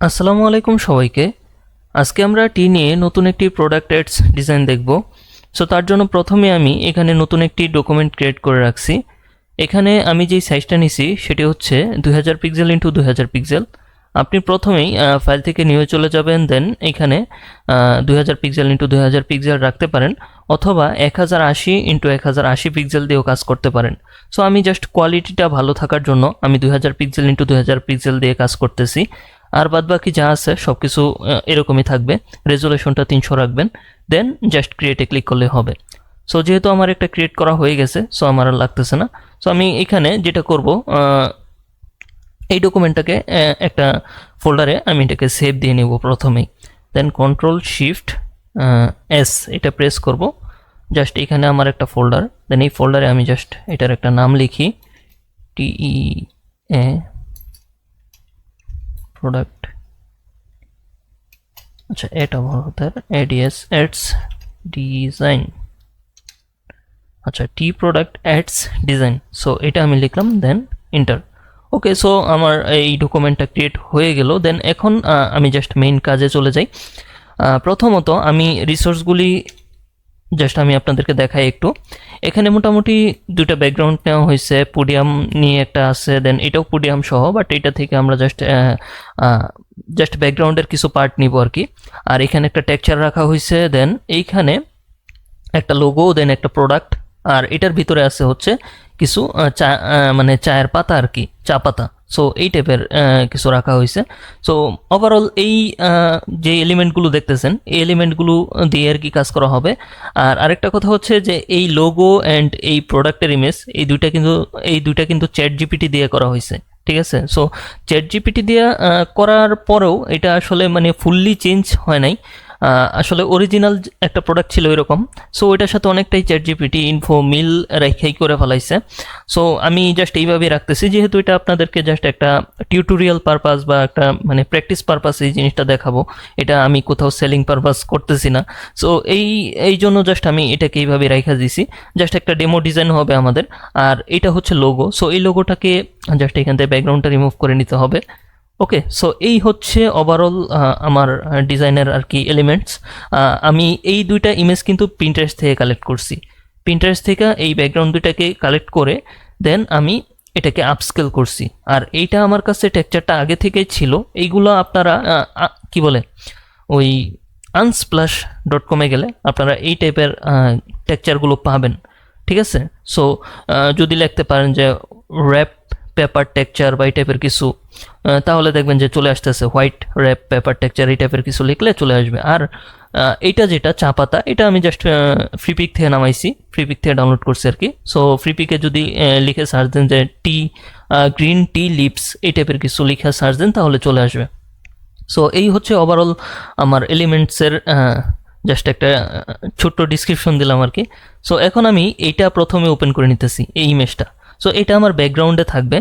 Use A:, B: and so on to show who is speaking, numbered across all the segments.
A: আসসালামু আলাইকুম সবাইকে। আজকে আমরা টি নিয়ে নতুন একটি প্রোডাক্ট এডস ডিজাইন দেখব। সো তার জন্য প্রথমে আমি এখানে নতুন একটি ডকুমেন্ট ক্রিয়েট করে রাখছি। এখানে আমি যেই সাইজটা নিছি সেটি হচ্ছে 2000 পিক্সেল ইন্টু 2000 পিক্সেল। আপনি প্রথমেই ফাইল থেকে নিয়ে চলে যাবেন, দেন এখানে 2000 পিক্সেল ইন্টু 2000 পিক্সেল রাখতে পারেন, অথবা 1080 ইন্টু 1080 পিক্সেল দিয়েও কাজ করতে পারেন। সো আমি জাস্ট কোয়ালিটিটা ভালো থাকার জন্য আমি 2000 পিক্সেল ইন্টু 2000 পিক্সেল দিয়ে কাজ করতেছি। আর বাদবাকি যা আছে সব কিছু এরকমই থাকবে। রেজুলেশনটা 300 রাখবেন, দেন জাস্ট ক্রিয়েটে ক্লিক করলে হবে। সো যেহেতু আমার একটা ক্রিয়েট করা হয়ে গেছে, সো আমার আর লাগতেছে না। সো আমি এখানে যেটা করব, এই ডকুমেন্টটাকে একটা ফোল্ডারে আমি এটাকে সেভ দিয়ে নেব প্রথমেই। দেন কন্ট্রোল শিফট এস এটা প্রেস করব। জাস্ট এখানে আমার একটা ফোল্ডার, দেন এই ফোল্ডারে আমি জাস্ট এটার একটা নাম লিখি, টিই এ প্রোডাক্ট, আচ্ছা এটা বড় হতে এডিএস এডস ডিজাইন, আচ্ছা টি প্রোডাক্ট অ্যাডস ডিজাইন। সো এটা আমি লিখলাম, দেন এন্টার। ওকে, সো আমার এই ডকুমেন্টটা ক্রিয়েট হয়ে গেল। দেন এখন আমি জাস্ট মেইন কাজে চলে যাই। প্রথমত আমি রিসোর্সগুলি জাস্ট আমি আপনাদেরকে দেখাই একটু। এখানে মোটামুটি দুটো ব্যাকগ্রাউন্ড নেওয়া হয়েছে, পুডিয়াম নিয়ে একটা আছে, দেন এটাও পুডিয়াম সহ, বাট এটা থেকে আমরা জাস্ট ব্যাকগ্রাউন্ডের কিছু পার্ট নিব আর কি। আর এখানে একটা টেক্সচার রাখা হয়েছে, দেন এইখানে একটা লোগো, দেন একটা প্রোডাক্ট, আর এটার ভিতরে আছে হচ্ছে কিছু চা, মানে চায়ের পাতা আর কি, চা পাতা। সো এই টাইপের কিছু রাখা হয়েছে। সো ওভারঅল এই যে এলিমেন্টগুলো দেখতেছেন, এই এলিমেন্টগুলো দিয়ে আর কি কাজ করা হবে। আর আরেকটা কথা হচ্ছে যে এই লোগো অ্যান্ড এই প্রোডাক্টের ইমেজ এই দুইটা কিন্তু চ্যাট জিপিটি দিয়ে করা হয়েছে, ঠিক আছে। সো চ্যাট জিপিটি দিয়ে করার পরেও এটা আসলে মানে ফুললি চেঞ্জ হয় নাই। আসলে অরিজিনাল একটা প্রোডাক্ট ছিল এরকম। সো ওইটার সাথে অনেকটাই চ্যাট জিপিটি ইনফো মিল রেখেই করে ফেলাইছে। সো আমি জাস্ট এইভাবেই রাখতেছি, যেহেতু এটা আপনাদেরকে জাস্ট একটা টিউটোরিয়াল পারপাস বা একটা মানে প্র্যাকটিস পারপাস এই জিনিসটা দেখাবো। এটা আমি কোথাও সেলিং পারপাস করতেছি না। সো এই জন্য জাস্ট আমি এটাকে এইভাবে রেখে দিছি। জাস্ট একটা ডেমো ডিজাইন হবে আমাদের। আর এটা হচ্ছে লোগো। সো এই লোগোটাকে জাস্ট এখান থেকে ব্যাকগ্রাউন্ডটা রিমুভ করে নিতে হবে। ওকে, সো এই হচ্ছে ওভারঅল আমার ডিজাইনের আর কি এলিমেন্টস। আমি এই দুইটা ইমেজ কিন্তু পিন্টারেস্ট থেকে কালেক্ট করছি। পিন্টারেস্ট থেকে এই ব্যাকগ্রাউন্ড দুইটাকে কালেক্ট করে দেন আমি এটাকে আপস্কেল করছি। আর এইটা আমার কাছে টেক্সচারটা আগে থেকেই ছিল। এইগুলো আপনারা কি বলে ওই unsplash.com-এ গেলে আপনারা এই টাইপের টেক্সচারগুলো পাবেন, ঠিক আছে। সো যদি লিখতে পারেন যে র্যাপ পেপার টেক্সচার বা এই টাইপের কিছু, তাহলে দেখবেন যে চলে আসতেছে হোয়াইট র্যাপ পেপার টেক্সচার, এই টাইপের কিছু লিখলে চলে আসবে। আর এইটা যেটা চা পাতা, এটা আমি জাস্ট ফ্রিপিক থেকে নামাইছি, ফ্রিপিক থেকে ডাউনলোড করছি আর কি। সো ফ্রিপিকে যদি লিখে সার্চ দেন যে টি গ্রিন টি লিপস এই টাইপের কিছু লিখে সার্চ দেন তাহলে চলে আসবে। সো এই হচ্ছে ওভারঅল আমার এলিমেন্টসের জাস্ট একটা ছোট্ট ডিসক্রিপশন দিলাম আর কি। সো এখন আমি এইটা প্রথমে ওপেন করে নিতেছি, এই ইমেজটা। সো এটা আমার ব্যাকগ্রাউন্ডে থাকবে।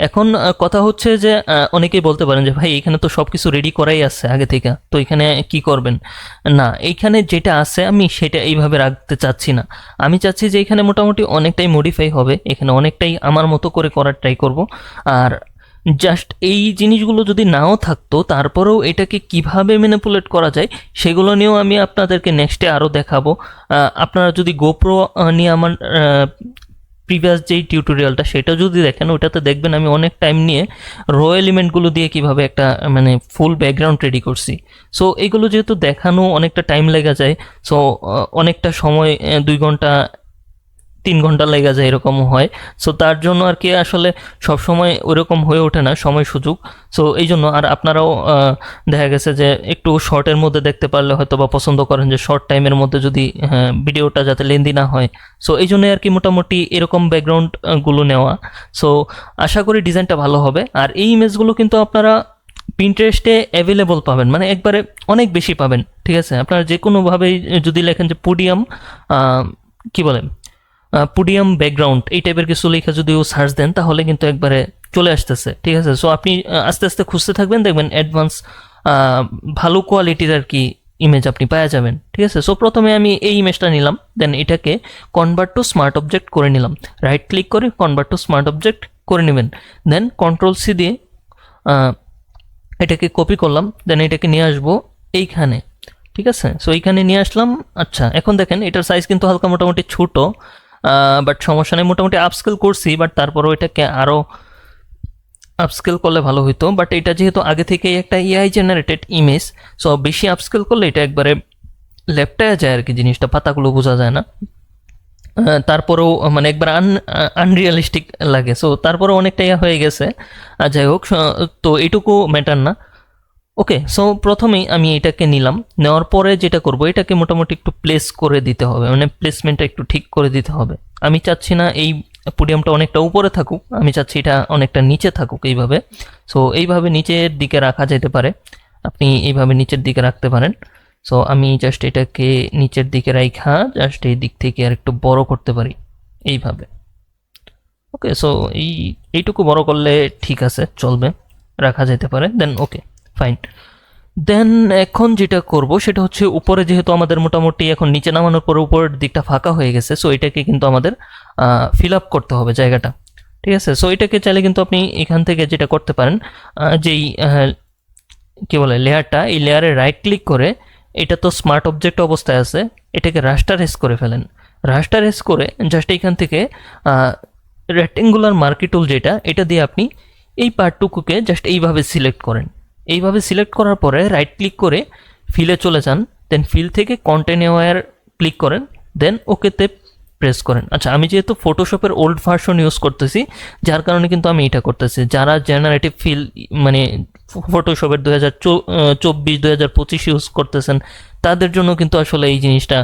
A: এখন কথা হচ্ছে যে অনেকেই বলতে পারেন যে ভাই এখানে তো সব কিছু রেডি করাই আছে আগে থেকে, তো এখানে কি করবেন? না, এইখানে যেটা আছে আমি সেটা এইভাবে রাখতে চাচ্ছি না। আমি চাচ্ছি যে এখানে মোটামুটি অনেকটাই মডিফাই হবে, এখানে অনেকটাই আমার মতো করে করার ট্রাই করব। আর জাস্ট এই জিনিসগুলো যদি নাও থাকতো, তারপরেও এটাকে কিভাবে ম্যানিপুলেট করা যায় সেগুলো নিয়েও আমি আপনাদেরকে নেক্সটে আরও দেখাবো। আপনারা যদি গোপ্রো নিয়ে আমার প্রিভিয়াস যেই টিউটোরিয়ালটা সেটা যদি দেখেন, ওটাতে দেখবেন আমি অনেক টাইম নিয়ে র এলিমেন্টগুলো দিয়ে কিভাবে একটা মানে ফুল ব্যাকগ্রাউন্ড রেডি করছি। সো এগুলো যেহেতু দেখানো অনেকটা টাইম লেগে যায়, সো অনেকটা সময় 2 ঘন্টা 3 ঘন্টা লেগে যায় এরকমও হয়। সো তার জন্য আর কি আসলে সবসময় ওইরকম হয়ে ওঠে না সময় সুযোগ। সো এই জন্য আর আপনারাও দেখা গেছে যে একটু শর্টের মধ্যে দেখতে পারলে হয়তো বা পছন্দ করেন যে শর্ট টাইমের মধ্যে যদি ভিডিওটা যাতে লেন্দি না হয়। সো এই জন্য আর কি মোটামুটি এরকম ব্যাকগ্রাউন্ডগুলো নেওয়া। সো আশা করি ডিজাইনটা ভালো হবে। আর এই ইমেজগুলো কিন্তু আপনারা পিন্টারেস্টে অ্যাভেলেবল পাবেন, মানে একবারে অনেক বেশি পাবেন, ঠিক আছে। আপনারা যে কোনোভাবেই যদি লেখেন যে পুডিয়াম কি বলেন পুডিয়াম ব্যাকগ্রাউন্ড এই টাইপের কিছু লেখা যদিও সার্চ দেন তাহলে কিন্তু একবারে চলে আসতেছে, ঠিক আছে। সো আপনি আস্তে আস্তে খুঁজতে থাকবেন, দেখবেন অ্যাডভান্স ভালো কোয়ালিটির আর কি ইমেজ আপনি পাওয়া যাবেন, ঠিক আছে। সো প্রথমে আমি এই ইমেজটা নিলাম, দেন এটাকে কনভার্ট টু স্মার্ট অবজেক্ট করে নিলাম। রাইট ক্লিক করে কনভার্ট টু স্মার্ট অবজেক্ট করে নেবেন, দেন কন্ট্রোল সি দিয়ে এটাকে কপি করলাম, দেন এটাকে নিয়ে আসবো এইখানে, ঠিক আছে। সো এইখানে নিয়ে আসলাম। আচ্ছা, এখন দেখেন এটার সাইজ কিন্তু হালকা মোটামুটি ছোট, বাট সমস্যা নেই, মোটামুটি আপস্কেল করছি, বাট তারপরেও এটাকে আরও আপস্কেল করলে ভালো হইতো। বাট এটা যেহেতু আগে থেকেই একটা এআই জেনারেটেড ইমেজ, সো বেশি আপস্কেল করলে এটা একবারে লেপটায় যায় আর কি, জিনিসটা পাতাগুলো বোঝা যায় না। তারপরেও মানে একবার আনরিয়ালিস্টিক লাগে। সো তারপরেও অনেকটা ইয়া হয়ে গেছে। যাই হোক, তো এইটুকু ম্যাটার না। ওকে, সো প্রথমেই আমি এটাকে নিলাম, নেওয়ার পরে যেটা করব, এটাকে মোটামুটি একটু প্লেস করে দিতে হবে, মানে প্লেসমেন্টটা একটু ঠিক করে দিতে হবে। আমি চাচ্ছি না এই পোডিয়ামটা অনেকটা উপরে থাকুক, আমি চাচ্ছি এটা অনেকটা নিচে থাকুক এইভাবে। সো এইভাবে নিচের দিকে রাখা যেতে পারে, আপনি এইভাবে নিচের দিকে রাখতে পারেন। সো আমি জাস্ট এটাকে নিচের দিকে রাখা জাস্ট এই দিক থেকে আর একটু বড় করতে পারি এইভাবে। ওকে, সো এইটুকু বড় করলে ঠিক আছে, চলবে, রাখা যেতে পারে। দেন ওকে, ফাইন। দেন এখন যেটা করব সেটা হচ্ছে, উপরে যেহেতু আমাদের মোটামুটি এখন নিচে নামানোর পরে উপরের দিকটা ফাঁকা হয়ে গেছে, সো এটাকে কিন্তু আমাদের ফিল আপ করতে হবে জায়গাটা, ঠিক আছে। সো এটাকে চাইলে কিন্তু আপনি এখান থেকে যেটা করতে পারেন, যেই কী বলে লেয়ারটা, এই লেয়ারে রাইট ক্লিক করে, এটা তো স্মার্ট অবজেক্ট অবস্থায় আছে, এটাকে রাস্টারাইজ করে ফেলেন। রাস্টারাইজ করে জাস্ট এইখান থেকে রেক্টেঙ্গুলার মার্কি টুল যেটা, এটা দিয়ে আপনি এই পার্টটুকুকে জাস্ট এইভাবে সিলেক্ট করেন। এইভাবে সিলেক্ট করার পরে রাইট ক্লিক করে ফিলে চলে যান, দেন ফিল থেকে কন্টিনিউয়ার ক্লিক করেন, দেন ওকেতে প্রেস করেন। আচ্ছা, আমি যেহেতু ফটোশপের ওল্ড ভার্সন ইউজ করতেছি, যার কারণে কিন্তু আমি এটা করতেছি। যারা জেনারেটিভ ফিল মানে ফটোশপের 2024-2025 ইউজ করতেছেন, তাদের জন্য কিন্তু আসলে এই জিনিসটা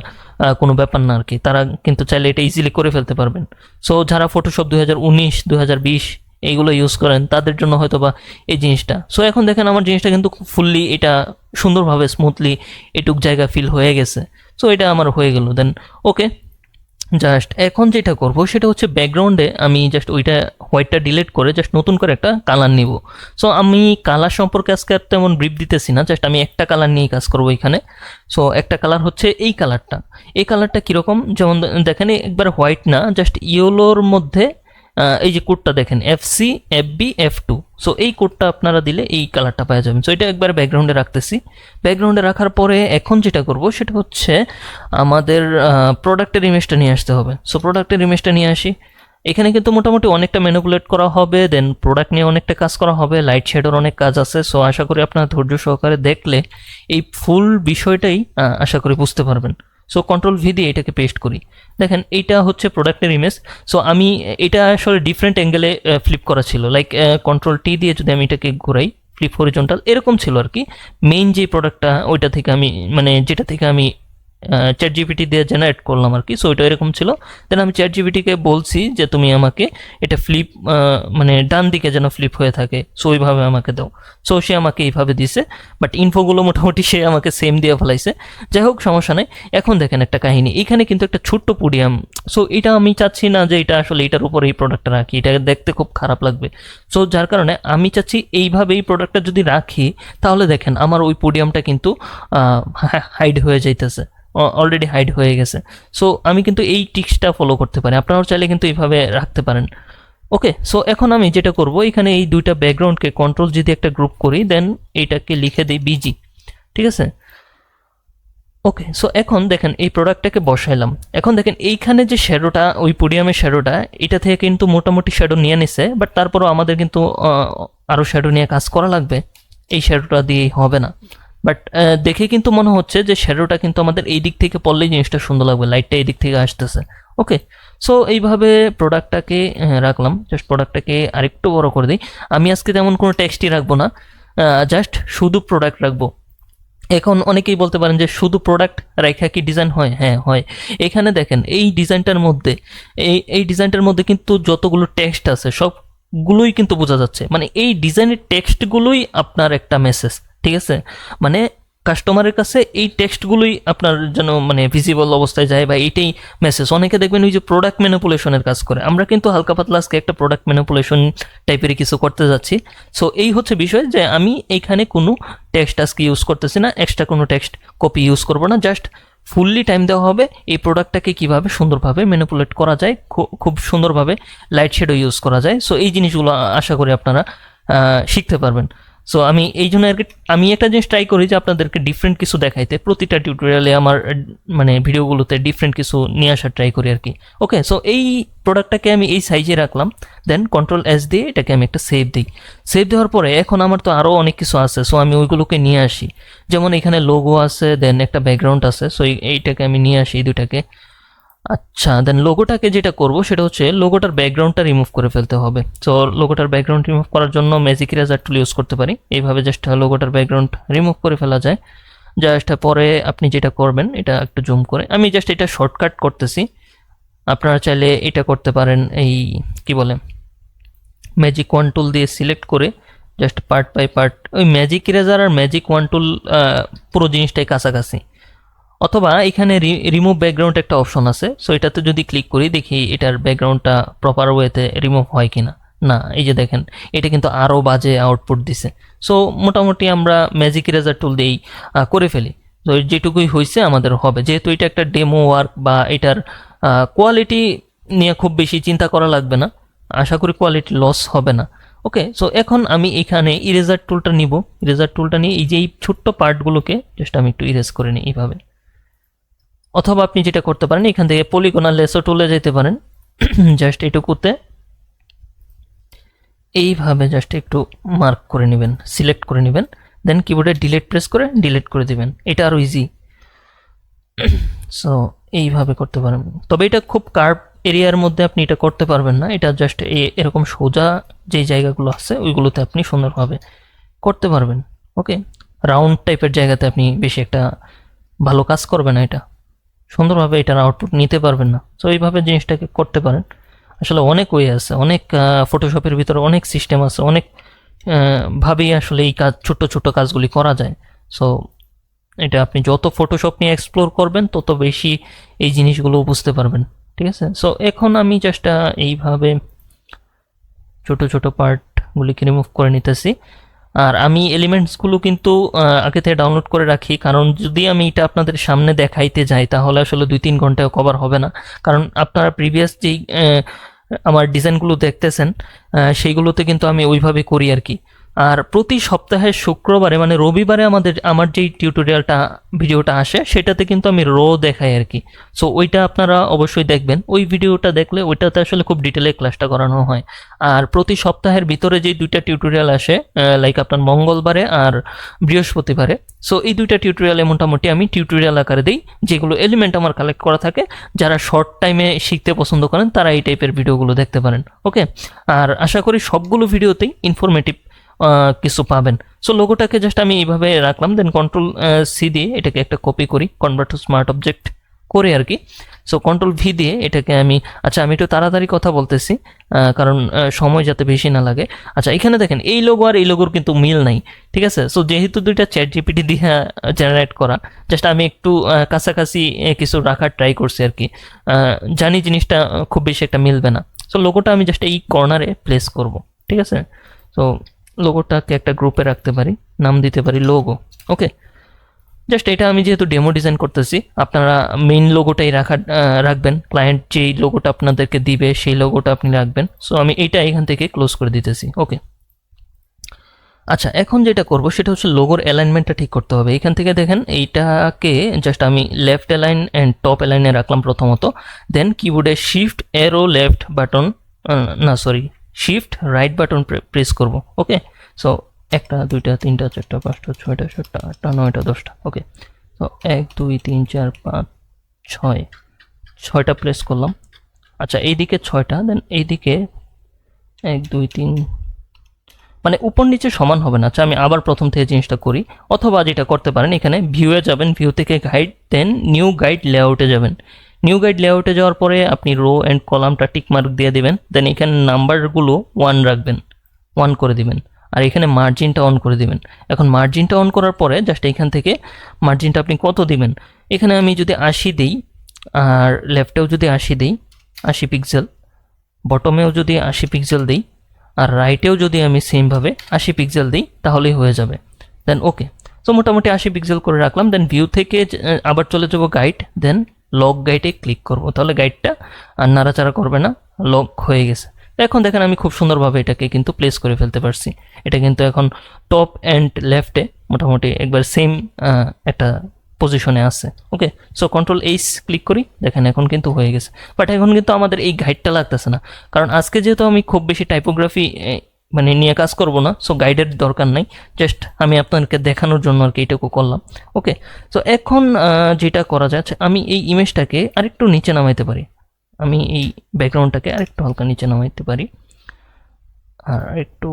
A: কোনো ব্যাপার না আর কি, তারা কিন্তু চাইলে এটা ইজিলি করে ফেলতে পারবেন। সো যারা ফটোশপ 2019-2020 এইগুলো ইউজ করেন, তাদের জন্য হয়তো বা এই জিনিসটা। সো এখন দেখেন আমার জিনিসটা কিন্তু ফুললি এটা সুন্দরভাবে স্মুথলি এটুক জায়গা ফিল হয়ে গেছে। সো এটা আমার হয়ে গেল। দেন ওকে, জাস্ট এখন যেটা করব সেটা হচ্ছে ব্যাকগ্রাউন্ডে আমি জাস্ট ওইটা হোয়াইটটা ডিলিট করে জাস্ট নতুন করে একটা কালার নিব। সো আমি কালার সম্পর্কে আজকে আর তেমন ব্রিফ দিতেছি না, জাস্ট আমি একটা কালার নিয়েই কাজ করবো এখানে। সো একটা কালার হচ্ছে এই কালারটা। এই কালারটা কীরকম, যেমন দেখেন একবার হোয়াইট না, জাস্ট ইয়েলোর মধ্যে এই যে কোডটা দেখেন FC FB F2, সো এই কোডটা আপনারা দিলে এই কালারটা পাওয়া যাবেন। সো এটা একবার ব্যাকগ্রাউন্ডে রাখতেছি। ব্যাকগ্রাউন্ডে রাখার পরে এখন যেটা করব সেটা হচ্ছে আমাদের প্রোডাক্টের ইমেজটা নিয়ে আসতে হবে। সো প্রোডাক্টের ইমেজটা নিয়ে আসি। এখানে কিন্তু মোটামুটি অনেকটা ম্যানিপুলেট করা হবে, দেন প্রোডাক্ট নিয়ে অনেকটা কাজ করা হবে, লাইট শেডের অনেক কাজ আছে। সো আশা করি আপনারা ধৈর্য সহকারে দেখলে এই ফুল বিষয়টাই আশা করি বুঝতে পারবেন। সো কন্ট্রোল V দিয়ে এটাকে পেস্ট করি। দেখেন এইটা হচ্ছে প্রোডাক্টের ইমেজ। সো আমি এটা আসলে ডিফারেন্ট অ্যাঙ্গেলে ফ্লিপ করা ছিল, লাইক কন্ট্রোল T দিয়ে যদি আমি এটাকে ঘুরাই, ফ্লিপ হরিজন্টাল এরকম ছিল আর কি। মেইন যে প্রোডাক্টটা ওইটা থেকে আমি মানে যেটা থেকে আমি ChatGPT দিয়ে জেনারেট করলাম আর কি, সো এটা এরকম ছিল। দেন আমি ChatGPTকে বলছি যে তুমি আমাকে এটা ফ্লিপ মানে ডান দিকে যেন ফ্লিপ হয়ে থাকে, সো ওইভাবে আমাকে দাও। সো সে আমাকে এইভাবে দিছে, বাট ইনফোগুলো মোটামুটি সে আমাকে সেম দিয়ে ফেলাইছে। যাই হোক, সমস্যা নেই। এখন দেখেন একটা কাহিনী, এখানে কিন্তু একটা ছোট্ট পোডিয়াম। সো এটা আমি চাচ্ছি না যে এটা আসলে এটার উপর এই প্রোডাক্টটা রাখি, এটা দেখতে খুব খারাপ লাগবে। সো যার কারণে আমি চাচ্ছি এইভাবে এই প্রোডাক্টটা যদি রাখি, তাহলে দেখেন আমার ওই পোডিয়ামটা কিন্তু হাইড হয়ে যাইতেছে, অলরেডি হাইড হয়ে গেছে। সো আমি কিন্তু এই টিক্সটা ফলো করতে পারি, আপনারাও চাইলে কিন্তু এইভাবে রাখতে পারেন। ওকে, সো এখন আমি যেটা করব, এখানে এই দুইটা ব্যাকগ্রাউন্ডকে কন্ট্রোল যদি একটা গ্রুপ করি, দেন এইটাকে লিখে দিই BG, ঠিক আছে। ওকে, সো এখন দেখেন এই প্রোডাক্টটাকে বসাইলাম। এখন দেখেন এইখানে যে শ্যাডোটা, ওই পোডিয়ামের শ্যাডোটা, এটা থেকে কিন্তু মোটামুটি শ্যাডো নিয়ে নিছে, বাট তারপরও আমাদের কিন্তু আরও শ্যাডো নিয়ে কাজ করা লাগবে, এই শ্যাডোটা দিয়েই হবে না। বাট দেখে কিন্তু মনে হচ্ছে যে শ্যাডোটা কিন্তু আমাদের এই দিক থেকে পড়লেই জিনিসটা সুন্দর লাগবে, লাইটটা এই দিক থেকে আসতেছে। ওকে, সো এইভাবে প্রোডাক্টটাকে রাখলাম। জাস্ট প্রোডাক্টটাকে আরেকটু বড় করে দিই। আমি আজকে তেমন কোনো টেক্সটই রাখবো না, জাস্ট শুধু প্রোডাক্ট রাখবো। এখন অনেকেই বলতে পারেন যে শুধু প্রোডাক্ট রাখা কি ডিজাইন হয়? হ্যাঁ হয়। এখানে দেখেন এই ডিজাইনটার মধ্যে এই ডিজাইনটার মধ্যে কিন্তু যতগুলো টেক্সট আছে সবগুলোই কিন্তু বোঝা যাচ্ছে, মানে এই ডিজাইনের টেক্সটগুলোই আপনার একটা মেসেজ, ঠিক আছে। মানে কাস্টমারের কাছে এই টেক্সটগুলোই আপনার যেন মানে ভিজিবল অবস্থায় যায়, বা এইটাই মেসেজ। অনেকে দেখবেন ওই যে প্রোডাক্ট ম্যানিপুলেশনের কাজ করে, আমরা কিন্তু হালকা পাতলা আজকে একটা প্রোডাক্ট ম্যানিপুলেশন টাইপের কিছু করতে যাচ্ছি। সো এই হচ্ছে বিষয় যে আমি এইখানে কোনো টেক্সট আজকে ইউজ করতেছি না, এক্সট্রা কোনো টেক্সট কপি ইউজ করবো না, জাস্ট ফুললি টাইম দেওয়া হবে এই প্রোডাক্টটাকে কীভাবে সুন্দরভাবে ম্যানিপুলেট করা যায়, খুব সুন্দরভাবে লাইট শেডও ইউজ করা যায়। সো এই জিনিসগুলো আশা করি আপনারা শিখতে পারবেন। সো আমি এই জন্য আর কি আমি একটা জিনিস ট্রাই করি যে আপনাদেরকে ডিফারেন্ট কিছু দেখাইতে, প্রতিটা টিউটোরিয়ালে আমার মানে ভিডিওগুলোতে ডিফারেন্ট কিছু নিয়ে আসার ট্রাই করি আর কি। ওকে, সো এই প্রোডাক্টটাকে আমি এই সাইজে রাখলাম, দেন Ctrl+S দিয়ে এটাকে আমি একটা সেভ দিই। সেভ দেওয়ার পরে এখন আমার তো আরও অনেক কিছু আছে, সো আমি ওইগুলোকে নিয়ে আসি। যেমন এখানে লোগো আছে, দেন একটা ব্যাকগ্রাউন্ড আছে, সো এইটাকে আমি নিয়ে আসি, এই দুটাকে। আচ্ছা, দেন লোগোটাকে যেটা করব সেটা হচ্ছে লোগোটার ব্যাকগ্রাউন্ডটা রিমুভ করে ফেলতে হবে। সো লোগোটার ব্যাকগ্রাউন্ড রিমুভ করার জন্য ম্যাজিক ইরেজার টুল ইউজ করতে পারি। এইভাবে জাস্ট লোগোটার ব্যাকগ্রাউন্ড রিমুভ করে ফেলা যায়। জাস্ট পরে আপনি যেটা করবেন, এটা একটু জুম করে, আমি জাস্ট এটা শর্টকাট করতেছি, আপনারা চাইলে এটা করতে পারেন, এই কি বলে ম্যাজিক ওয়ান টুল দিয়ে সিলেক্ট করে জাস্ট পার্ট বাই পার্ট, ওই ম্যাজিক ইরেজার আর ম্যাজিক ওয়ান টুল পুরো জিনিসটাই কাছাকাছি। অথবা এখানে রিমুভ ব্যাকগ্রাউন্ড একটা অপশন আছে, সো এটাতে যদি ক্লিক করি দেখি এটার ব্যাকগ্রাউন্ডটা প্রপার ওয়েতে রিমুভ হয় কিনা। না, এই যে দেখেন এটা কিন্তু আরও বাজে আউটপুট দিছে। সো মোটামুটি আমরা ম্যাজিক ইরেজার টুল দিয়েই করে ফেলি। তো যেটুকুই হয়েছে আমাদের হবে, যেহেতু এটা একটা ডেমো ওয়ার্ক বা এটার কোয়ালিটি নিয়ে খুব বেশি চিন্তা করা লাগবে না, আশা করি কোয়ালিটি লস হবে না। ওকে, সো এখন আমি এখানে ইরেজার টুলটা নিব। ইরেজার টুলটা নিয়ে এই যে এই ছোট্ট পার্টগুলোকে জাস্ট আমি একটু ইরেজ করে নিই এইভাবে। অথবা আপনি যেটা করতে পারেন এখান থেকে পলিগনাল লেসো টুলে যেতে পারেন, জাস্ট এটুকুতে এইভাবে জাস্ট একটু মার্ক করে নেবেন, সিলেক্ট করে নেবেন, দেন কিবোর্ডে ডিলিট প্রেস করে ডিলিট করে দিবেন। এটা আরও ইজি। সো এইভাবে করতে পারেন, তবে এটা খুব কার্ভ এরিয়ার মধ্যে আপনি এটা করতে পারবেন না, এটা জাস্ট এরকম সোজা যেই জায়গাগুলো আছে ওইগুলোতে আপনি সুন্দরভাবে করতে পারবেন। ওকে, রাউন্ড টাইপের জায়গাতে আপনি বেশি একটা ভালো কাজ করবে না, এটা সুন্দরভাবে এটার আউটপুট নিতে পারবেন না। সো এইভাবে জিনিসটাকে করতে পারেন। আসলে অনেক ওয়ে আছে, অনেক ফটোশপের ভিতরে অনেক সিস্টেম আছে, অনেক ভাবেই আসলে এই কাজ, ছোট ছোট কাজগুলি করা যায়। সো এটা আপনি যত ফটোশপ নিয়ে এক্সপ্লোর করবেন তত বেশি এই জিনিসগুলো বুঝতে পারবেন। ঠিক আছে, সো এখন আমি জাস্ট এইভাবে ছোট ছোট পার্টগুলিকে রিমুভ করে নিতেছি। আর আমি এলিমেন্টসগুলো কিন্তু আগে থেকে ডাউনলোড করে রাখি, কারণ যদি আমি এটা আপনাদের সামনে দেখাইতে যাই তাহলে আসলে 2-3 ঘন্টায় কভার হবে না। কারণ আপনারা প্রিভিয়াস যেই আমার ডিজাইনগুলো দেখতেছেন সেইগুলোতে কিন্তু আমি ওইভাবে করি আর কি। আর প্রতি সপ্তাহের শুক্রবারে মানে রবিবারে আমার যেই টিউটোরিয়ালটা ভিডিওটা আসে সেটাতে কিন্তু আমি দেখাই আর কি। সো ওইটা আপনারা অবশ্যই দেখবেন, ওই ভিডিওটা দেখলে ওইটাতে আসলে খুব ডিটেলে ক্লাসটা করানো হয়। আর প্রতি সপ্তাহের ভিতরে যে 2টা টিউটোরিয়াল আসে, লাইক আপনার মঙ্গলবারে আর বৃহস্পতিবারে, সো এই 2টা টিউটোরিয়ালে মোটামুটি আমি টিউটোরিয়াল আকারে দিই, যেগুলো এলিমেন্ট আমার কালেক্ট করা থাকে। যারা শর্ট টাইমে শিখতে পছন্দ করেন তারা এই টাইপের ভিডিওগুলো দেখতে পারেন। ওকে, আর আশা করি সবগুলো ভিডিওতেই ইনফরমেটিভ কিছু পাবেন। সো লোগোটাকে জাস্ট আমি এইভাবে রাখলাম, দেন Ctrl+C দিয়ে এটাকে একটা কপি করি, কনভার্ট টু স্মার্ট অবজেক্ট করে আর কি। সো Ctrl+V দিয়ে এটাকে আমি, আচ্ছা আমি একটু তাড়াতাড়ি কথা বলতেছি কারণ সময় যাতে বেশি না লাগে। আচ্ছা, এখানে দেখেন এই লোগো আর এই লোগোর কিন্তু মিল নাই, ঠিক আছে। সো যেহেতু দুইটা ChatGPT দিয়ে জেনারেট করা, জাস্ট আমি একটু কাছাকাছি কিছু রাখার ট্রাই করছি আর কি। জানি জিনিসটা খুব বেশি একটা মিলবে না। সো লোগোটা আমি জাস্ট এই কর্নারে প্লেস করব, ঠিক আছে। সো লোগোটাকে একটা গ্রুপে রাখতে পারি, নাম দিতে পারি লোগো। ওকে, জাস্ট এটা আমি যেহেতু ডেমো ডিজাইন করতেছি, আপনারা মেইন লোগোটাই রাখবেন, ক্লায়েন্ট যেই লোগোটা আপনাদেরকে দিবে সেই লোগোটা আপনি রাখবেন। সো আমি এইটা এখান থেকে ক্লোজ করে দিতেছি। ওকে, আচ্ছা এখন যেটা করব সেটা হচ্ছে লোগোর অ্যালাইনমেন্টটা ঠিক করতে হবে। এখান থেকে দেখেন এইটাকে জাস্ট আমি লেফট অ্যালাইন অ্যান্ড টপ অ্যালাইনে রাখলাম প্রথমত, দেন কিবোর্ডে shift arrow left button, shift right button press করব। ওকে, সো 1 2 3 4 5 6 7 8 9 10টা। ওকে, সো 1 2 3 4 5 6টা প্রেস করলাম। আচ্ছা, এইদিকে 6টা, দেন এইদিকে 1 2 3, মানে উপর নিচে সমান হবে না। আচ্ছা আমি আবার প্রথম থেকে জিনিসটা করি, অথবা যেটা করতে পারেন এখানে ভিউয়ে যাবেন, ভিউ থেকে গাইড, দেন নিউ গাইড লেআউটে যাবেন। নিউ গাইড লেআউটে যাওয়ার পরে আপনি রো অ্যান্ড কলামটা টিক মার্ক দিয়ে দিবেন, দেন এখানে নাম্বারগুলো 1 রাখবেন, 1 করে দিবেন, আর এখানে মার্জিনটা অন করে দিবেন। এখন মার্জিনটা অন করার পরে জাস্ট এখান থেকে মার্জিনটা আপনি কত দিবেন, এখানে আমি যদি 80 দিই, আর লেফটেও যদি 80 দিই 80 পিক্সেল, বটমেও যদি 80 পিক্সেল দিই, আর রাইটেও যদি আমি সেমভাবে 80 পিক্সেল দিই তাহলেই হয়ে যাবে। দেন ওকে, সো মোটামুটি 80 পিক্সেল করে রাখলাম। দেন ভিউ থেকে আবার চলে যাব গাইড, দেন লক গাইডে ক্লিক করব, তাহলে গাইডটা আর নাড়াচাড়া করবে না, লক হয়ে গেছে। এখন দেখেন আমি খুব সুন্দরভাবে এটাকে কিন্তু প্লেস করে ফেলতে পারছি। এটা কিন্তু এখন টপ অ্যান্ড লেফটে মোটামুটি একবার সেম একটা পজিশনে আছে। ওকে, সো কন্ট্রোল এইচ ক্লিক করি, দেখেন এখন কিন্তু হয়ে গেছে। বাট এখন কিন্তু আমাদের এই গাইডটা লাগতেছে না, কারণ আজকে যেহেতু আমি খুব বেশি টাইপোগ্রাফি মানে নিয়ে কাজ করব না, সো গাইডের দরকার নাই, জাস্ট আমি আপনাদেরকে দেখানোর জন্য আর কি এটুকু করলাম। ওকে, সো এখন যেটা করা যাচ্ছে, আমি এই ইমেজটাকে আরেকটু নিচে নামাইতে পারি, আমি এই ব্যাকগ্রাউন্ডটাকে আরেকটু হালকা নিচে নামাইতে পারি, আর একটু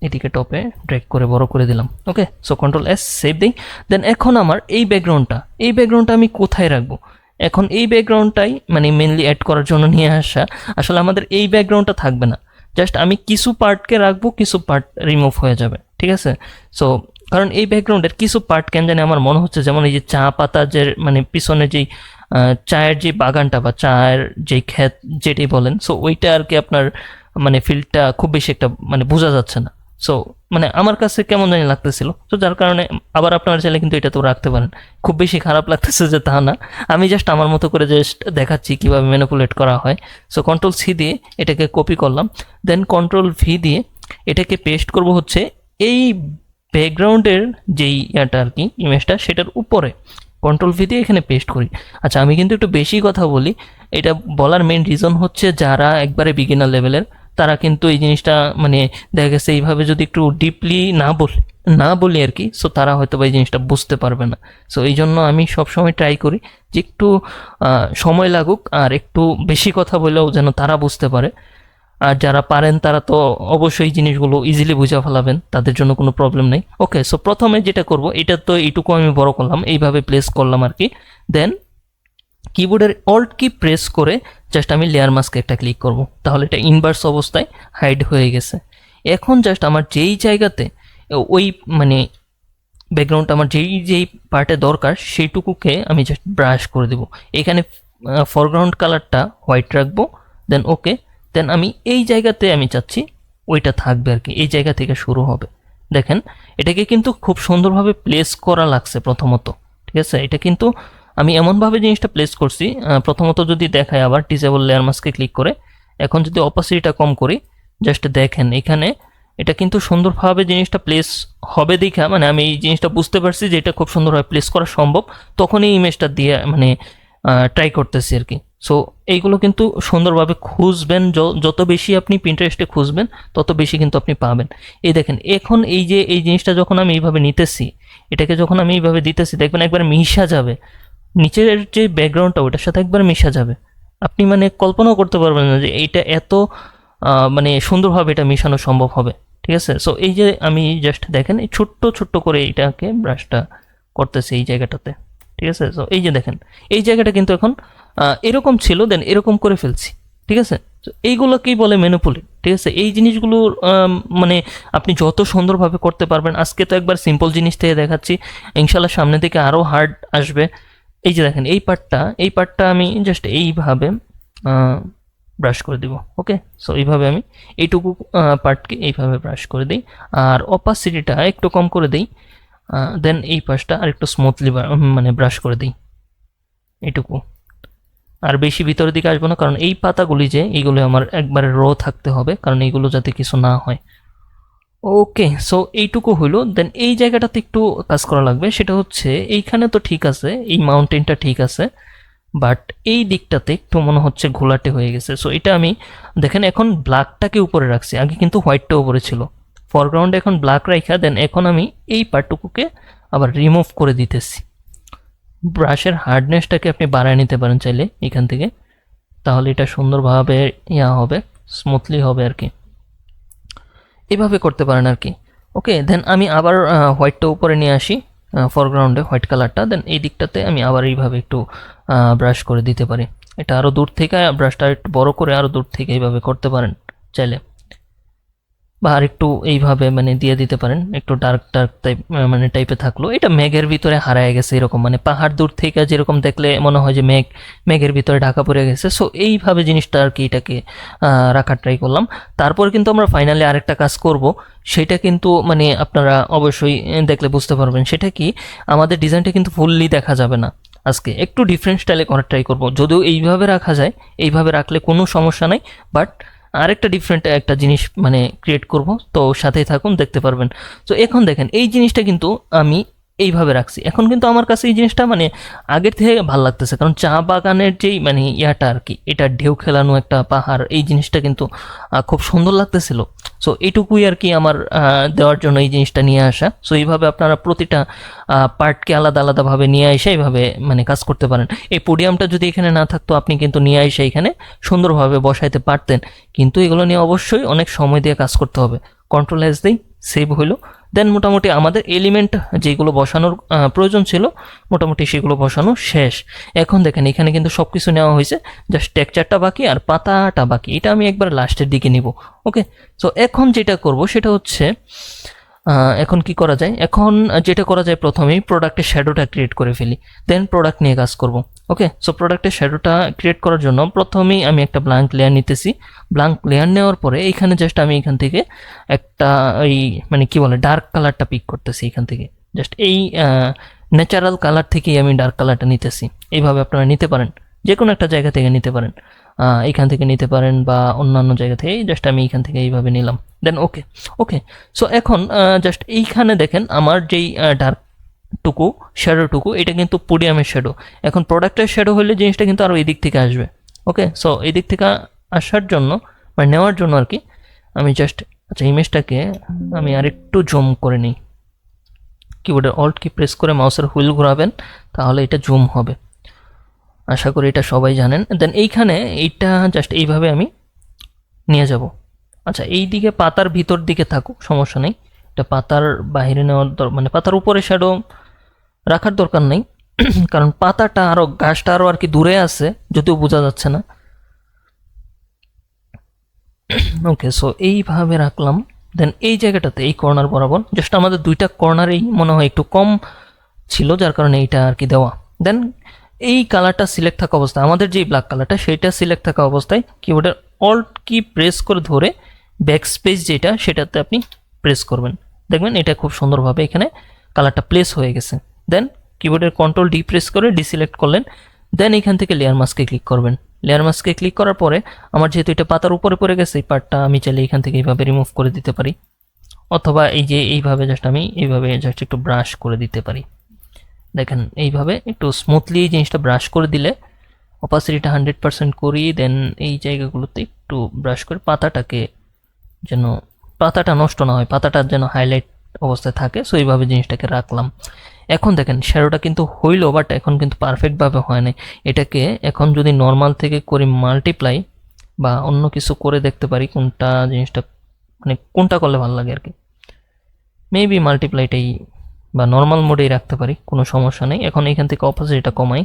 A: এদিকে টপে ড্র্যাগ করে বড় করে দিলাম। ওকে, সো কন্ট্রোল এস সেভ দিই। দেন এখন আমার এই ব্যাকগ্রাউন্ডটা আমি কোথায় রাখবো? এখন এই ব্যাকগ্রাউন্ডটাই মানে মেনলি অ্যাড করার জন্য নিয়ে আসা। আসলে আমাদের এই ব্যাকগ্রাউন্ডটা থাকবে না, জাস্ট আমি কিছু পার্টকে রাখবো, কিছু পার্ট রিমুভ হয়ে যাবে, ঠিক আছে? সো কারণ এই ব্যাকগ্রাউন্ডের কিছু পার্ট কেন জানি আমার মনে হচ্ছে, যেমন এই যে চা পাতা যে মানে পিছনে যেই চায়ের যে বাগানটা বা চায়ের যেই ক্ষেত যেটাই বলেন, সো ওইটা আর কি আপনার মানে ফিল্ডটা খুব বেশি একটা মানে বোঝা যাচ্ছে না। সো মানে আমার কাছে কেমন জানি লাগতেছিল, তো যার কারণে আবার আপনারা চাইলে কিন্তু এটা তো রাখতে পারেন। খুব বেশি খারাপ লাগতেছে যে তা না, আমি জাস্ট আমার মতো করে জাস্ট দেখাচ্ছি কীভাবে ম্যানিপুলেট করা হয়। সো কন্ট্রোল সি দিয়ে এটাকে কপি করলাম, দেন কন্ট্রোল ভি দিয়ে এটাকে পেস্ট করব হচ্ছে এই ব্যাকগ্রাউন্ডের যেই ইয়াটা আর কি ইমেজটা সেটার উপরে। কন্ট্রোল ভি দিয়ে এখানে পেস্ট করি। আচ্ছা, আমি কিন্তু একটু বেশি কথা বলি, এটা বলার মেন রিজন হচ্ছে যারা একবারে বিগিনার লেভেলের তারা কিন্তু এই জিনিসটা মানে দেখা গেছে এইভাবে যদি একটু ডিপলি না বলি আর কি, সো তারা হয়তো বা এই জিনিসটা বুঝতে পারবে না। সো এই জন্য আমি সবসময় ট্রাই করি যে একটু সময় লাগুক আর একটু বেশি কথা বললেও যেন তারা বুঝতে পারে। আর যারা পারেন তারা তো অবশ্যই জিনিসগুলো ইজিলি বুঝে ফেলাবেন, তাদের জন্য কোনো প্রবলেম নেই। ওকে, সো প্রথমে যেটা করব, এটা তো এইটুকু আমি বড় করলাম, এইভাবে প্লেস করলাম আর কি। দেন কিবোর্ডের অল্ট কি প্রেস করে জাস্ট আমি লেয়ার মাস্কে একটা ক্লিক করব, তাহলে এটা ইনভার্স অবস্থায় হাইড হয়ে গেছে। এখন জাস্ট আমার যেই জায়গাতে ওই মানে ব্যাকগ্রাউন্ডটা আমার যেই পার্টে দরকার সেইটুকুকে আমি জাস্ট ব্রাশ করে দেব। এখানে ফরগ্রাউন্ড কালারটা হোয়াইট রাখবো, দেন ওকে। দেন আমি এই জায়গাতে আমি চাচ্ছি ওইটা থাকবে আর কি, এই জায়গা থেকে শুরু হবে। দেখেন এটাকে কিন্তু খুব সুন্দরভাবে প্লেস করা লাগছে প্রথমত, ঠিক আছে? এটা কিন্তু আমি এমনভাবে জিনিসটা প্লেস করছি। প্রথমত যদি দেখায় আবার ডিসেবল লেয়ার মাস্কে ক্লিক করে, এখন যদি অপাসিটিটা কম করি, জাস্ট দেখেন এখানে এটা কিন্তু সুন্দরভাবে জিনিসটা প্লেস হবে দেখা মানে আমি এই জিনিসটা বুঝতে পারছি যে এটা খুব সুন্দরভাবে প্লেস করা সম্ভব, তখন এই ইমেজটা দিয়ে মানে ট্রাই করতেছি আর কি। সো এইগুলো কিন্তু সুন্দরভাবে খুঁজবেন, যত বেশি আপনি পিন্টারেস্টে খুঁজবেন তত বেশি কিন্তু আপনি পাবেন। এই দেখেন এখন এই যে এই জিনিসটা যখন আমি এইভাবে নিতেছি, এটাকে যখন আমি এইভাবে দিতেছি, দেখবেন একবার মিশা যাবে, নিচের যে ব্যাকগ্রাউন্ডটা ওটার সাথে একবার মিশা যাবে। আপনি মানে কল্পনাও করতে পারবেন না যে এইটা এত মানে সুন্দরভাবে এটা মিশানো সম্ভব হবে, ঠিক আছে? সো এই যে আমি জাস্ট দেখেন এই ছোট্ট করে এইটাকে ব্রাশটা করতেছি এই জায়গাটাতে, ঠিক আছে? সো এই যে দেখেন এই জায়গাটা কিন্তু এখন এরকম ছিল, দেন এরকম করে ফেলছি, ঠিক আছে? তো এইগুলোকেই বলে ম্যানিপুলেট, ঠিক আছে? এই জিনিসগুলো মানে আপনি যত সুন্দরভাবে করতে পারবেন। আজকে তো একবার সিম্পল জিনিস থেকে দেখাচ্ছি, ইনশাল্লাহ সামনে থেকে আরও হার্ড আসবে। এই যে দেখেন এই পার্টটা আমি জাস্ট এইভাবে ব্রাশ করে দিব। ওকে, সো এইভাবে আমি এইটুকু পার্টকে এইভাবে ব্রাশ করে দিই, আর অপাসিটিটা একটু কম করে দিই। দেন এই পাশটা আর একটু স্মুথলি মানে ব্রাশ করে দিই এইটুকু, আর বেশি ভিতরের দিকে আসবো না, কারণ এই পাতাগুলি যে এইগুলো আমার একবারে র থাকতে হবে, কারণ এইগুলো যাতে কিছু না হয়। ওকে, সো এইটুকু হইলো। দেন এই জায়গাটাতে একটু কাজ করা লাগবে, সেটা হচ্ছে এইখানে তো ঠিক আছে, এই মাউন্টেনটা ঠিক আছে, বাট এই দিকটাতে একটু মনে হচ্ছে ঘোলাটে হয়ে গেছে। সো এটা আমি দেখেন এখন ব্ল্যাকটাকে উপরে রাখছি, আগে কিন্তু হোয়াইটটা উপরে ছিল, ফরগ্রাউন্ডে এখন ব্ল্যাক রাখা। দেন এখন আমি এই পার্টটুকুকে আবার রিমুভ করে দিতেছি। ব্রাশের হার্ডনেসটাকে আপনি বাড়ায় নিতে পারেন চাইলে এখান থেকে, তাহলে এটা সুন্দরভাবে হবে, স্মুথলি হবে আর কি, এভাবে করতে পারেন আর কি। ওকে, দেন আমি আবার হোয়াইটটা উপরে নিয়ে আসি, ফরগ্রাউন্ডে হোয়াইট কালারটা। দেন এই দিকটাতে আমি আবার এইভাবে একটু ব্রাশ করে দিতে পারি, এটা আরও দূর থেকে ব্রাশটা একটু বড় করে আরও দূর থেকে এইভাবে করতে পারেন চাইলে, বা আর একটু এইভাবে মানে দিয়ে দিতে পারেন, একটু ডার্ক টাইপ মানে টাইপে থাকলো। এটা মেঘের ভিতরে হারায় গেছে এরকম, মানে পাহাড় দূর থেকে যেরকম দেখলে মনে হয় যে মেঘের ভিতরে ঢাকা পড়ে গেছে। সো এইভাবে জিনিসটা আর কি এটাকে রাখার ট্রাই করলাম। তারপর কিন্তু আমরা ফাইনালি আরেকটা কাজ করব, সেটা কিন্তু মানে আপনারা অবশ্যই দেখলে বুঝতে পারবেন। সেটা কি, আমাদের ডিজাইনটা কিন্তু ফুললি দেখা যাবে না, আজকে একটু ডিফারেন্ট স্টাইলে করার ট্রাই করব। যদিও এইভাবে রাখা যায়, এইভাবে রাখলে কোনো সমস্যা নাই, বাট আরেকটা ডিফারেন্ট একটা জিনিস মানে ক্রিয়েট করব, তো সাথেই থাকুন, দেখতে পারবেন। তো এখন দেখেন এই জিনিসটা কিন্তু আমি এইভাবে রাখছি। এখন কিন্তু আমার কাছে এই জিনিসটা মানে আগের থেকে ভালো লাগতেছে, কারণ চা বাগানের যেই মানে ইয়াটা আর কি, এটা ঢেউ খেলানো একটা পাহাড়, এই জিনিসটা কিন্তু খুব সুন্দর লাগতেছিল। সো এইটুকুই আর কি আমার দেওয়ার জন্য এই জিনিসটা নিয়ে আসা। সো এইভাবে আপনারা প্রতিটা পার্টকে আলাদা আলাদাভাবে নিয়ে এসে এইভাবে মানে কাজ করতে পারেন। এই পোডিয়ামটা যদি এখানে না থাকতো, আপনি কিন্তু নিয়ে এসে এখানে সুন্দরভাবে বসাইতে পারতেন, কিন্তু এগুলো নিয়ে অবশ্যই অনেক সময় দিয়ে কাজ করতে হবে। কন্ট্রোল এস দেই, সেভ হইলো। দেন মোটামুটি আমাদের এলিমেন্ট যেগুলো বসানোর প্রয়োজন ছিল মোটামুটি সেগুলো বসানো শেষ। এখন দেখেন এখানে কিন্তু সব কিছু নেওয়া হয়েছে, জাস্ট টেক্সচারটা বাকি আর পাতাটা বাকি, এটা আমি একবার লাস্টের দিকে নিব। ওকে, সো এখন যেটা করব সেটা হচ্ছে এখন কি করা যায়, এখন যেটা করা যায় প্রথমেই প্রোডাক্টের শ্যাডোটা ক্রিয়েট করে ফেলি, দেন প্রোডাক্ট নিয়ে কাজ করব। ওকে, সো প্রোডাক্টের শ্যাডোটা ক্রিয়েট করার জন্য প্রথমেই আমি একটা ব্ল্যাঙ্ক লেয়ার নিতেছি। ব্ল্যাঙ্ক লেয়ার নেওয়ার পরে এইখানে জাস্ট আমি এখান থেকে একটা ওই মানে কি বলে ডার্ক কালারটা পিক করতেছি এখান থেকে, জাস্ট এই ন্যাচারাল কালার থেকেই আমি ডার্ক কালারটা নিতেছি। এইভাবে আপনারা নিতে পারেন, যে কোনো একটা জায়গা থেকে নিতে পারেন, এখান থেকে নিতে পারেন বা অন্যান্য জায়গা থেকে, জাস্ট আমি এখান থেকে এইভাবে নিলাম। দেন ওকে ওকে, সো এখন জাস্ট এইখানে দেখেন আমার যেই ডার্কটুকু শ্যাডোটুকু, এটা কিন্তু পোডিয়ামের শ্যাডো। এখন প্রোডাক্টের শ্যাডো হলে জিনিসটা কিন্তু আরও এই দিক থেকে আসবে। ওকে, সো এই দিক থেকে আসার জন্য মানে নেওয়ার জন্য আর কি আমি জাস্ট আচ্ছা ইমেজটাকে আমি আরেকটু জুম করে নিই। কিবোর্ডের অল্ট কি প্রেস করে মাউসের হুইল ঘোরাবেন, তাহলে এটা জুম হবে। আশা করি এটা সবাই জানেন। দেন এইখানে এইটা জাস্ট এইভাবে আমি নিয়ে যাব। আচ্ছা এই দিকে পাতার ভিতর দিকে থাকুক, সমস্যা নেই, এটা পাতার বাইরে নেওয়ার মানে পাতার উপরে শ্যাডো রাখার দরকার নেই, কারণ পাতাটা আরও গাছটা আরও আর কি দূরে আছে, যদিও বোঝা যাচ্ছে না। ওকে, সো এইভাবে রাখলাম। দেন এই জায়গাটাতে এই কর্নার বরাবর জাস্ট আমাদের দুইটা কর্নারেই মনে হয় একটু কম ছিল, যার কারণে এইটা আর কি দেওয়া। দেন এই কালারটা সিলেক্ট থাকা অবস্থায়, আমাদের যে ব্ল্যাক কালারটা সেইটা সিলেক্ট থাকা অবস্থায় কিবোর্ডের অল্ট কি প্রেস করে ধরে ব্যাক স্পেস যেটা সেটাতে আপনি প্রেস করবেন, দেখবেন এটা খুব সুন্দরভাবে এখানে কালারটা প্লেস হয়ে গেছে। দেন কিবোর্ডের কন্ট্রোল ডি প্রেস করে ডিসিলেক্ট করলেন। দেন এখান থেকে লেয়ার মাস্কে ক্লিক করবেন। লেয়ার মাস্কে ক্লিক করার পরে আমার যেহেতু এটা পাতার উপরে পড়ে গেছে, এই পার্টটা আমি চাইলে এখান থেকে এইভাবে রিমুভ করে দিতে পারি, অথবা এই যে এইভাবে জাস্ট আমি এইভাবে জাস্ট একটু ব্রাশ করে দিতে পারি। দেখেন এইভাবে একটু স্মুথলি এই জিনিসটা ব্রাশ করে দিলে, অপাসিটিটা 100% করি, দেন এই জায়গাগুলোতে একটু ব্রাশ করে পাতাটাকে যেন পাতাটা নষ্ট না হয়, পাতাটা যেন হাইলাইট অবস্থায় থাকে, সো এইভাবে জিনিসটাকে রাখলাম। এখন দেখেন শ্যাডোটা কিন্তু হইলো, বাট এখন কিন্তু পারফেক্টভাবে হয় না। এটাকে এখন যদি নর্মাল থেকে করি মাল্টিপ্লাই বা অন্য কিছু করে দেখতে পারি, কোনটা জিনিসটা মানে কোনটা করলে ভালো লাগে আর কি, মেবি মাল্টিপ্লাইটাই বা নর্মাল মোডেই রাখতে পারি, কোনো সমস্যা নেই। এখন এখান থেকে অপাসিটিটা কমাই,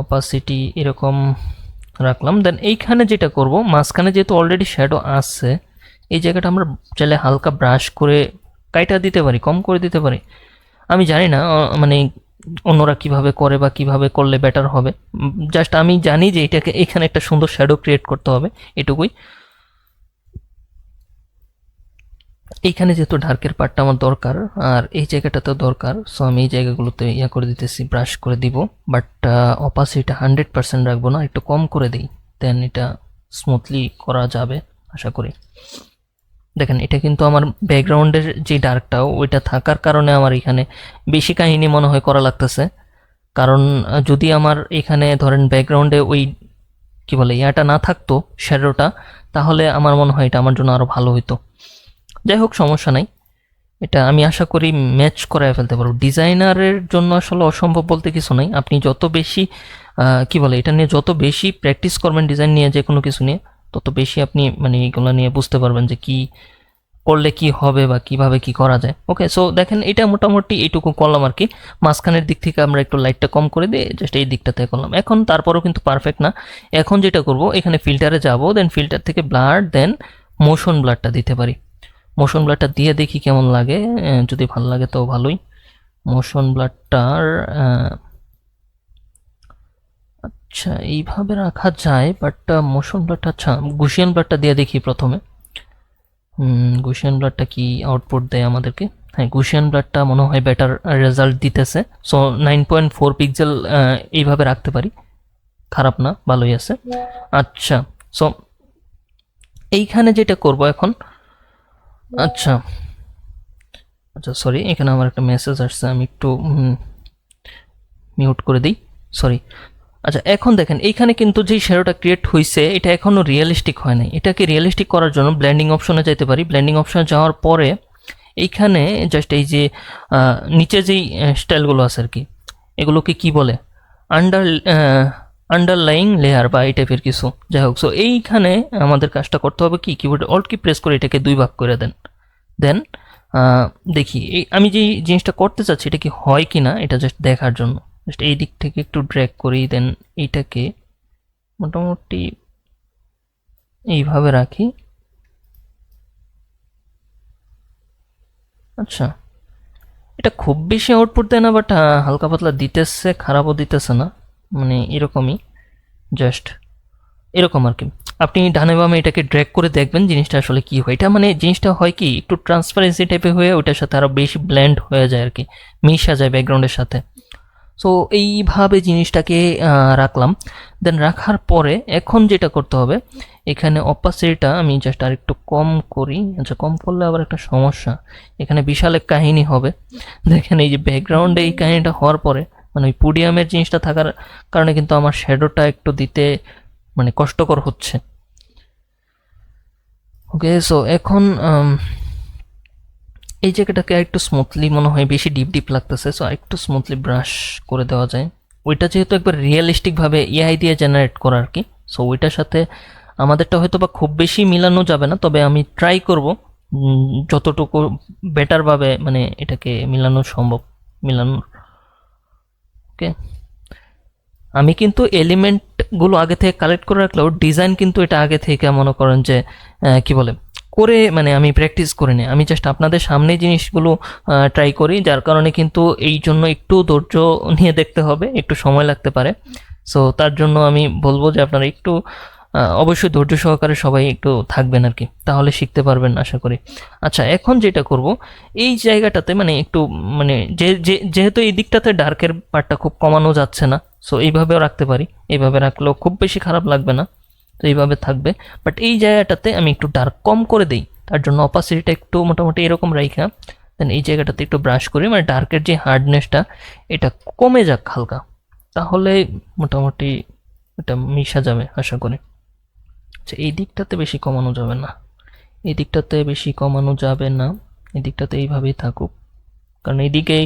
A: অপাসিটি এরকম রাখলাম। দেন এইখানে যেটা করব, মাঝখানে যেহেতু অলরেডি শ্যাডো আসছে, এই জায়গাটা আমরা চাইলে হালকা ব্রাশ করে কাইটা দিতে পারি, কম করে দিতে পারি। আমি জানি না মানে অন্যরা কিভাবে করে বা কিভাবে করলে বেটার হবে, জাস্ট আমি জানি যে এটাকে এখানে একটা সুন্দর শ্যাডো ক্রিয়েট করতে হবে, এটুকুই। এইখানে যেহেতু ডার্কের পার্টটা আমার দরকার আর এই জায়গাটাতেও দরকার, সো আমি এই জায়গাগুলোতে ইয়া করে দিতেছি, ব্রাশ করে দিব, বাট অপাসিটিটা 100% রাখবো না, একটু কম করে দিই, দেন এটা স্মুথলি করা যাবে আশা করি। দেখেন এটা কিন্তু আমার ব্যাকগ্রাউন্ডের যে ডার্কটাও ওইটা থাকার কারণে আমার এখানে বেশি কাহিনী মনে হয় করা লাগতেছে, কারণ যদি আমার এখানে ধরেন ব্যাকগ্রাউন্ডে ওই কি বলে ইয়াটা না থাকতো শ্যাডোটা, তাহলে আমার মনে হয় এটা আমার জন্য আরও ভালো হইতো। যাই হোক সমস্যা নাই, এটা আমি আশা করি ম্যাচ করায় ফেলতে পারবো। ডিজাইনারের জন্য আসলে অসম্ভব বলতে কিছু নাই, আপনি যত বেশি কি বলে এটা নিয়ে যত বেশি প্র্যাকটিস করবেন ডিজাইন নিয়ে, যে কোনো কিছু নিয়ে, তত বেশি আপনি মানে এইগুলো নিয়ে বুঝতে পারবেন যে কি করলে কি হবে বা কিভাবে কি করা যায়। ওকে, সো দেখেন এটা মোটামুটি এইটুকু করলাম আর কি। মাঝখানের দিক থেকে আমরা একটু লাইটটা কম করে দিয়ে জাস্ট এই দিকটাতে করলাম। এখন তারপরেও কিন্তু পারফেক্ট না। এখন যেটা করব, এখানে ফিল্টারে যাব, দেন ফিল্টার থেকে ব্লার, দেন মোশন ব্লারটা দিতে পারি। মোশন ব্লারটা দিয়ে দেখি কেমন লাগে, যদি ভালো লাগে তো ভালোই। মোশন ব্লারটার আচ্ছা এইভাবে রাখা যায়, বাট মোশন ব্লারটা আচ্ছা গুশিয়ান ব্লারটা দিয়ে দেখি প্রথমে। গুশিয়ান ব্লারটা কি আউটপুট দেয় আমাদেরকে? হ্যাঁ, গুশিয়ান ব্লারটা মনে হয় বেটার রেজাল্ট দিতেছে। সো 9.4 পিক্সেল এইভাবে রাখতে পারি, খারাপ না, ভালোই আছে। আচ্ছা সো এইখানে যেটা করব এখন, আচ্ছা আচ্ছা সরি, এখানে আমার একটা মেসেজ আসছে, আমি একটু মিউট করে দিই, সরি। আচ্ছা এখন দেখেন এইখানে কিন্তু যে শ্যাডোটা ক্রিয়েট হয়েছে এটা এখনো রিয়েলিস্টিক হয় নাই। এটাকে রিয়েলিস্টিক করার জন্য ব্লেন্ডিং অপশনে যেতে পারি। ব্লেন্ডিং অপশনে যাওয়ার পরে এইখানে জাস্ট এই যে নিচে যেই স্টাইলগুলো আছে আর কি, এগুলোকে কি বলে, আন্ডারলাইং লেয়ার বা এই টাইপের কিছু, যাই হোক। সো এইখানে আমাদের কাজটা করতে হবে কি, কিবোর্ডে অল্ট কি প্রেস করে এটাকে 2 ভাগ করে দেন দেখি এই আমি যে জিনিসটা করতে চাচ্ছি এটা কি হয় কি না, এটা জাস্ট দেখার জন্য জাস্ট এই দিক থেকে একটু ড্র্যাগ করি, দেন এইটাকে মোটামুটি এইভাবে রাখি। আচ্ছা এটা খুব বেশি আউটপুট দেয় না, বাট হালকা পাতলা দিতেছে, খারাপও দিতেছে না, মানে এরকমই, জাস্ট এরকম আর কি। আপনি ডানে বামে এটাকে ড্র্যাগ করে দেখবেন জিনিসটা আসলে কি হয়। এটা মানে জিনিসটা হয় কি একটু ট্রান্সপারেন্সি টাইপের হয়ে ওটার সাথে আরও বেশি ব্লেন্ড হয়ে যায় আর কি, মিশা যায় ব্যাকগ্রাউন্ডের সাথে। সো এইভাবে জিনিসটাকে রাখলাম। দেন রাখার পরে এখন যেটা করতে হবে, এখানে অপাসিটিটা আমি জাস্ট আর একটু কম করি। আচ্ছা কম করলে আবার একটা সমস্যা, এখানে বিশাল এক কাহিনী হবে। দেখেন এই যে ব্যাকগ্রাউন্ডে এই কাহিনীটা হওয়ার পরে মানে ওই পুডিয়ামের জিনিসটা থাকার কারণে কিন্তু আমার শ্যাডোটা একটু দিতে মানে কষ্টকর হচ্ছে। ওকে সো এখন এই জায়গাটাকে একটু স্মুথলি মনে হয় বেশি ডিপ ডিপ লাগতেছে, সো একটু স্মুথলি ব্রাশ করে দেওয়া যায়। ওইটা যেহেতু একবার রিয়েলিস্টিকভাবে এআই দিয়ে জেনারেট করা আর কি, সো ওইটার সাথে আমাদেরটা হয়তো বা খুব বেশি মিলানো যাবে না, তবে আমি ট্রাই করব যতটুকু বেটারভাবে মানে এটাকে মিলানো সম্ভব মিলানোর। ওকে আমি কিন্তু এলিমেন্টগুলো আগে থেকে কালেক্ট করে রাখলেও ডিজাইন কিন্তু এটা আগে থেকে মনে করেন যে কি বলে করে মানে আমি প্র্যাকটিস করে নিই। আমি জাস্ট আপনাদের সামনে জিনিসগুলো ট্রাই করি, যার কারণে কিন্তু এই জন্য একটু ধৈর্য নিয়ে দেখতে হবে, একটু সময় লাগতে পারে। সো তার জন্য আমি বলবো যে আপনারা একটু অবশ্যই ধৈর্য সহকারে সবাই একটু থাকবেন আর কি, তাহলে শিখতে পারবেন আশা করি। আচ্ছা এখন যেটা করব এই জায়গাটাতে মানে একটু মানে যেহেতু এই দিকটাতে ডার্কের পার্টটা খুব কমানো যাচ্ছে না, সো এইভাবেও রাখতে পারি। এইভাবে রাখলেও খুব বেশি খারাপ লাগবে না, তো এইভাবে থাকবে। বাট এই জায়গাটাতে আমি একটু ডার্ক কম করে দিই, তার জন্য অপাসিটিটা একটু মোটামুটি এরকম রাইখা দেন এই জায়গাটাতে একটু ব্রাশ করি, মানে ডার্কের যে হার্ডনেসটা এটা কমে যাক হালকা, তাহলে মোটামুটি এটা মিশা যাবে আশা করি। আচ্ছা এই দিকটাতে বেশি কমানো যাবে না, এই দিকটাতে বেশি কমানো যাবে না, এই দিকটাতে এইভাবেই থাকুক, কারণ এইদিকে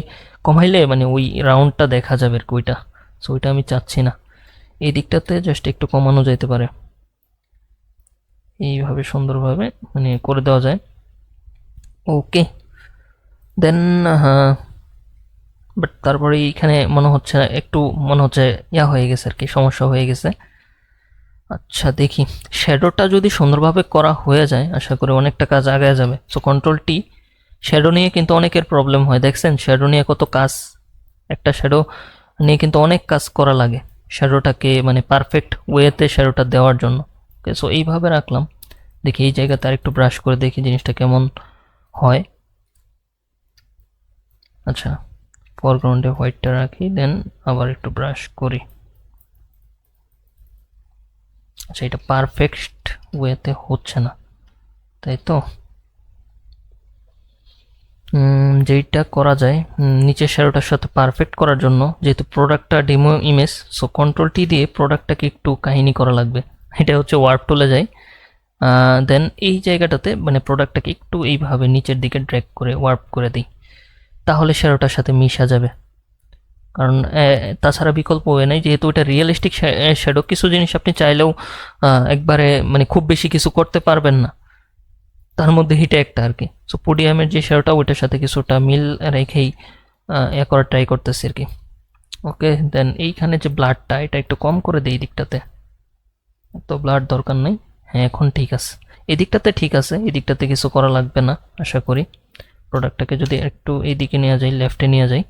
A: কমাইলে মানে ওই রাউন্ডটা দেখা যাবে আর কি ওইটা, সো ওইটা আমি চাচ্ছি না। এই দিকটাতে জাস্ট একটু কমানো যেতে পারে, এইভাবে সুন্দরভাবে মানে করে দেওয়া যায়। ওকে দেন বাট তারপরে এইখানে মনে হচ্ছে একটু মনে হচ্ছে ইয়া হয়ে গেছে আর কি, সমস্যা হয়ে গেছে। আচ্ছা দেখি শ্যাডোটা যদি সুন্দরভাবে করা হয়ে যায় আশা করি অনেকটা কাজ আগায় যাবে। সো কন্ট্রোল টি, শ্যাডো নিয়ে কিন্তু অনেকের প্রবলেম হয়, দেখছেন শ্যাডো নিয়ে কত কাজ, একটা শ্যাডো নিয়ে কিন্তু অনেক কাজ করা লাগে শ্যাডোটাকে মানে পারফেক্ট ওয়েতে শ্যাডোটা দেওয়ার জন্য। ওকে সো এইভাবে রাখলাম, দেখি এই জায়গাতে আর একটু ব্রাশ করে দেখি জিনিসটা কেমন হয়। আচ্ছা ফরগ্রাউন্ডে হোয়াইটটা রাখি, দেন আবার একটু ব্রাশ করি। আচ্ছা এটা পারফেক্ট ওয়েতে হচ্ছে না, তাই তো যেইটা করা যায় নিচের শ্যাডোটার সাথে পারফেক্ট করার জন্য, যেহেতু প্রোডাক্টটা demo image, so control T দিয়ে প্রোডাক্টটাকে একটু কাহিনী করা লাগবে। এটা হচ্ছে ওয়ার্প টুলে যায়, দেন এই জায়গাটাতে মানে প্রোডাক্টটাকে একটু এইভাবে নিচের দিকে ড্র্যাগ করে ওয়ার্প করে দিই, তাহলে শ্যাডোটার সাথে মিশা যাবে। কারণ তাছাড়া বিকল্প ওয়ে নেই, যেহেতু এটা রিয়েলিস্টিক শ্যাডো, কিছু জিনিস আপনি চাইলেও একবারে মানে খুব বেশি কিছু করতে পারবেন না, তার মধ্যে হিটে একটা আর কি। সো পোডিয়ামের যে শ্যাডোটা ওইটার সাথে কিছুটা মিল রেখেই এ করার ট্রাই করতেছি আর কি। ওকে দেন এইখানে যে ব্লাডটা এটা একটু কম করে দিই, এই দিকটাতে তো ব্লাড দরকার নেই। হ্যাঁ এখন ঠিক আছে, এই দিকটাতে ঠিক আছে, এই দিকটাতে কিছু করা লাগবে না আশা করি। প্রোডাক্টটাকে যদি একটু এই দিকে নিয়ে যাই, লেফটে নিয়ে যাই,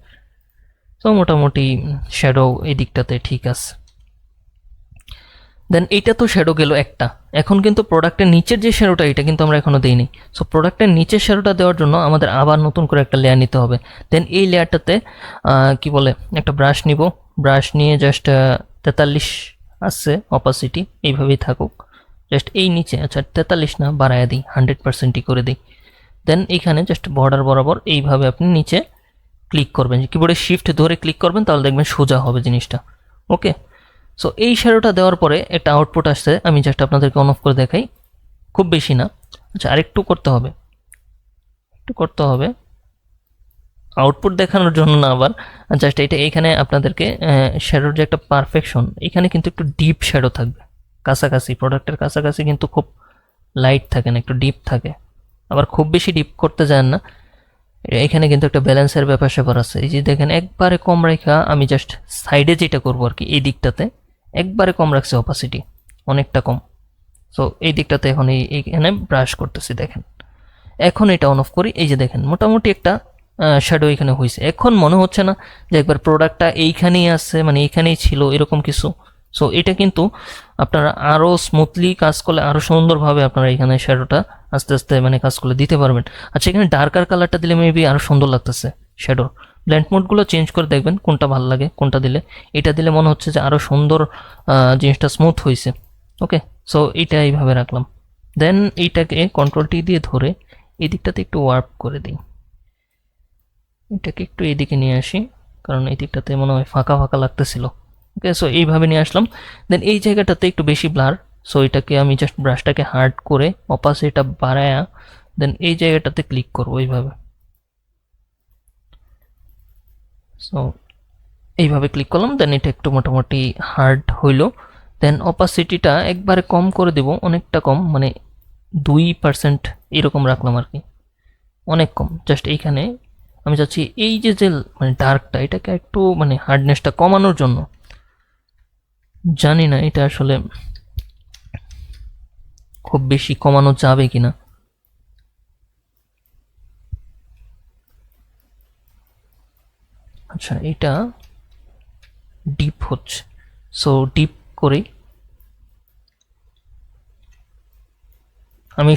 A: তো মোটামুটি শ্যাডো এই দিকটাতে ঠিক আছে। দেন এইটা তো শ্যাডো গেল একটা, এখন কিন্তু প্রোডাক্টের নিচের যে শ্যাডোটা এটা কিন্তু আমরা এখনো দিইনি। সো প্রোডাক্টের নিচের শ্যাডোটা দেওয়ার জন্য আমাদের আবার নতুন করে একটা লেয়ার নিতে হবে। দেন এই লেয়ারটাতে কি বলে একটা ব্রাশ নিব, ব্রাশ নিয়ে জাস্ট 43 আছে অপাসিটি, এইভাবেই থাকুক। জাস্ট এই নিচে, আচ্ছা 43 না, বাড়ায় দিই, 100%ই করে দিই। দেন এইখানে জাস্ট বর্ডার বরাবর এইভাবে আপনি নিচে ক্লিক করবেন, কিবোর্ডে শিফট ধরে ক্লিক করবেন, তাহলে দেখবেন সোজা হবে জিনিসটা। ওকে, সো এই শ্যাডোটা দেওয়ার পরে একটা আউটপুট আসছে, আমি জাস্ট আপনাদেরকে অন অফ করে দেখাই, খুব বেশি না। আচ্ছা, আরেকটু করতে হবে, আউটপুট দেখানোর জন্য না, আবার জাস্ট এটা এইখানে আপনাদেরকে শ্যাডোর যে একটা পারফেকশন, এখানে কিন্তু একটু ডিপ শ্যাডো থাকবে, কাছাকাছি, প্রোডাক্টের কাছাকাছি কিন্তু খুব লাইট থাকে না, একটু ডিপ থাকে। আবার খুব বেশি ডিপ করতে যান না, এখানে কিন্তু একটা ব্যালেন্সের ব্যাপার স্যাপার আছে। এই যে দেখেন একবারে কম রেখা, আমি জাস্ট সাইডে যেটা করবো আর কি, এই দিকটাতে একবারে কম রাখছি অপাসিটি, অনেকটা কম। সো এই দিকটাতে এখন এইখানে ব্রাশ করতেছি, দেখেন। এখন এটা অন অফ করি, এই যে দেখেন মোটামুটি একটা শ্যাডো এখানে হয়েছে। এখন মনে হচ্ছে না যে একবার প্রোডাক্টটা এইখানেই আছে, মানে এইখানেই ছিল এরকম কিছু। সো এটা কিন্তু আপনারা আরও স্মুথলি কাজ করলে, আরও সুন্দরভাবে আপনারা এখানে শ্যাডোটা আস্তে আস্তে মানে কাজ করলে দিতে পারবেন। আচ্ছা, এখানে ডার্কার কালারটা দিলে মেবি আরও সুন্দর লাগতেছে শ্যাডোর। ব্ল্যান্ড মোডগুলো চেঞ্জ করে দেখবেন কোনটা ভালো লাগে, কোনটা দিলে। এটা দিলে মনে হচ্ছে যে আরও সুন্দর জিনিসটা স্মুথ হয়েছে। ওকে, সো এইটা এইভাবে রাখলাম। দেন এইটাকে কন্ট্রোল টি দিয়ে ধরে এই দিকটাতে একটু ওয়ার্প করে দিই, এটাকে একটু এইদিকে নিয়ে আসি, কারণ এই দিকটাতে মনে হয় ফাঁকা ফাঁকা লাগতেছিল। ওকে, সো এইভাবে নিয়ে আসলাম। দেন এই জায়গাটাতে একটু বেশি ব্লার, সো এটাকে আমি জাস্ট ব্রাশটাকে হার্ড করে অপাসিটিটা বাড়ায়া দেন এই জায়গাটাতে ক্লিক করবো এইভাবে। সো এইভাবে ক্লিক করলাম, দেন এটা একটু মোটামুটি হার্ড হইলো। দেন অপাসিটিটা একবারে কম করে দেব, অনেকটা কম, মানে 2% এরকম রাখলাম আর কি, অনেক কম। জাস্ট এইখানে আমি চাচ্ছি এই যে যে মানে ডার্কটা, এটাকে একটু মানে হার্ডনেসটা কমানোর জন্য। জানি না এটা আসলে খুব বেশি কমানো যাবে কিনা। আচ্ছা, এটা ডিপ হচ্ছে, সো ডিপ করে আমি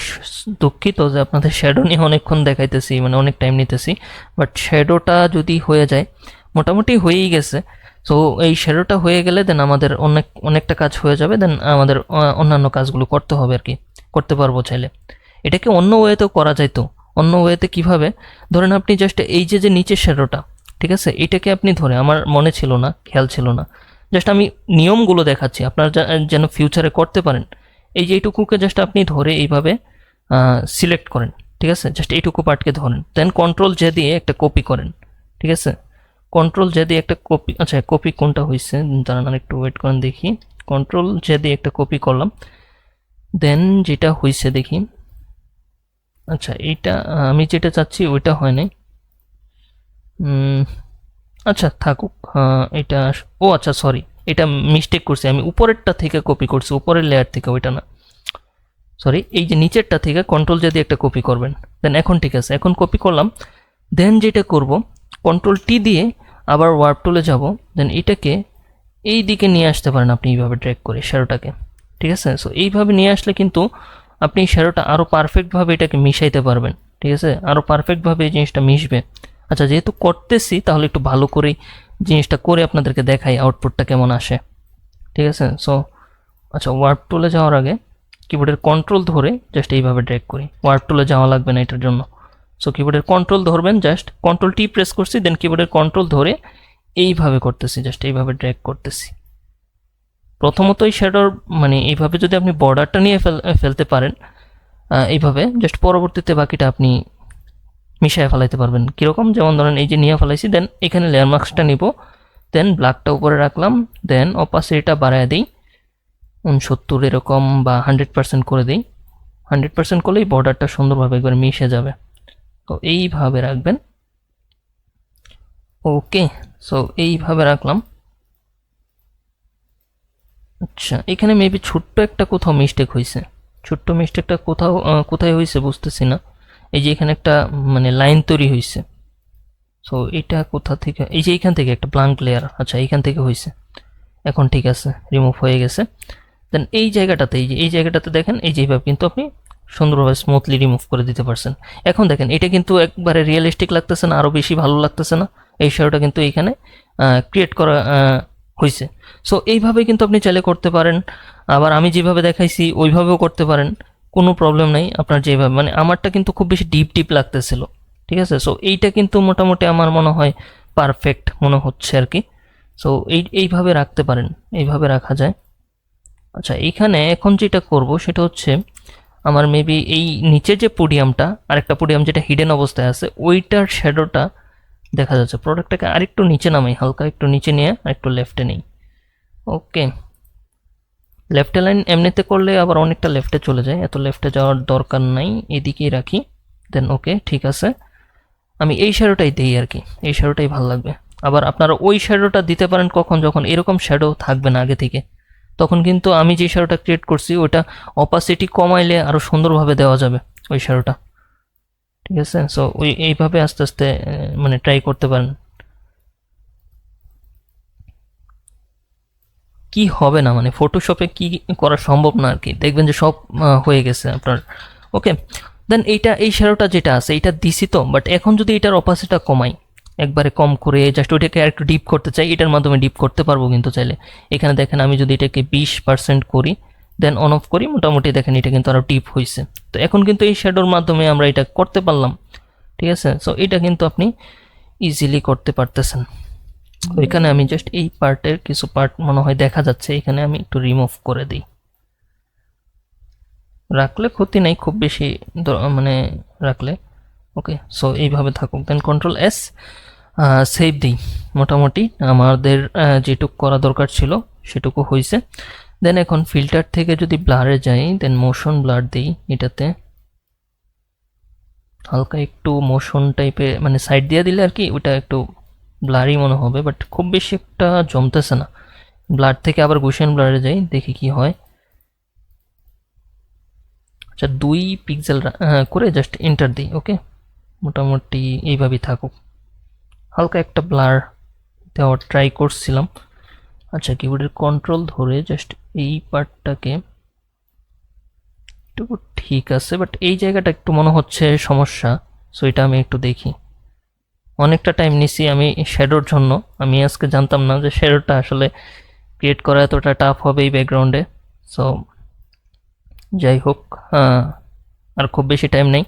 A: দুঃখিত যে আপনাদের শ্যাডো নিয়ে অনেকক্ষণ দেখাইতেছি, মানে অনেক টাইম নিতেছি, বাট শ্যাডোটা যদি হয়ে যায়, মোটামুটি হয়েই গেছে। সো এই শ্যাডোটা হয়ে গেলে দেন আমাদের অনেকটা কাজ হয়ে যাবে, দেন আমাদের অন্যান্য কাজগুলো করতে হবে আর কি, করতে পারবো চাইলে। এটাকে অন্য ওয়েতেও করা যাইতো। অন্য ওয়েতে কিভাবে, ধরেন আপনি জাস্ট এই যে যে নিচের শ্যাডোটা, ঠিক আছে, এটাকে আপনি ধরে, আমার মনে ছিল না, খেয়াল ছিল না, জাস্ট আমি নিয়মগুলো দেখাচ্ছি আপনার যেন ফিউচারে করতে পারেন। এই যে এইটুকুকে জাস্ট আপনি ধরে এইভাবে সিলেক্ট করেন, ঠিক আছে, জাস্ট এইটুকু পার্টকে ধরেন, দেন কন্ট্রোল জে দিয়ে একটা কপি করেন, ঠিক আছে, কন্ট্রোল জে দিয়ে একটা কপি। আচ্ছা, কপি কোনটা হয়েছে দাঁড়ান, একটু ওয়েট করেন দেখি। কন্ট্রোল জে দিয়ে একটা কপি করলাম, দেন যেটা হয়েছে দেখি। আচ্ছা, এইটা আমি যেটা চাচ্ছি ওইটা হয় নাই। আচ্ছা থাকুক, এটা, ও আচ্ছা সরি, এটা মিস্টেক করছি আমি, উপরেরটা থেকে কপি করছি, উপরের লেয়ার থেকে, ওইটা না, সরি, এই যে নিচেরটা থেকে কন্ট্রোল যদি একটা কপি করবেন, দেন এখন ঠিক আছে, এখন কপি করলাম। দেন যেটা করব, কন্ট্রোল টি দিয়ে আবার ওয়ার্প টুলে যাব, দেন এটাকে এই দিকে নিয়ে আসতে পারেন আপনি এইভাবে ড্র্যাগ করে শ্যাডোটাকে, ঠিক আছে। সো এইভাবে নিয়ে আসলে কিন্তু আপনি শ্যাডোটা আরও পারফেক্টভাবে এটাকে মিশাইতে পারবেন, ঠিক আছে, আরও পারফেক্টভাবে এই জিনিসটা মিশবে। আচ্ছা, যেহেতু করতেছি তাহলে একটু ভালো করে জিনিসটা করে আপনাদেরকে দেখাই আউটপুটটা কেমন আসে, ঠিক আছে। সো আচ্ছা, ওয়ার্প টুলে যাওয়ার আগে কিবোর্ডের কন্ট্রোল ধরে জাস্ট এইভাবে ড্র্যাগ করি, ওয়ার্প টুলে যাওয়া লাগবে না এটার জন্য। সো কিবোর্ডের কন্ট্রোল ধরবেন, জাস্ট কন্ট্রোল টি প্রেস করছি, দেন কিবোর্ডের কন্ট্রোল ধরে এইভাবে করতেছি, জাস্ট এইভাবে ড্র্যাগ করতেছি। প্রথমত এই শ্যাডোর মানে এইভাবে যদি আপনি বর্ডারটা নিয়ে ফেলতে পারেন এইভাবে, জাস্ট পরবর্তীতে বাকিটা আপনি মিশিয়ে ফেলাইতে পারবেন। কীরকম, যেমন ধরেন এই যে নিয়ে ফেলাইছি, দেন এখানে লেয়ার মার্কসটা নিব, দেন ব্ল্যাকটা উপরে রাখলাম, দেন অপাসিটিটা বাড়ায় দিই 69 এরকম, বা 100% করে দিই। 100% করলেই বর্ডারটা সুন্দরভাবে একবার মিশে যাবে। তো এইভাবে রাখবেন। ওকে, সো এইভাবে রাখলাম। আচ্ছা, এখানে মেবি ছোট্ট একটা কোথাও মিস্টেক হয়েছে, ছোট্ট মিস্টেকটা কোথায় হয়েছে বুঝতেছি না। এই যে এখানে একটা মানে লাইন তৈরি হয়েছে, সো এটা কোথা থেকে, এই যে এইখান থেকে একটা ব্ল্যাঙ্ক লেয়ার, আচ্ছা এইখান থেকে হয়েছে। এখন ঠিক আছে, রিমুভ হয়ে গেছে। দেন এই জায়গাটাতে, এই জায়গাটাতে দেখেন, এই যে এইভাবে কিন্তু আপনি সুন্দরভাবে স্মুথলি রিমুভ করে দিতে পারছেন। এখন দেখেন এটা কিন্তু একবারে রিয়েলিস্টিক লাগতেছে না, আরও বেশি ভালো লাগতেছে না। এই শ্যাডোটা কিন্তু এইখানে ক্রিয়েট করা হয়েছে। সো এইভাবে কিন্তু আপনি চাইলে করতে পারেন, আবার আমি যেভাবে দেখাইছি ওইভাবেও করতে পারেন, কোনো প্রবলেম নাই। আপনার যেভাবে, মানে আমারটা কিন্তু খুব বেশি ডিপ লাগতেছিল, ঠিক আছে। সো এইটা কিন্তু মোটামুটি আমার মনে হয় পারফেক্ট মনে হচ্ছে আর কি। সো এইভাবে রাখতে পারেন, এইভাবে রাখা যায়। আচ্ছা, এইখানে এখন যেটা করব সেটা হচ্ছে আমার মেবি এই নিচের যে পোডিয়ামটা, আরেকটা পোডিয়াম যেটা হিডেন অবস্থায় আছে, ওইটার শ্যাডোটা দেখা যাচ্ছে। প্রোডাক্টটাকে আরেকটু নিচে নামাই, হালকা একটু নিচে নিয়ে আরেকটু লেফটে নেই। ওকে, লেফটে লাইন এমনিতে করলে আবার অনেকটা লেফটে চলে যায়, এত লেফটে যাওয়ার দরকার নাই, এদিকেই রাখি। দেন ওকে, ঠিক আছে। আমি এই শ্যাডোটাই দিই আর কি, এই শ্যাডোটাই ভালো লাগবে। আবার আপনারা ওই শ্যাডোটা দিতে পারেন কখন, যখন এরকম শ্যাডো থাকবে না আগে থেকে, তখন কিন্তু আমি যে শ্যাডোটা ক্রিয়েট করছি ওটা অপাসিটি কমাইলে আরও সুন্দরভাবে দেওয়া যাবে ওই শ্যাডোটা, ঠিক আছে। সো এইভাবে আস্তে আস্তে মানে ট্রাই করতে পারেন। কি হবে না, মানে ফটোশপে কি করা সম্ভব না আর কি, দেখবেন যে সব হয়ে গেছে আপনার। ওকে, দেন এই শ্যাডোটা যেটা আছে এটা দিছি তো, বাট এখন যদি এটার অপাসিটিটা কমাই, একবারে কম করে জাস্ট ওইটাকে একটু ডিপ করতে চাই, এটার মাধ্যমে ডিপ করতে পারবো কিন্তু চাইলে। এখানে দেখেন আমি যদি এটাকে 20% করি, দেন অন অফ করি, মোটামুটি দেখেন এটা কিন্তু আরও ডিপ হয়েছে। তো এখন কিন্তু এই শ্যাডোর মাধ্যমে আমরা এটা করতে পারলাম, ঠিক আছে। সো এটা কিন্তু আপনি ইজিলি করতে পারতেছেন। ওইখানে আমি জাস্ট এই পার্টের কিছু পার্ট মনে হয় দেখা যাচ্ছে, এখানে আমি একটু রিমুভ করে দিই, রাখলে ক্ষতি নেই খুব বেশি মানে রাখলে। ওকে, সো এইভাবে থাকুক। দেন কন্ট্রোল এস, সেভ দিই। মোটামুটি আমাদের যেটুকু করা দরকার ছিল সেটুকু হয়েছে। দেন এখন ফিল্টার থেকে যদি ব্লারে যাই, দেন মোশন ব্লার দিই, এটাতে হালকা একটু মোশন টাইপের মানে সাইড দিয়ে দিলে আর কি ওটা একটু ব্লারি মনে হবে, বাট খুব বেশি একটা জমতেছে না। ব্লার থেকে আবার গুশিয়ান ব্লারে যাই, দেখি কি হয়। আচ্ছা, 2 পিক্সেল করে জাস্ট এন্টার দিই। ওকে, মোটামুটি এইভাবেই থাকুক। হালকা একটা ব্লার দেওয়ার ট্রাই করছিলাম। আচ্ছা, কিবোর্ডের কন্ট্রোল ধরে জাস্ট এই পার্টটাকে একটু, ঠিক আছে, বাট এই জায়গাটা একটু মনে হচ্ছে সমস্যা। সো এটা আমি একটু দেখি। অনেকটা টাইম নিছি আমি শ্যাডোর জন্য, আমি আজকে জানতাম না যে শ্যাডোটা আসলে ক্রিয়েট করা এতটা টাফ হবে এই ব্যাকগ্রাউন্ডে। সো যাই হোক, আর খুব বেশি টাইম নেই।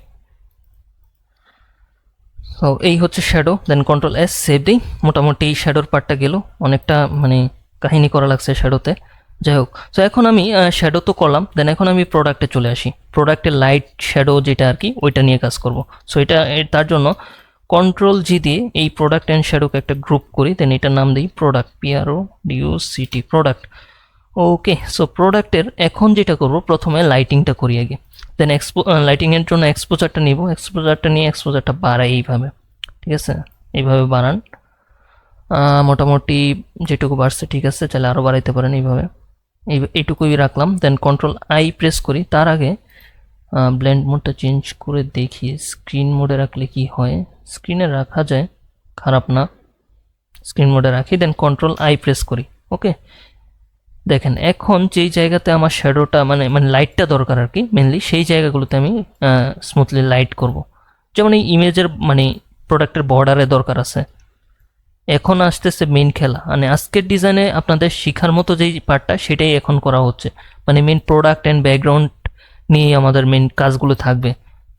A: সো এই হচ্ছে শ্যাডো, দেন কন্ট্রোল এস, সেভ দিই। মোটামুটি এই শ্যাডোর পার্টটা গেল, অনেকটা মানে কাহিনী করা লাগছে শ্যাডোতে। যাই হোক, সো এখন আমি শ্যাডো তো করলাম, দেন এখন আমি প্রোডাক্টে চলে আসি। প্রোডাক্টের লাইট শ্যাডো যেটা আর কি, ওইটা নিয়ে কাজ করব। সো এটা তার জন্য কন্ট্রোল জি দিয়ে এই প্রোডাক্ট অ্যান্ড শ্যাডোকে একটা গ্রুপ করি, দেন এটার নাম দিই প্রোডাক্ট, PRODUCT, প্রোডাক্ট। ওকে, সো প্রোডাক্টের এখন যেটা করব, প্রথমে লাইটিংটা করি আগে, দেন লাইটিংয়ের জন্য এক্সপোজারটা নিব, এক্সপোজারটা নিয়ে এক্সপোজারটা বাড়াই এইভাবে, ঠিক আছে। এইভাবে বাড়ান, মোটামুটি যেটুকু বাড়ছে ঠিক আছে, চাইলে আরও বাড়াইতে পারেন এইভাবে। এইটুকুই রাখলাম, দেন কন্ট্রোল আই প্রেস করি। তার আগে ব্লেন্ড মোডটা চেঞ্জ করে দেখি স্ক্রিন মোডে রাখলে কি হয়। স্ক্রিনে রাখা যায়, খারাপ না, স্ক্রিন মোডে রাখি, দেন কন্ট্রোল আই প্রেস করি। ওকে, দেখেন এখন যেই জায়গাতে আমার শ্যাডোটা মানে লাইটটা দরকার আর কি, মেনলি সেই জায়গাগুলোতে আমি স্মুথলি লাইট করব। যেমন এই ইমেজের মানে প্রোডাক্টের বর্ডারে দরকার আছে। এখন আসতেছে মেন খেলা, মানে আজকের ডিজাইনে আপনাদের শেখার মতো যেই পার্টটা সেটাই এখন করা হচ্ছে, মানে মেন প্রোডাক্ট অ্যান্ড ব্যাকগ্রাউন্ড নিয়ে আমাদের মেন কাজগুলো থাকবে।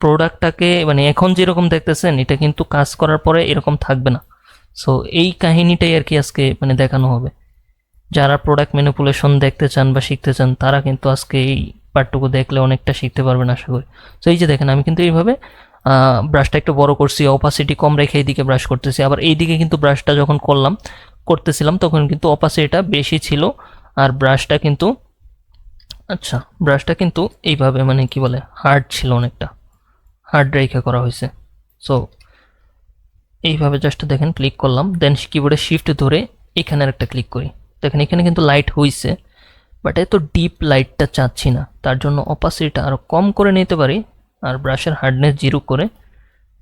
A: প্রোডাক্টটাকে মানে এখন যেরকম দেখতেছেন এটা কিন্তু কাজ করার পরে এরকম থাকবে না। সো এই কাহিনীটাই আর কি আজকে মানে দেখানো হবে। যারা প্রোডাক্ট ম্যানিপুলেশন দেখতে চান বা শিখতে চান তারা কিন্তু আজকে এই পার্টটুকু দেখলে অনেকটা শিখতে পারবেন আশা করি। তো এই যে দেখেন আমি কিন্তু এইভাবে ব্রাশটা একটু বড় করছি, অপাসিটি কম রেখে এইদিকে ব্রাশ করতেছি। আবার এইদিকে কিন্তু ব্রাশটা যখন করতেছিলাম তখন কিন্তু অপাসিটিটা বেশি ছিল, আর ব্রাশটা কিন্তু ব্রাশটা কিন্তু এইভাবে মানে কি বলে হার্ড ছিল, অনেকটা হার্ড রেখে করা হয়েছে। সো এইভাবে জাস্ট দেখেন ক্লিক করলাম, দেন কিবোর্ডে শিফট ধরে এখানে একটা ক্লিক করি। দেখেন এখানে কিন্তু লাইট হয়েছে, বাট এত ডিপ লাইটটা চাচ্ছি না, তার জন্য অপাসিটিটা আরও কম করে নিতে পারি, আর ব্রাশের হার্ডনেস 0 করে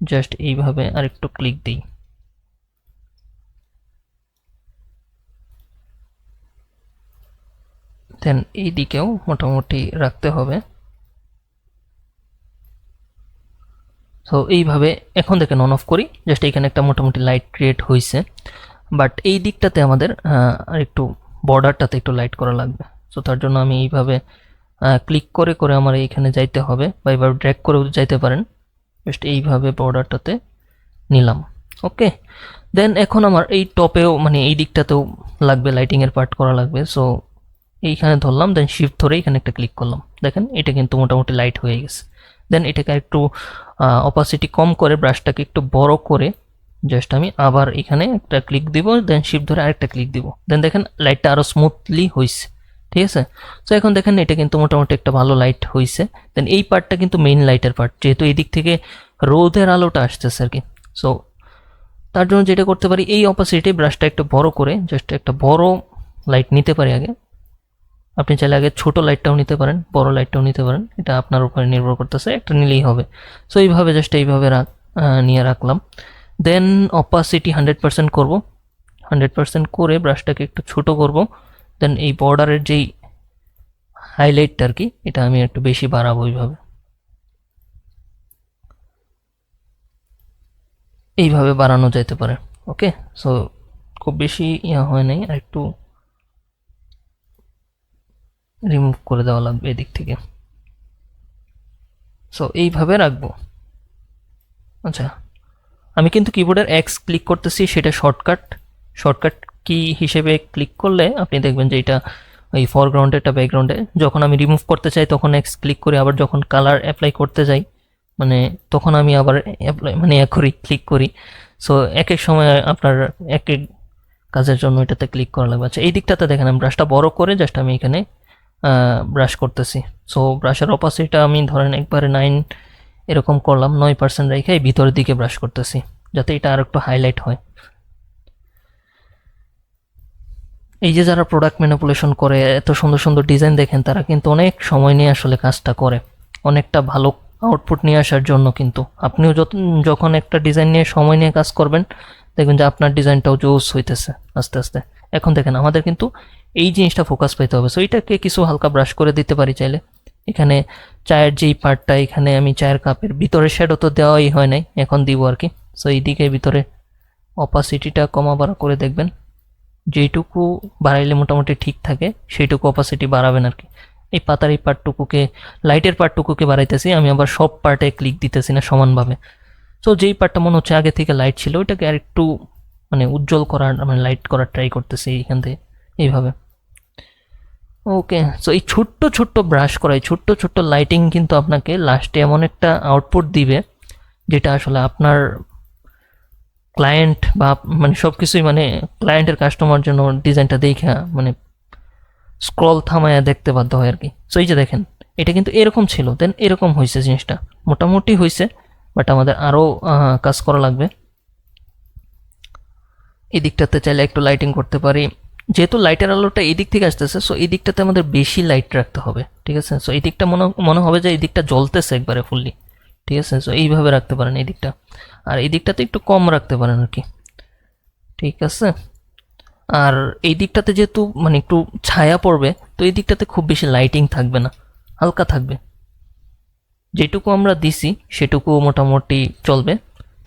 A: জাস্ট এইভাবে আর একটু ক্লিক দিই। দেন এই দিকেও মোটামুটি রাখতে হবে। সো এইভাবে এখন দেখেন অন অফ করি, জাস্ট এখানে একটা মোটামুটি লাইট ক্রিয়েট হয়েছে। বাট এই দিকটাতে আমাদের আর একটু বর্ডারটাতে একটু লাইট করা লাগবে। সো তার জন্য আমি এইভাবে ক্লিক করে করে আমার এইখানে যাইতে হবে, বা এইভাবে ড্র্যাগ করেও যাইতে পারেন। জাস্ট এইভাবে বর্ডারটাতে নিলাম। ওকে, দেন এখন আমার এই টপেও মানে এই দিকটাতেও লাগবে, লাইটিংয়ের পার্ট করা লাগবে। সো এইখানে ধরলাম, দেন শিফট ধরে এখানে একটা ক্লিক করলাম, দেখেন এটা কিন্তু মোটামুটি লাইট হয়ে গেছে। দেন এটাকে একটু অপাসিটি কম করে ব্রাশটাকে একটু বড় করে জাস্ট আমি আবার এখানে একটা ক্লিক দিব, দেন শিফট ধরে আরেকটা ক্লিক দিব, দেন দেখেন লাইটটা আরও স্মুথলি হয়েছে। ঠিক আছে, সো এখন দেখেন এটা কিন্তু মোটামুটি একটা ভালো লাইট হয়েছে। দেন এই পার্টটা কিন্তু মেইন লাইটের পার্ট, যেহেতু এই দিক থেকে রোদের আলোটা আসতেছে আর কি। সো তার জন্য যেটা করতে পারি, এই অপাসিটি ব্রাশটা একটু বড় করে জাস্ট একটা বড় লাইট নিতে পারি আগে। আপনি চাইলে আগে ছোট লাইটটাও নিতে পারেন, বড় লাইটটাও নিতে পারেন, এটা আপনার উপরে নির্ভর করতেছে, একটা নিলেই হবে। সো এইভাবে জাস্ট এইভাবে নিয়ে রাখলাম। দেন অপাসিটি 100% করব, 100% করে ব্রাশটাকে একটু ছোট করব। দেন এই বর্ডারের যেই হাইলাইটটা আর কি, এটা আমি একটু বেশি বাড়াবো এইভাবে বাড়ানো যেতে পারে। ওকে, সো খুব বেশি হয় নাই, আর একটু রিমুভ করে দেওয়া লাগবে এদিক থেকে। সো এইভাবে রাখবো। আচ্ছা, আমি কিন্তু কিবোর্ডের এক্স ক্লিক করতেছি, সেটা শর্টকাট কি হিসেবে ক্লিক করলে আপনি দেখবেন যে এটা এই ফরগ্রাউন্ডে, এটা ব্যাকগ্রাউন্ডে। যখন আমি রিমুভ করতে চাই তখন এক্স ক্লিক করি, আবার যখন কালার অ্যাপ্লাই করতে যাই মানে তখন আমি আবার অ্যাপ্লাই মানে ক্লিক করি। সো এক এক সময় আপনার এক এক কাজের জন্য এটাতে ক্লিক করা লাগবে। আচ্ছা, এই দিকটাতে দেখেন আমি ব্রাশটা বড় করে জাস্ট আমি এখানে ব্রাশ করতেছি। সো ব্রাশের অপাসিটিটা আমি ধরেন একবারে 9 এরকম করলাম, 9% রেখে এই ভিতরের দিকে ব্রাশ করতেছি যাতে এটা আর একটু হাইলাইট হয়। এই যে যারা প্রোডাক্ট ম্যানিপুলেশন করে এত সুন্দর সুন্দর ডিজাইন দেখেন, তারা কিন্তু অনেক সময় নিয়ে আসলে কাজটা করে, অনেকটা ভালো আউটপুট নিয়ে আসার জন্য। কিন্তু আপনিও যখন একটা ডিজাইন নিয়ে সময় নিয়ে কাজ করবেন, দেখবেন যে আপনার ডিজাইনটাও জোস হইতেছে আস্তে আস্তে। এখন দেখেন আমাদের কিন্তু এই জিনিসটা ফোকাস পেতে হবে। সো এটাকে কিছু হালকা ব্রাশ করে দিতে পারি চাইলে। এখানে চায়ের যেই পার্টটা, এখানে আমি চায়ের কাপের ভিতরে শ্যাডো তো দেওয়াই হয় নাই, এখন দিব আর কি। সো এই দিকে ভিতরে অপাসিটিটা কমা বাড়া করে দেখবেন, যেইটুকু বাড়াইলে মোটামুটি ঠিক থাকে সেইটুকু অপাসিটি বাড়াবেন আর কি। এই পাতার এই পার্টটুকুকে, লাইটের পার্টটুকুকে বাড়াইতেছি আমি, আবার সব পার্টে ক্লিক দিতেছি না সমানভাবে। সো যেই পার্টটা মনে হচ্ছে আগে থেকে লাইট ছিল ওইটাকে আর একটু মানে উজ্জ্বল করার, মানে লাইট করার ট্রাই করতেছি এইখান থেকে এইভাবে। ওকে, সো এই ছোট্ট ছোট্ট ব্রাশ করা, এই ছোট্ট ছোট্ট লাইটিং কিন্তু আপনাকে লাস্টে এমন একটা আউটপুট দিবে যেটা আসলে আপনার ক্লায়েন্ট বা মানে সব কিছুই মানে ক্লায়েন্টের কাস্টমার জন্য ডিজাইনটা দেখা মানে স্ক্রল থামায়া দেখতে বাধ্য হয় আর কি। সো এই যে দেখেন এটা কিন্তু এরকম ছিল, দেন এরকম হয়েছে, জিনিসটা মোটামুটি হয়েছে, বাট আমাদের আরও কাজ করা লাগবে। এই দিকটাতে চাইলে একটু লাইটিং করতে পারি, যেহেতু লাইটের আলোটা এই দিক থেকে আসতেছে। সো এই দিকটাতে আমাদের বেশি লাইট রাখতে হবে, ঠিক আছে। সো এই দিকটা মনে হবে যে এই দিকটা জ্বলতেছে একবারে ফুললি, ঠিক আছে। সো এইভাবে রাখতে পারেন এই দিকটা, আর এই দিকটাতে একটু কম রাখতে পারেন আর কি, ঠিক আছে। আর এই দিকটাতে যেহেতু মানে একটু ছায়া পড়বে, তো এই দিকটাতে খুব বেশি লাইটিং থাকবে না, হালকা থাকবে। যেটুকু আমরা দিছি সেটুকু মোটামুটি চলবে।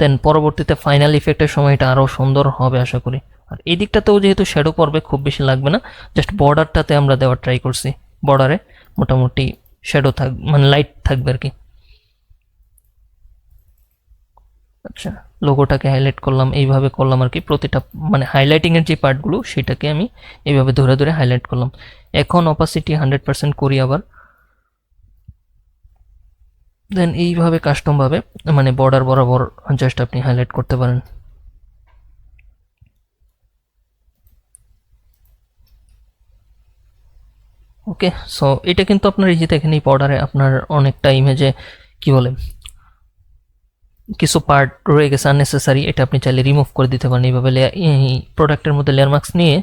A: দেন পরবর্তীতে ফাইনাল ইফেক্টের সময় এটা আরও সুন্দর হবে আশা করি। আর এই দিকটাতেও যেহেতু শ্যাডো পড়বে, খুব বেশি লাগবে না, জাস্ট বর্ডারটাতে আমরা দেওয়ার ট্রাই করছি, বর্ডারে মোটামুটি শ্যাডো মানে লাইট থাকবে আর কি। আচ্ছা, লোগোটাকে হাইলাইট করলাম, এইভাবে করলাম আর কি। প্রতিটা মানে হাইলাইটিংয়ের যে পার্টগুলো সেটাকে আমি এইভাবে ধরে ধরে হাইলাইট করলাম। এখন অপাসিটি 100% করি আবার, দেন এইভাবে কাস্টমভাবে মানে বর্ডার বরাবর জাস্ট আপনি হাইলাইট করতে পারেন। ওকে, সো এটা কিন্তু আপনার এই যে দেখেন এই বর্ডারে আপনার অনেকটা ইমেজে কি বলে কিছু পার্ট রয়ে গেছে আননেসেসারি, এটা আপনি চাইলে রিমুভ করে দিতে পারেন এইভাবে। এই প্রোডাক্টের মধ্যে লেয়ার মার্কস নিয়ে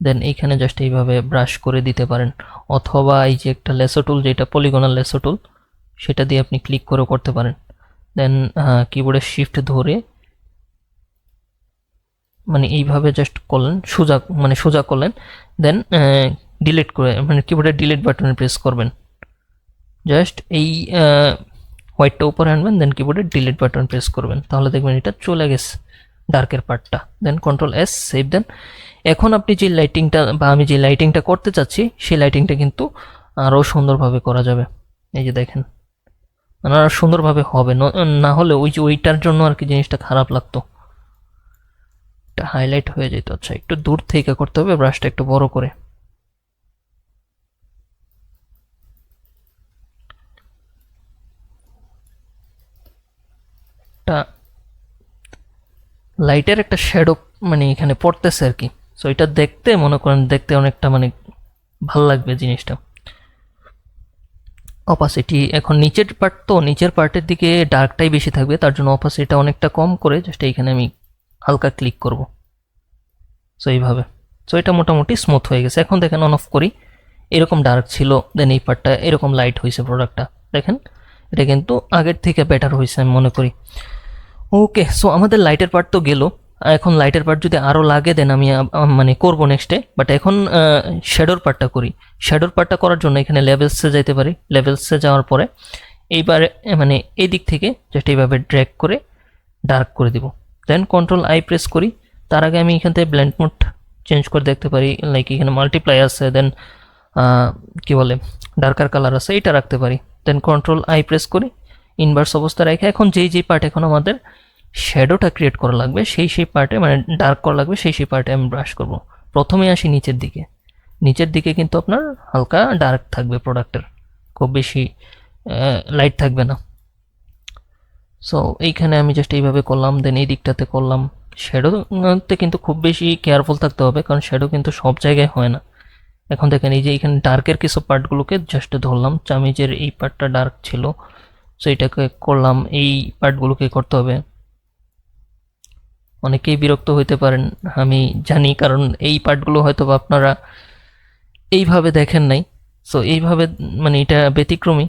A: দেন এইখানে জাস্ট এইভাবে ব্রাশ করে দিতে পারেন, অথবা এই যে একটা লেসো টুল, যেটা পলিগনাল লেসো টুল, সেটা দিয়ে আপনি ক্লিক করেও করতে পারেন। দেন কিবোর্ডের শিফট ধরে মানে এইভাবে জাস্ট করলেন, সোজা করলেন, দেন ডিলিট করে মানে কিবোর্ডের ডিলিট বাটনে প্রেস করবেন, জাস্ট এই হোয়াইটটা উপরে আনবেন, দেন কিবোর্ডের ডিলিট বাটন প্রেস করবেন, তাহলে দেখবেন এটা চলে গেছে। ডার্কের পার্টটা, দেন কন্ট্রোল এস, সেভ দেন। এখন আপনি যে লাইটিংটা বা আমি যে লাইটিংটা করতে চাচ্ছি সেই লাইটিংটা কিন্তু আরও সুন্দরভাবে করা যাবে। এই যে দেখেন, মানে আরও সুন্দরভাবে হবে, না হলে ওই যে ওইটার জন্য আর কি জিনিসটা খারাপ লাগতো, এটা হাইলাইট হয়ে যেত। আচ্ছা, একটু দূর থেকে করতে হবে, ব্রাশটা একটু বড় করে। লাইটের একটা শ্যাডো মানে এখানে পড়তেছে আর কি, সো এটা দেখতে মনে করেন দেখতে অনেকটা মানে ভাল লাগবে জিনিসটা। অপাসিটি এখন নিচের পার্ট, তো নিচের পার্টের দিকে ডার্কটাই বেশি থাকবে, তার জন্য অপাসিটিটা অনেকটা কম করে জাস্ট এইখানে আমি হালকা ক্লিক করব। সো এইভাবে, সো এটা মোটামুটি স্মুথ হয়ে গেছে। এখন দেখেন অন অফ করি, এরকম ডার্ক ছিল, দেন এই পার্টটা এরকম লাইট হয়েছে। প্রোডাক্টটা দেখেন, এটা কিন্তু আগের থেকে বেটার হয়েছে আমি মনে করি। ওকে, সো আমাদের লাইটের পার্ট তো গেল। এখন লাইটের পার্ট যদি আরও লাগে দেন আমি মানে করবো নেক্সটে, বাট এখন শ্যাডোর পার্টটা করি। শ্যাডোর পার্টটা করার জন্য এখানে লেভেলসে যাইতে পারি। লেভেলসে যাওয়ার পরে এইবারে মানে এই দিক থেকে জাস্ট এইভাবে ড্র্যাগ করে ডার্ক করে দিব, দেন কন্ট্রোল আই প্রেস করি। তার আগে আমি এখান থেকে ব্লেন্ড মোড চেঞ্জ করে দেখতে পারি, লাইক এখানে মাল্টিপ্লাই আছে, দেন কি বলে ডার্কার কালার আছে, এটা রাখতে পারি। দেন কন্ট্রোল আই প্রেস করি, ইনভার্স অবস্থা রেখে এখন যেই পার্ট এখন আমাদের শ্যাডোটা ক্রিয়েট করা লাগবে সেই পার্টে মানে ডার্ক করা লাগবে সেই পার্টে আমি ব্রাশ করব। প্রথমে আসি নিচের দিকে। নিচের দিকে কিন্তু আপনার হালকা ডার্ক থাকবে প্রোডাক্টের, খুব বেশি লাইট থাকবে না। সো এইখানে আমি জাস্ট এইভাবে করলাম, দেন এই দিকটাতে করলাম। শ্যাডোতে কিন্তু খুব বেশি কেয়ারফুল থাকতে হবে, কারণ শ্যাডো কিন্তু সব জায়গায় হয় না। এখন দেখেন এই যে এখানে ডার্কের কিছু পার্টগুলোকে জাস্ট ধরলাম, চামিজের এই পার্টটা ডার্ক ছিল, সো এটাকে করলাম, এই পার্টগুলোকে করতে হবে। অনেকেই বিরক্ত হইতে পারেন আমি জানি, কারণ এই পার্টগুলো হয়তো বা আপনারা এইভাবে দেখেন নাই। সো এইভাবে মানে এটা ব্যতিক্রমী,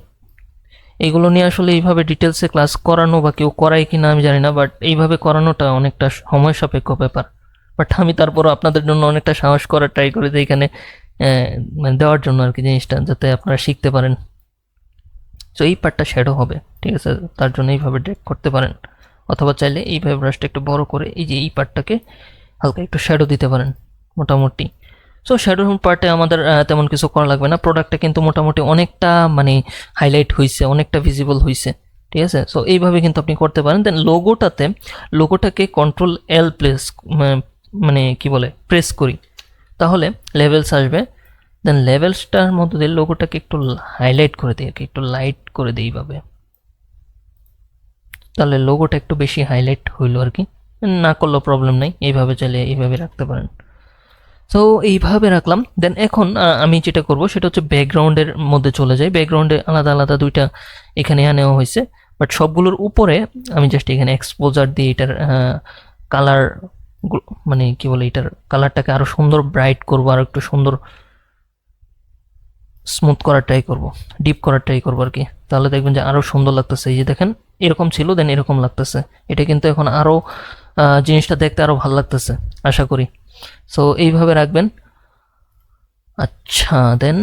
A: এগুলো নিয়ে আসলে এইভাবে ডিটেলসে ক্লাস করানো বা কেউ করায় কি না আমি জানি না, বাট এইভাবে করানোটা অনেকটা সময় সাপেক্ষ ব্যাপার। বাট আমি তারপরও আপনাদের জন্য অনেকটা সাহস করার ট্রাই করি যে এখানে মানে দেওয়ার জন্য আর কি জিনিসটা, যাতে আপনারা শিখতে পারেন। সো এই পার্টটা শ্যাডো হবে, ঠিক আছে, তার জন্য এইভাবে ড্র্যাগ করতে পারেন, অথবা চাইলে এইভাবে ব্রাশটা একটু বড় করে এই যে এই পার্টটাকে হালকা একটু শ্যাডো দিতে পারেন মোটামুটি। সো শ্যাডো পার্টে আমাদের তেমন কিছু করা লাগবে না, প্রোডাক্টটা কিন্তু মোটামুটি অনেকটা মানে হাইলাইট হয়েছে, অনেকটা ভিজিবল হয়েছে, ঠিক আছে। সো এইভাবে কিন্তু আপনি করতে পারেন। দেন লোগোটাকে কন্ট্রোল এল প্রেস মানে কি বলে প্রেস করি, তাহলে লেভেলস আসবে। দেন লেভেলসটার মধ্যে দিয়ে লোগোটাকে একটু হাইলাইট করে দিই আর কি, একটু লাইট করে দিই এইভাবে, তাহলে লোগোটা একটু বেশি হাইলাইট হইলো আর কি। না করলেও প্রবলেম নাই, এইভাবে চাইলে এইভাবে রাখতে পারেন। সো এইভাবে রাখলাম। দেন এখন আমি যেটা করব সেটা হচ্ছে ব্যাকগ্রাউন্ডের মধ্যে চলে যাই। ব্যাকগ্রাউন্ডে আলাদা আলাদা দুইটা এখানে নেওয়া হয়েছে, বাট সবগুলোর উপরে আমি জাস্ট এখানে এক্সপোজার দিয়ে এটার কালার মানে কি বলে এটার কালারটাকে আরও সুন্দর ব্রাইট করবো, আর একটু সুন্দর স্মুথ করার ট্রাই করব, ডিপ করার ট্রাই করবো আর কি, তাহলে দেখবেন যে আরও সুন্দর লাগতেছে। এই যে দেখেন এরকম ছিল, দেন এরকম লাগতেছে, এটা কিন্তু এখন আরও জিনিসটা দেখতে আরও ভালো লাগতেছে আশা করি। সো এইভাবে রাখবেন। আচ্ছা, দেন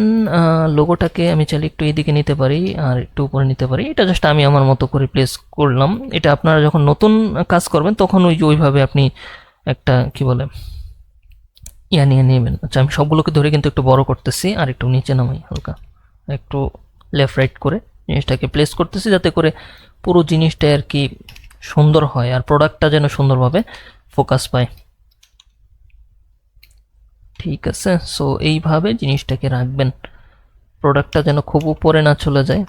A: লোগোটাকে আমি চাইলে একটু এইদিকে নিতে পারি আর একটু উপরে নিতে পারি, এটা জাস্ট আমি আমার মতো করে প্লেস করলাম। এটা আপনারা যখন নতুন কাজ করবেন তখন ওইভাবে আপনি একটা কি বলে নিয়ে নেবেন। আচ্ছা, আমি সবগুলোকে ধরে কিন্তু একটু বড় করতেছি আর একটু নিচে নামাই হালকা, একটু লেফট রাইট করে জিনিসটাকে প্লেস করতেছি, যাতে করে পুরো জিনিসটা আর কি সুন্দর হয় আর প্রোডাক্টটা যেন সুন্দরভাবে ফোকাস পায়। ঠিক আছে, সো এইভাবে জিনিসটাকে রাখবেন, প্রোডাক্টটা যেন খুব উপরে না চলে যায়,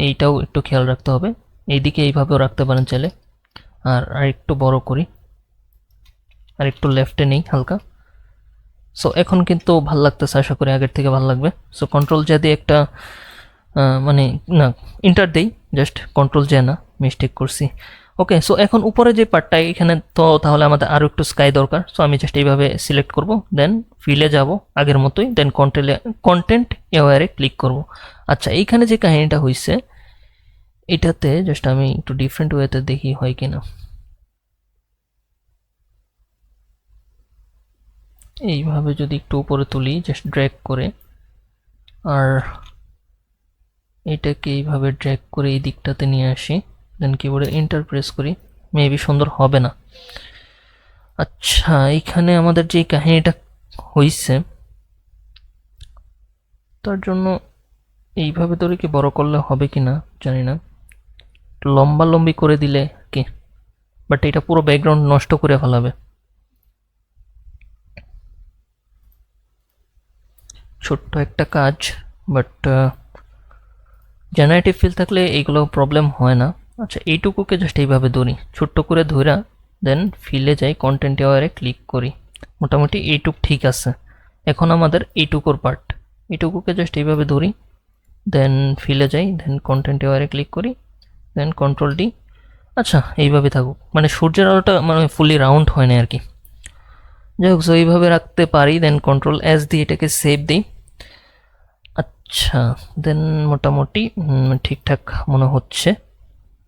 A: এইটাও একটু খেয়াল রাখতে হবে। এইদিকে এইভাবেও রাখতে পারেন চাইলে। আর একটু বড় করি, আর একটু লেফটে নেই হালকা। সো এখন কিন্তু ভাল লাগতেছে, আশা করি আগের থেকে ভালো লাগবে। সো কন্ট্রোল জে দিয়ে একটা মানে না ইন্টার দেই, জাস্ট কন্ট্রোল জে না, মিস্টেক করছি। ওকে, সো এখন উপরে যে পার্টটা এখানে তো তাহলে আমাদের আরও একটু স্কাই দরকার। সো আমি জাস্ট এইভাবে সিলেক্ট করব, দেন ফিলে যাব আগের মতোই, দেন কন্টেন্ট এওয়ারে ক্লিক করব। আচ্ছা, এইখানে যে কাহিনীটা হয়েছে এটাতে জাস্ট আমি একটু ডিফারেন্ট ওয়েতে দেখি হয় কিনা। এইভাবে যদি একটু উপরে তুলি জাস্ট ড্র্যাগ করে, আর এটাকে এইভাবে ড্র্যাগ করে এই দিকটাতে নিয়ে আসি, দেন কিবোর্ডে এন্টার প্রেস করি, মেবি সুন্দর হবে না। আচ্ছা, এইখানে আমাদের যে কাহিনীটা হইছে তার জন্য এইভাবে ধরে কি বড় করলে হবে কিনা জানি না, লম্বা লম্বি করে দিলে কি, বাট এটা পুরো ব্যাকগ্রাউন্ড নষ্ট করে ফেলাবে। ছোট্ট একটা কাজ, বাট জেনারেটিভ ফিল থাকলে এইগুলো প্রবলেম হয় না। আচ্ছা, এইটুকুকে জাস্ট এইভাবে ধরি, ছোট্ট করে ধরা, দেন ফিলে যাই, কন্টেন্ট এওয়ারে ক্লিক করি। মোটামুটি এইটুক ঠিক আছে। এখন আমাদের এইটুকুর পার্ট, এইটুকুকে জাস্ট এইভাবে ধরি, দেন ফিলে যাই, দেন কন্টেন্ট এওয়ারে ক্লিক করি, দেন কন্ট্রোল ডি। আচ্ছা, এইভাবে থাকুক, মানে সূর্যের আলোটা মানে ফুলি রাউন্ড হয় না আর কি। যাই হোক, সো এইভাবে রাখতে পারি, দেন কন্ট্রোল এস দিয়ে এটাকে সেভ দিই। আচ্ছা, দেন মোটামুটি ঠিকঠাক মনে হচ্ছে।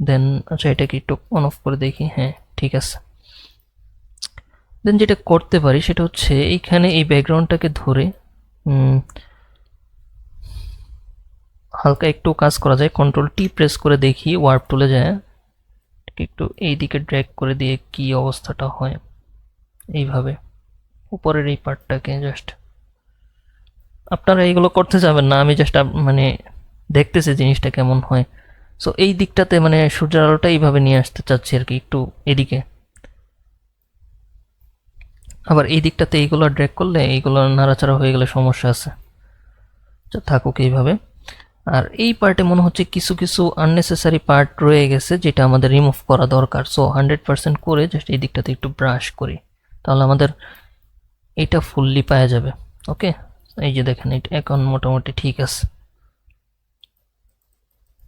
A: দেন আচ্ছা, এটাকে একটু অন অফ করে দেখি, হ্যাঁ ঠিক আছে। দেন যেটা করতে পারি সেটা হচ্ছে এইখানে এই ব্যাকগ্রাউন্ডটাকে ধরে হালকা একটু কাজ করা যায়, কন্ট্রোল টি প্রেস করে দেখি ওয়ার্প তুলে যায়, একটু এই দিকে ড্র্যাগ করে দিয়ে কি অবস্থাটা হয়। এইভাবে উপরের এই পার্টটাকে জাস্ট, আপনারা এইগুলো করতে যাবেন না, আমি জাস্ট মানে দেখতেছি জিনিসটা কেমন হয়। সো এই দিকটাতে মানে সূর্যের আলোটা এইভাবে নিয়ে আসতে চাচ্ছি আর কি, একটু এদিকে। আবার এই দিকটাতে এইগুলো ড্র্যাগ করলে এইগুলো নাড়াচাড়া হয়ে গেলে সমস্যা আছে, থাকুক এইভাবে। আর এই পার্টে মনে হচ্ছে কিছু কিছু আননেসেসারি পার্ট রয়ে গেছে যেটা আমাদের রিমুভ করা দরকার। সো 100% করে জাস্ট এই দিকটাতে একটু ব্রাশ করি, তাহলে আমাদের এটা ফুললি পাওয়া যাবে। ওকে, এই যে দেখেন এটা এখন মোটামুটি ঠিক আছে।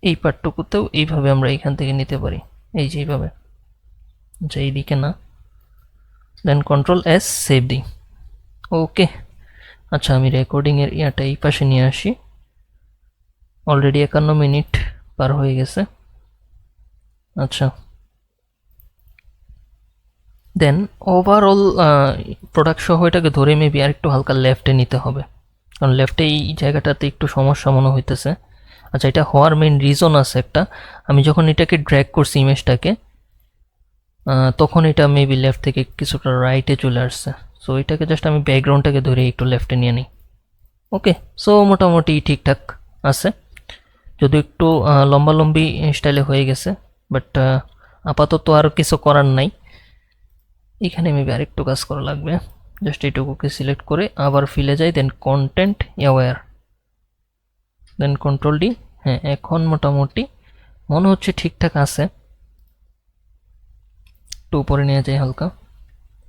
A: এই পার্টটুকুতেও এইভাবে আমরা এখান থেকে নিতে পারি, এই যে এইভাবে। আচ্ছা, এইদিকে না, দেন কন্ট্রোল এস সেভ দিই। ওকে, আচ্ছা আমি রেকর্ডিংয়ের ইয়াটা এই পাশে নিয়ে আসি, অলরেডি 51 মিনিট পার হয়ে গেছে। আচ্ছা, দেন ওভারঅল প্রোডাক্ট সহ এটাকে ধরে মেবি আর একটু হালকা লেফটে নিতে হবে, কারণ লেফটে এই জায়গাটাতে একটু সমস্যা মনে হইতেছে। আচ্ছা, এটা হওয়ার মেইন রিজন আছে একটা, আমি যখন এটাকে ড্র্যাগ করছি ইমেজটাকে, তখন এটা মেবি লেফট থেকে কিছুটা রাইটে চলে আসছে। সো এটাকে জাস্ট আমি ব্যাকগ্রাউন্ডটাকে ধরে একটু লেফটে নিয়ে নিই। ওকে, সো মোটামুটি ঠিকঠাক আছে, যদি একটু লম্বালম্বি স্টাইলে হয়ে গেছে, বাট আপাতত আর কিছু করার নাই। এখানে মেবি আরেকটু কাজ করা লাগবে, জাস্ট এইটুকুকে সিলেক্ট করে আবার ফিলে যাই, দেন কন্টেন্ট অ্যাওয়্যার, দেন কন্ট্রোল ডি। হ্যাঁ, এখন মোটামুটি মনে হচ্ছে ঠিকঠাক আছে। একটু উপরে নিয়ে যাই হালকা,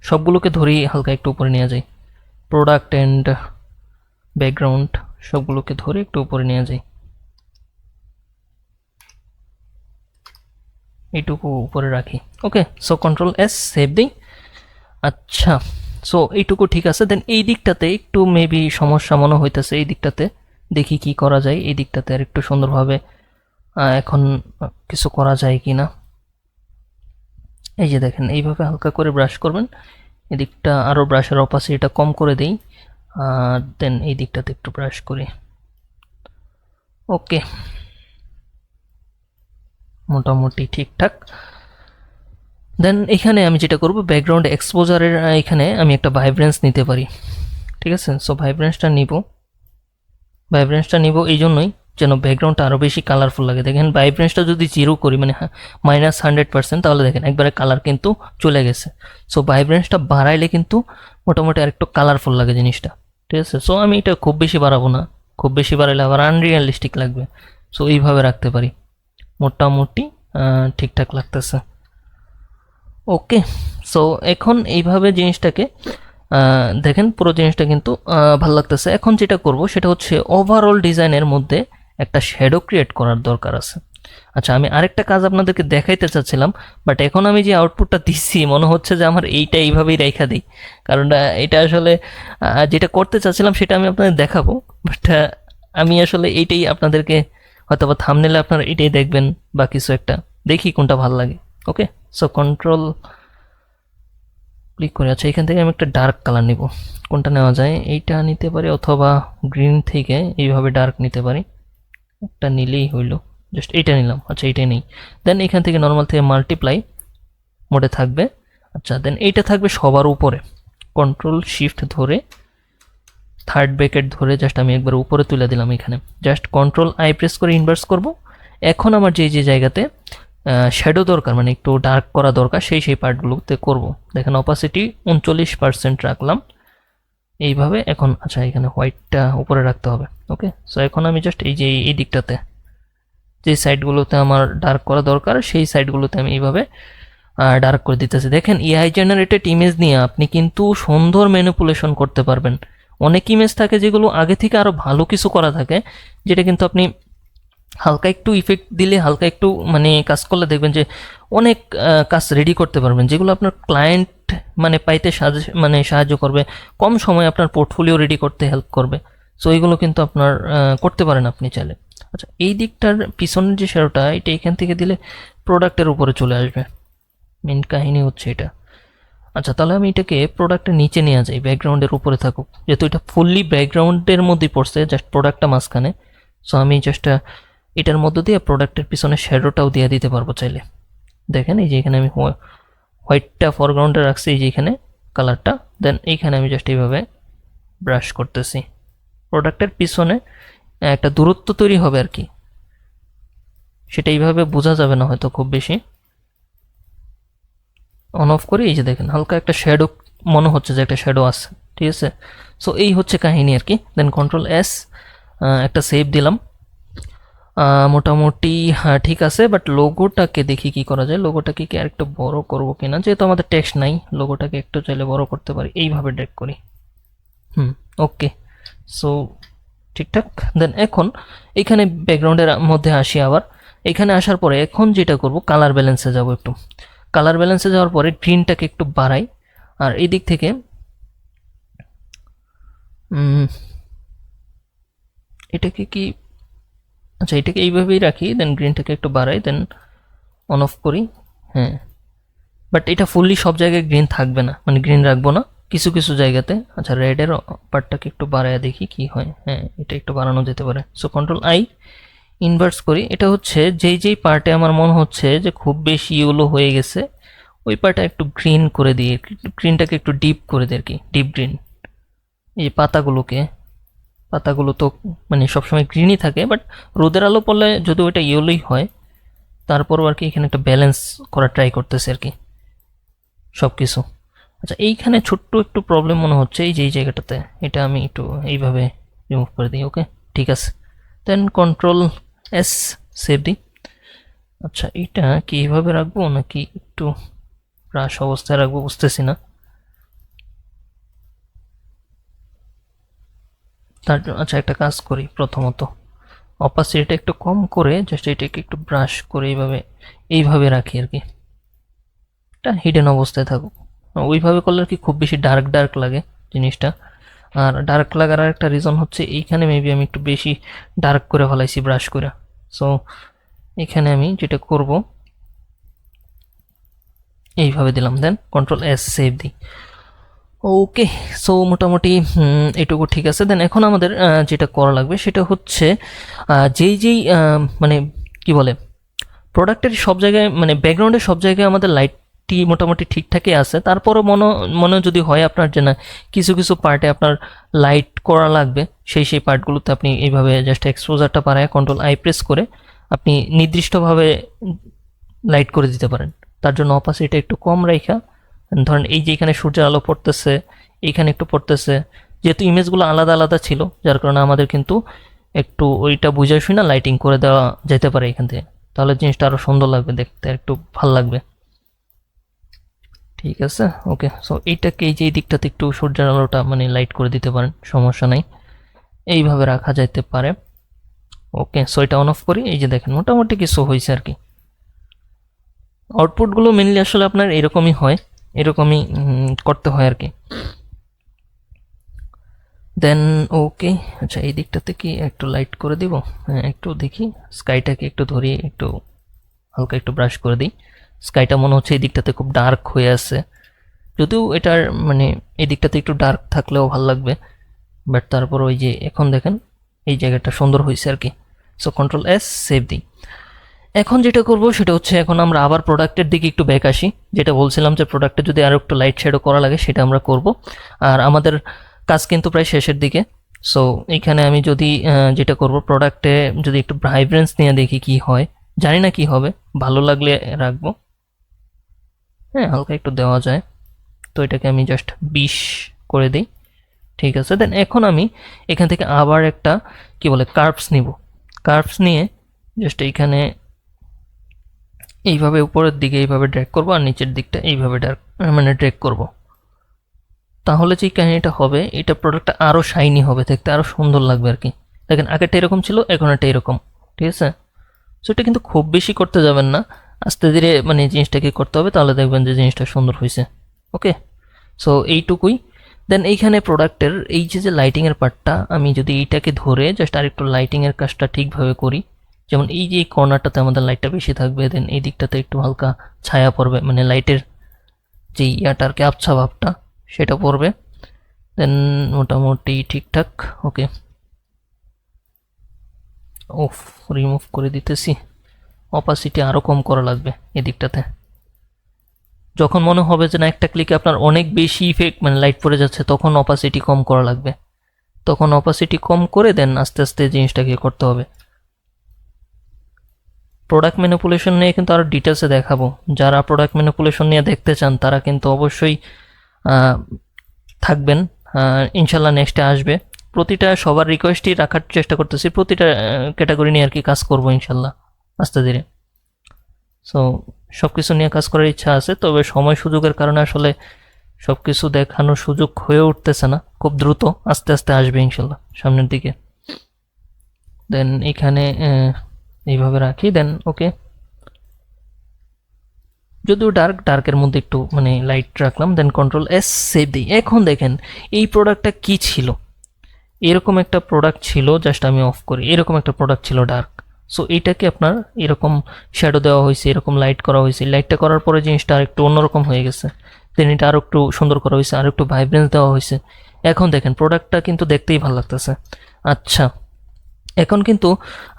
A: সবগুলোকে ধরেই হালকা একটু উপরে নিয়ে যাই, প্রোডাক্ট অ্যান্ড ব্যাকগ্রাউন্ড সবগুলোকে ধরে একটু উপরে নিয়ে যাই, এইটুকু উপরে রাখি। ওকে, সো কন্ট্রোল এস সেভ দিই। আচ্ছা, সো এইটুকু ঠিক আছে। দেন এই দিকটাতে একটু মেবি সমস্যা মনে হইতেছে, এই দিকটাতে দেখি কি করা যায়, এই দিকটাতে আর একটু সুন্দরভাবে এখন কিছু করা যায় কি না। এই যে দেখেন, এইভাবে হালকা করে ব্রাশ করবেন, এদিকটা আরও ব্রাশের অপাসিটিটা কম করে দিই, দেন এই দিকটাতে একটু ব্রাশ করি। ওকে, মোটামুটি ঠিকঠাক। দেন এখানে আমি যেটা করব, ব্যাকগ্রাউন্ড এক্সপোজারের এখানে আমি একটা ভাইব্রেন্স নিতে পারি, ঠিক আছে। সো ভাইব্রেন্সটা নিব এই জন্যই যেন ব্যাকগ্রাউন্ডটা আরও বেশি কালারফুল লাগে। দেখেন ভাইব্রেন্সটা যদি 0 করি, মানে -100%, তাহলে দেখেন একবারে কালার কিন্তু চলে গেছে। সো ভাইব্রেন্সটা বাড়াইলে কিন্তু মোটামুটি আরেকটু কালারফুল লাগে জিনিসটা, ঠিক আছে। সো আমি এটা খুব বেশি বাড়াবো না, খুব বেশি বাড়াইলে আবার আনরিয়ালিস্টিক লাগবে। সো এইভাবে রাখতে পারি, মোটামুটি ঠিকঠাক লাগতেছে। ওকে, সো এখন এইভাবে জিনিসটাকে দেখেন পুরো জিনিসটা কিন্তু ভালো লাগতেছে। এখন যেটা করব সেটা হচ্ছে ওভারঅল ডিজাইনের মধ্যে একটা শ্যাডো ক্রিয়েট করার দরকার আছে। আচ্ছা, আমি আরেকটা কাজ আপনাদেরকে দেখাইতে চাচ্ছিলাম, বাট এখন আমি যে আউটপুটটা দিচ্ছি মনে হচ্ছে যে আমার এইটা এইভাবেই রেখা দিই, কারণ এটা আসলে যেটা করতে চাচ্ছিলাম সেটা আমি আপনাদের দেখাবো, বাট আমি আসলে এইটাই আপনাদেরকে হয়তো বা থাম্বনেলে আপনারা এটাই দেখবেন বা কিছু একটা, দেখি কোনটা ভালো লাগে। ওকে, সো কন্ট্রোল ক্লিক করে, আচ্ছা এখান থেকে আমি একটা ডার্ক কালার নিব, কোনটা নেওয়া যায়, এইটা নিতে পারি অথবা গ্রিন থেকে এইভাবে ডার্ক নিতে পারি, একটা নিলেই হইল, জাস্ট এইটা নিলাম। আচ্ছা, এইটাই নেই। দেন এখান থেকে নর্মাল থেকে মাল্টিপ্লাই মোডে থাকবে, আচ্ছা, দেন এইটা থাকবে সবার উপরে। কন্ট্রোল শিফট ধরে থার্ড ব্র্যাকেট ধরে জাস্ট আমি একবার উপরে তুলে দিলাম। এখানে জাস্ট কন্ট্রোল আই প্রেস করে ইনভার্স করব। এখন আমার যে জায়গাতে শ্যাডো দরকার, মানে একটু ডার্ক করা দরকার, সেই পার্টগুলোতে করব। দেখেন অপাসিটি 39% রাখলাম এইভাবে। এখন আচ্ছা, এখানে হোয়াইটটা উপরে রাখতে হবে। ওকে, সো এখন আমি জাস্ট এই দিকটাতে যে সাইডগুলোতে আমার ডার্ক করা দরকার সেই সাইডগুলোতে আমি এইভাবে ডার্ক করে দিতেছি। দেখেন এআই জেনারেটেড ইমেজ নিয়ে আপনি কিন্তু সুন্দর ম্যানিপুলেশন করতে পারবেন। অনেক ইমেজ থাকে যেগুলো আগে থেকে আরও ভালো কিছু করা থাকে, যেটা কিন্তু আপনি হালকা একটু ইফেক্ট দিলে, হালকা একটু মানে কাজ করলে দেখবেন যে অনেক কাজ রেডি করতে পারবেন, যেগুলো আপনার ক্লায়েন্ট মানে পাইতে সাহায্য করবে, কম সময়ে আপনার পোর্টফোলিও রেডি করতে হেল্প করবে। সো এইগুলো কিন্তু আপনার করতে পারেন আপনি চাইলে। আচ্ছা, এই দিকটার পিছনের যে শ্যাডোটা, এটা এখান থেকে দিলে প্রোডাক্টের উপরে চলে আসবে। মেন কাহিনী হচ্ছে এটা। আচ্ছা, তাহলে আমি এটাকে প্রোডাক্টের নিচে নিয়ে যাই, ব্যাকগ্রাউন্ডের উপরে থাকুক, যেহেতু এটা ফুললি ব্যাকগ্রাউন্ডের মধ্যেই পড়ছে, জাস্ট প্রোডাক্টটা মাঝখানে। সো আমি জাস্ট এটার মধ্য দিয়ে প্রোডাক্টের পিছনে শ্যাডোটাও দিয়ে দিতে পারবো চাইলে। দেখেন এই যে এখানে আমি হোয়াইটটা ফরগ্রাউন্ডে রাখছি, এই যে এখানে কালারটা। দেন এইখানে আমি জাস্ট এইভাবে ব্রাশ করতেছি। প্রোডাক্টের পিছনে একটা দূরত্ব তৈরি হবে আর কি, সেটা এইভাবে বোঝা যাবে না হয়তো খুব বেশি। অন অফ করি, এই যে দেখেন হালকা একটা শ্যাডো মনে হচ্ছে যে একটা শ্যাডো আছে, ঠিক আছে। সো এই হচ্ছে কাহিনী আর কি। দেন কন্ট্রোল এস, একটা সেভ দিলাম। মোটামুটি হ্যাঁ ঠিক আছে, বাট লোগোটাকে দেখি কি করা যায়। লোগোটাকে কি আরেকটু বড় করবো কিনা, যেহেতু আমাদের টেক্সট নাই, লোগোটাকে একটু চাইলে বড় করতে পারি, এইভাবে ড্র্যাগ করি। ওকে, সো ঠিকঠাক। দেন এখন এখানে ব্যাকগ্রাউন্ডের মধ্যে আসি আবার। এখানে আসার পরে এখন যেটা করব, কালার ব্যালেন্সে যাব একটু। কালার ব্যালেন্সে যাওয়ার পরে গ্রিনটাকে একটু বাড়াই, আর এই দিক থেকে এটাকে কি, আচ্ছা এটাকে এইভাবেই রাখি। দেন গ্রিনটাকে একটু বাড়াই, দেন অন অফ করি। হ্যাঁ, বাট এটা ফুললি সব জায়গায় গ্রিন থাকবে না, মানে গ্রিন রাখবো না, কিছু কিছু জায়গাতে। আচ্ছা, রেডের পার্টটাকে একটু বাড়ায় দেখি কি হয়। হ্যাঁ, এটা একটু বাড়ানো যেতে পারে। সো কন্ট্রোল আই ইনভার্স করি। এটা হচ্ছে যেই পার্টে আমার মনে হচ্ছে যে খুব বেশি ইয়েলো হয়ে গেছে, ওই পার্টটা একটু গ্রিন করে দিই, গ্রিনটাকে একটু ডিপ করে দিই আর কি, ডিপ গ্রিন। এই যে পাতাগুলো তো মানে সবসময় গ্রিনই থাকে, বাট রোদের আলো পড়লে যদিও ওইটা ইয়েলোই হয়, তারপরও আর কি এখানে একটা ব্যালেন্স করার ট্রাই করতেছে আর কি সব কিছু। আচ্ছা, এইখানে ছোট্ট একটু প্রবলেম মনে হচ্ছে, এই যে এই জায়গাটাতে, এটা আমি একটু এইভাবে রিমুভ করে দিই। ওকে, ঠিক আছে। দেন কন্ট্রোল এস, সেভ দিই। আচ্ছা, এটা কি এইভাবে রাখবো নাকি একটু ব্রাশ অবস্থায় রাখবো বুঝতেছি না। তার জন্য আচ্ছা একটা কাজ করি, প্রথমত অপাসিটিটা একটু কম করে জাস্ট এটাকে একটু ব্রাশ করে এইভাবে রাখি আর কি, এটা হিডেন অবস্থায় থাকুক। ওইভাবে করলে আর কি খুব বেশি ডার্ক লাগে জিনিসটা। আর ডার্ক লাগার আর একটা রিজন হচ্ছে এইখানে মেবি আমি একটু বেশি ডার্ক করে ফেলাইছি ব্রাশ করে। সো এখানে আমি যেটা করব, এইভাবে দিলাম, দেন কন্ট্রোল এস, সেভ দিই। ওকে, সো মোটামুটি এটুকু ঠিক আছে। দেন এখন আমাদের যেটা করা লাগবে সেটা হচ্ছে যেই মানে কি বলে, প্রোডাক্টের সব জায়গায় মানে ব্যাকগ্রাউন্ডের সব জায়গায় আমাদের লাইটটি মোটামুটি ঠিকঠাকই আছে। তারপরও মনে যদি হয় আপনার যে না কিছু কিছু পার্টে আপনার লাইট করা লাগবে, সেই পার্টগুলোতে আপনি এইভাবে জাস্ট এক্সপোজারটা বাড়ায় কন্ট্রোল আই প্রেস করে আপনি নির্দিষ্টভাবে লাইট করে দিতে পারেন। তার জন্য অপাসিটি একটু কম রাখা, ধরেন এই যে এখানে সূর্যের আলো পড়তেছে, এইখানে একটু পড়তেছে, যেহেতু ইমেজগুলো আলাদা আলাদা ছিল যার কারণে আমাদের কিন্তু একটু ওইটা বুঝে শুনে লাইটিং করে দেওয়া যেতে পারে এখান থেকে, তাহলে জিনিসটা আরও সুন্দর লাগবে দেখতে, একটু ভাল লাগবে। ঠিক আছে, ওকে। সো এইটাকে এই যে এই দিকটাতে একটু সূর্যের আলোটা মানে লাইট করে দিতে পারেন, সমস্যা নাই, এইভাবে রাখা যাইতে পারে। ওকে, সো এটা অন অফ করি। এই যে দেখেন মোটামুটি কিছু হয়েছে আর কি। আউটপুটগুলো মেনলি আসলে আপনার এরকমই হয়, এরকমই করতে হয় আর কি। দেন ওকে, আচ্ছা এই দিকটাতে কি একটু লাইট করে দিব। হ্যাঁ, একটু দেখি স্কাইটাকে একটু ধরিয়ে একটু হালকা একটু ব্রাশ করে দিই। স্কাইটা মনে হচ্ছে এই দিকটাতে খুব ডার্ক হয়ে আছে, যদিও এটার মানে এই দিকটাতে একটু ডার্ক থাকলেও ভালো লাগবে, বাট তারপর ওই যে এখন দেখেন এই জায়গাটা সুন্দর হয়েছে আর কি। সো কন্ট্রোল এস, সেভ দিই। এখন যেটা করব সেটা হচ্ছে এখন আমরা আবার প্রোডাক্টের দিকে একটু ব্যাক আসি, যেটা বলছিলাম যে প্রোডাক্টে যদি আরও একটু লাইট শেডও করা লাগে সেটা আমরা করব। আর আমাদের কাজ কিন্তু প্রায় শেষের দিকে। সো এইখানে আমি যদি যেটা করব প্রোডাক্টে যদি একটু ভাইব্রেন্স নিয়ে দেখি কি হয়, জানি না কি হবে, ভালো লাগলে রাখবো। হ্যাঁ, হালকা একটু দেওয়া যায়। তো এটাকে আমি জাস্ট 20 করে দিই, ঠিক আছে। দেন এখন আমি এখান থেকে আবার একটা কি বলে কার্ভস নিব। কার্ভস নিয়ে জাস্ট এইখানে এইভাবে উপরের দিকে এইভাবে ড্র্যাগ করব আর নিচের দিকটা এইভাবে মানে ড্র্যাগ করব। তাহলে যে কাহিনীটা হবে, এটা প্রোডাক্টটা আরও শাইনি হবে, দেখতে আরও সুন্দর লাগবে আর কি। দেখেন আগেরটা এরকম ছিল, এখন এটা এরকম, ঠিক আছে। সো এটা কিন্তু খুব বেশি করতে যাবেন না, আস্তে ধীরে মানে জিনিসটাকে করতে হবে, তাহলে দেখবেন যে জিনিসটা সুন্দর হয়েছে। ওকে, সো এইটুকুই। দেন এইখানে প্রোডাক্টের এই যে লাইটিংয়ের পার্টটা, আমি যদি এইটাকে ধরে জাস্ট আরেকটু লাইটিংয়ের কাজটা ঠিকভাবে করি, যেমন এই যে এই কর্নারটাতে আমাদের লাইটটা বেশি থাকবে, দেন এই দিকটাতে একটু হালকা ছায়া পড়বে, মানে লাইটের যে ইয়াটার কি আবছা ভাবটা সেটা পড়বে। দেন মোটামুটি ঠিকঠাক। ওকে, ওফ, রিমুভ করে দিতেছি। অপাসিটি আরও কম করা লাগবে এদিকটাতে। যখন মনে হবে যে না একটা ক্লিকে আপনার অনেক বেশি ইফেক্ট মানে লাইট পড়ে যাচ্ছে, তখন অপাসিটি কম করা লাগবে। তখন অপাসিটি কম করে দেন আস্তে আস্তে জিনিসটাকে করতে হবে। প্রোডাক্ট ম্যানিপুলেশন নিয়ে কিন্তু আরও ডিটেলসে দেখাবো। যারা প্রোডাক্ট ম্যানিপুলেশন নিয়ে দেখতে চান তারা কিন্তু অবশ্যই থাকবেন, ইনশাল্লাহ নেক্সটে আসবে। প্রতিটা সবার রিকোয়েস্টই রাখার চেষ্টা করতেছি, প্রতিটা ক্যাটাগরি নিয়ে আর কি কাজ করবো ইনশাল্লাহ আস্তে ধীরে। সো সব কিছু নিয়ে কাজ করার ইচ্ছা আছে, তবে সময় সুযোগের কারণে আসলে সব কিছু দেখানোর সুযোগ হয়ে উঠতেছে না। খুব দ্রুত আস্তে আস্তে আসবে ইনশাল্লাহ সামনের দিকে। দেন এখানে এইভাবে রাখি, দেন ওকে। যদিও ডার্কের মধ্যে একটু মানে লাইট রাখলাম, দেন কন্ট্রোল এস সেভ দিই। এখন দেখেন এই প্রোডাক্টটা কি ছিল, এরকম একটা প্রোডাক্ট ছিল, জাস্ট আমি অফ করি, এরকম একটা প্রোডাক্ট ছিল ডার্ক। সো এইটাকে আপনার এরকম শ্যাডো দেওয়া হয়েছে, এরকম লাইট করা হয়েছে, লাইটটা করার পরে জিনিসটা আর একটু অন্যরকম হয়ে গেছে। দেন এটা আরও একটু সুন্দর করা হয়েছে, আর একটু ভাইব্রেন্স দেওয়া হয়েছে। এখন দেখেন প্রোডাক্টটা কিন্তু দেখতেই ভালো লাগতেছে। আচ্ছা, এখন কিন্তু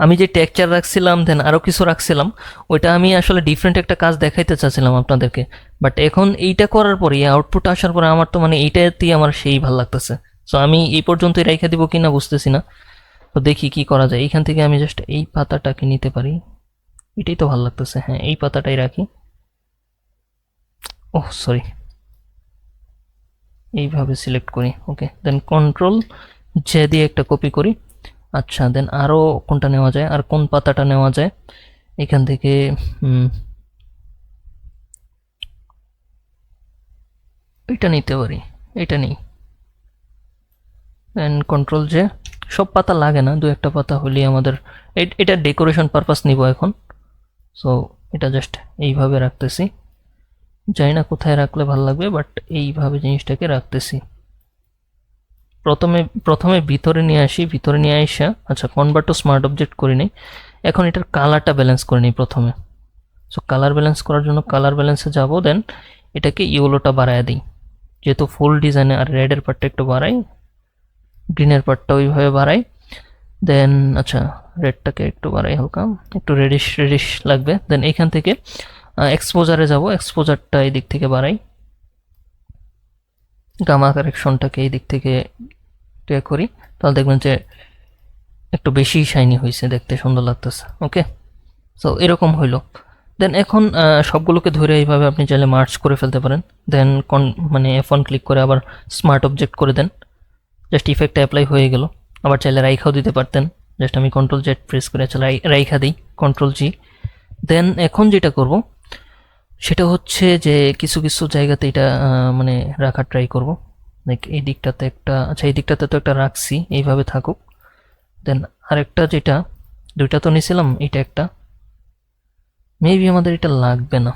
A: আমি যে টেক্সচার রাখছিলাম, দেন আরও কিছু রাখছিলাম, ওইটা আমি আসলে ডিফারেন্ট একটা কাজ দেখাইতে চাচ্ছিলাম আপনাদেরকে। বাট এখন এইটা করার পরে, এই আউটপুট আসার পরে আমার তো মানে এইটাতেই আমার সেই ভালো লাগতেছে। সো আমি এই পর্যন্তই রেখে দিব কিনা বুঝতেছি না, তো দেখি কি করা যায়। এইখান থেকে আমি জাস্ট এই পাতাটাকে নিতে পারি, এটাই তো ভালো লাগতেছে। হ্যাঁ, এই পাতাটাই রাখি। ওহ সরি, এইভাবে সিলেক্ট করি। ওকে, দেন কন্ট্রোল জে দিয়ে একটা কপি করি। আচ্ছা, দেন আরও কোনটা নেওয়া যায়, আর কোন পাতাটা নেওয়া যায় এখান থেকে? এটা নিতে পারি, এটা নেই। দেন কন্ট্রোল জে। সব পাতা লাগে না, দু একটা পাতা হলেই আমাদের। এটা ডেকোরেশন পারপাস নিব এখন। সো এটা জাস্ট এইভাবে রাখতেছি, জানি না কোথায় রাখলে ভালো লাগবে, বাট এইভাবে জিনিসটাকে রাখতেছি। প্রথমে ভিতরে নিয়ে আসি, ভিতরে নিয়ে আসা। আচ্ছা, কনভার্ট টু স্মার্ট অবজেক্ট করে নিই। এখন এটার কালারটা ব্যালেন্স করে নিই প্রথমে। সো কালার ব্যালেন্স করার জন্য কালার ব্যালেন্সে যাব, দেন এটাকে ইয়েলোটা বাড়ায় দিই, যেহেতু ফুল ডিজাইনে। আর রেডের পার্টটা একটু বাড়াই, গ্রিনের পার্টটা ওইভাবে বাড়াই। দেন আচ্ছা, রেডটাকে একটু বাড়াই, হালকা একটু রেডিশ রেডিশ লাগবে। দেন এইখান থেকে এক্সপোজারে যাব, এক্সপোজারটা এই দিক থেকে বাড়াই, গামা কারেকশনটাকে এই দিক থেকে করি, তাহলে দেখবেন যে একটু বেশি শাইনি হয়েছে, দেখতে সুন্দর লাগতেছে। ওকে, সো এরকম হইলো। দেন এখন সবগুলোকে ধরে এইভাবে আপনি চাইলে মার্চ করে ফেলতে পারেন। দেন মানে F1 ক্লিক করে আবার স্মার্ট অবজেক্ট করে দেন, জাস্ট ইফেক্টটা অ্যাপ্লাই হয়ে গেল। আবার চাইলে রাইখাও দিতে পারতেন, জাস্ট আমি কন্ট্রোল জেড প্রেস করে রাইখা দিই, কন্ট্রোল জি। দেন এখন যেটা করব সেটা হচ্ছে যে কিছু কিছু জায়গাতে এটা মানে রাখার ট্রাই করব। লাইক এই দিকটাতে একটা, আচ্ছা এই দিকটাতে তো একটা রাখছি, এইভাবে থাকুক। দেন আরেকটা, যেটা দুইটা তো নিয়েছিলাম, এটা একটা মেবি আমাদের এটা লাগবে না,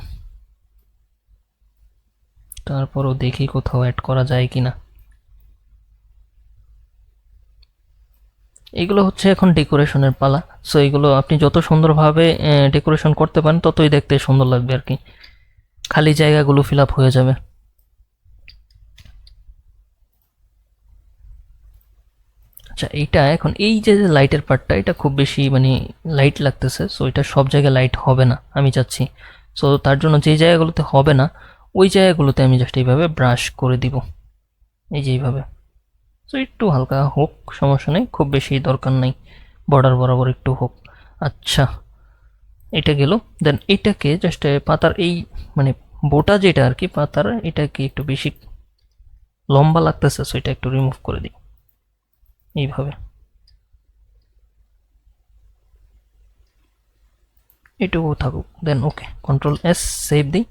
A: তারপরও দেখি কোথাও অ্যাড করা যায় কিনা। এগুলো হচ্ছে এখন ডেকোরেশনের পালা। সো এগুলো আপনি যত সুন্দরভাবে ডেকোরেশন করতে পারেন ততই দেখতে সুন্দর লাগবে আর কি, খালি জায়গাগুলো ফিল আপ হয়ে যাবে। আচ্ছা, আচ্ছা এইটা এখন এই যে লাইটের পার্টটা এটা খুব বেশি মানে লাইট লাগতেছে, সো এটা সব জায়গায় লাইট হবে না আমি চাচ্ছি। সো তার জন্য যে জায়গাগুলোতে হবে না ওই জায়গাগুলোতে আমি জাস্ট এইভাবে ব্রাশ করে দিব, এই যে এইভাবে। সো একটু হালকা হোক, সমস্যা নেই, খুব বেশি দরকার নাই, বর্ডার বরাবর একটু হোক। আচ্ছা এটা গেল। দেন এটাকে জাস্ট পাতার এই মানে বোটা যেটা আর কি পাতার, এটাকে একটু বেশি লম্বা লাগতেছে, সো এটা একটু রিমুভ করে দিই এইভাবে। এটুকু থাকুক, দেন ওকে কন্ট্রোল এস সেভ দিই।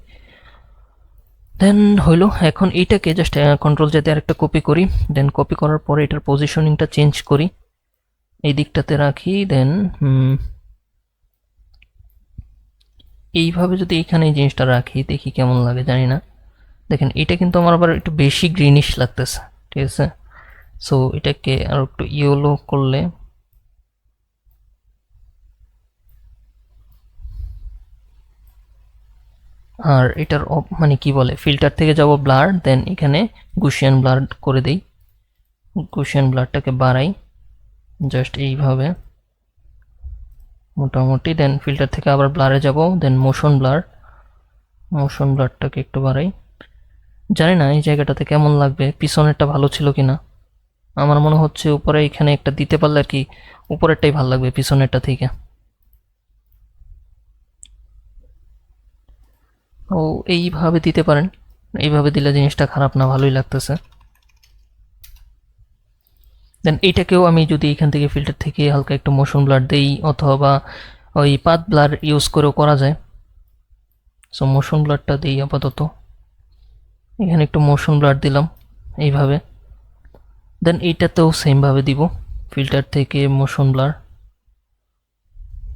A: দেন হইলো, এখন এইটাকে জাস্ট কন্ট্রোল যেতে আরেকটা কপি করি। দেন কপি করার পরে এটার পজিশনিংটা চেঞ্জ করি, এই দিকটাতে রাখি। দেন এইভাবে যদি এইখানে এই জিনিসটা রাখি দেখি কেমন লাগে জানি না। দেখেন এটা কিন্তু আমার আবার একটু বেশি গ্রিনিশ লাগতেছে, ঠিক আছে। সো এটাকে আর একটু ইয়েলো করলে, আর এটার মানে কি বলে ফিল্টার থেকে যাব ব্লার, দেন এখানে গুশিয়ান ব্লার করে দেই, গুশিয়ান ব্লারটাকে বাড়াই জাস্ট এইভাবে মোটামুটি। দেন ফিল্টার থেকে আবার ব্লারে যাব, দেন মোশন ব্লার, মোশন ব্লারটাকে একটু বাড়াই। জানি না এই জায়গাটাতে কেমন লাগবে, পিছনেরটা ভালো ছিল কিনা। আমার মনে হচ্ছে উপরে এখানে একটা দিতে পারলে আর কি উপরেরটাই ভালো লাগবে পিছনেরটা থেকে। ও এইভাবে দিতে পারেন, এইভাবে দিলে জিনিসটা খারাপ না, ভালোই লাগতেছে। দেন এইটাকেও আমি যদি এখান থেকে ফিল্টার থেকে হালকা একটু মোশন ব্লার দেই, অথবা ওই পাথ ব্লার ইউজ করেও করা যায়। সো মোশন ব্লারটা দিই আপাতত, এখানে একটু মোশন ব্লার দিলাম এইভাবে। দেন এইটাতেও সেমভাবে দিব, ফিল্টার থেকে মোশন ব্লার।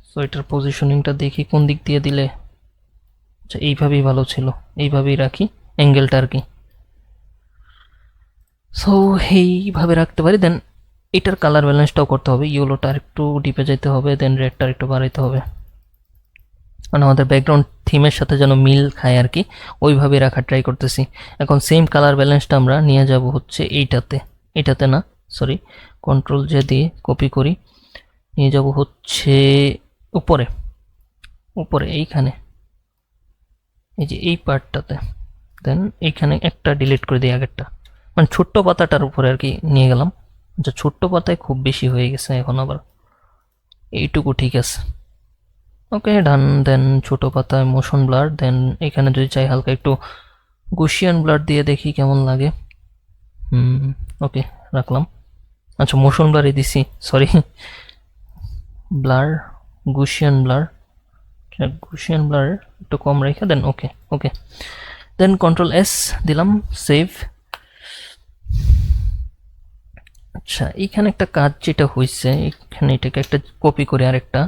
A: সো এটার পজিশনিংটা দেখি কোন দিক দিয়ে দিলে, আচ্ছা এইভাবেই ভালো ছিল, এইভাবেই রাখি অ্যাঙ্গেলটা আর কি। সো এইভাবে রাখতে পারি। দেন এটার কালার ব্যালেন্সটাও করতে হবে, ইয়েলোটা একটু ডিপে যেতে হবে, দেন রেডটা একটু বাড়াইতে হবে, মানে আমাদের ব্যাকগ্রাউন্ড থিমের সাথে যেন মিল খায় আর কি, ওইভাবে রাখার ট্রাই করতেছি। এখন সেম কালার ব্যালেন্সটা আমরা নিয়ে যাব হচ্ছে এইটাতে, এটাতে না সরি, কন্ট্রোল যে দিয়ে কপি করি, নিয়ে যাব হচ্ছে উপরে, উপরে এইখানে, এই যে এই পার্টটাতে। দেন এইখানে একটা ডিলিট করে দিই আগেরটা, মানে ছোট্ট পাতাটার উপরে আর কি নিয়ে গেলাম। আচ্ছা ছোট্ট পাতায় খুব বেশি হয়ে গেছে, এখন আবার এইটুকু ঠিক আছে, ওকে ডান। দেন ছোট পাতায় মোশন ব্লার, দেন এখানে যদি চাই হালকা একটু গুশিয়ান ব্লার দিয়ে দেখি কেমন লাগে। ওকে রাখলাম। আচ্ছা মোশন ব্লারই দিছি, সরি, ব্লার গুশিয়ান ব্লার, গুশিয়ান ব্লার একটু কম রেখে দেন ওকে ওকে। দেন কন্ট্রোল এস দিলাম, সেভ। আচ্ছা এইখানে একটা কাজ যেটা হয়েছে, এখানে এটাকে একটা কপি করে আরেকটা,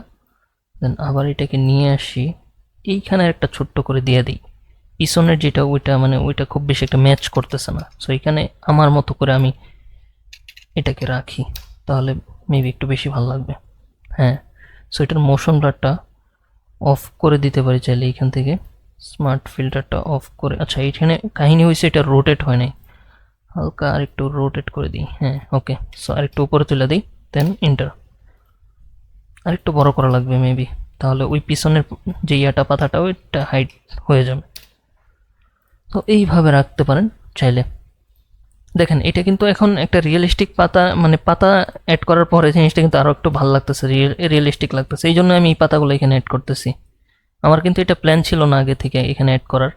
A: দেন আবার এটাকে নিয়ে আসি, এইখানে একটা ছোট্ট করে দিয়ে দিই। পিছনের যেটা ওইটা মানে ওইটা খুব বেশি একটা ম্যাচ করতেছে না, সো এখানে আমার মতো করে আমি এটাকে রাখি, তাহলে মেবি একটু বেশি ভালো লাগবে। হ্যাঁ, সো এটার মোশন ব্লারটা অফ করে দিতে পারি চাইলে এইখান থেকে, স্মার্ট ফিল্টারটা অফ করে। আচ্ছা এইখানে কাহিনী হয়েছে এটা রোটেট হয় নাই, হালকা আরেকটু রোটেট করে দিই। হ্যাঁ ওকে, সো আরেকটু উপরে তুলে দিই, দেন ইন্টার। আরেকটু বড় করা লাগবে মেবি, তাহলে ওই পিছনের যে ইয়াটা পাতাটা ওইটা হাইট হয়ে যাবে। তো এইভাবে রাখতে পারেন চাইলে। দেখেন এটা কিন্তু এখন একটা রিয়েলিস্টিক পাতা, মানে পাতা অ্যাড করার পরে জিনিসটা কিন্তু আরও একটু ভালো লাগতেছে, রিয়েলিস্টিক লাগতেছে, এই জন্য আমি এই পাতাগুলো এখানে অ্যাড করতেছি। আমার কিন্তু এটা প্ল্যান ছিল না আগে থেকে এখানে অ্যাড করার,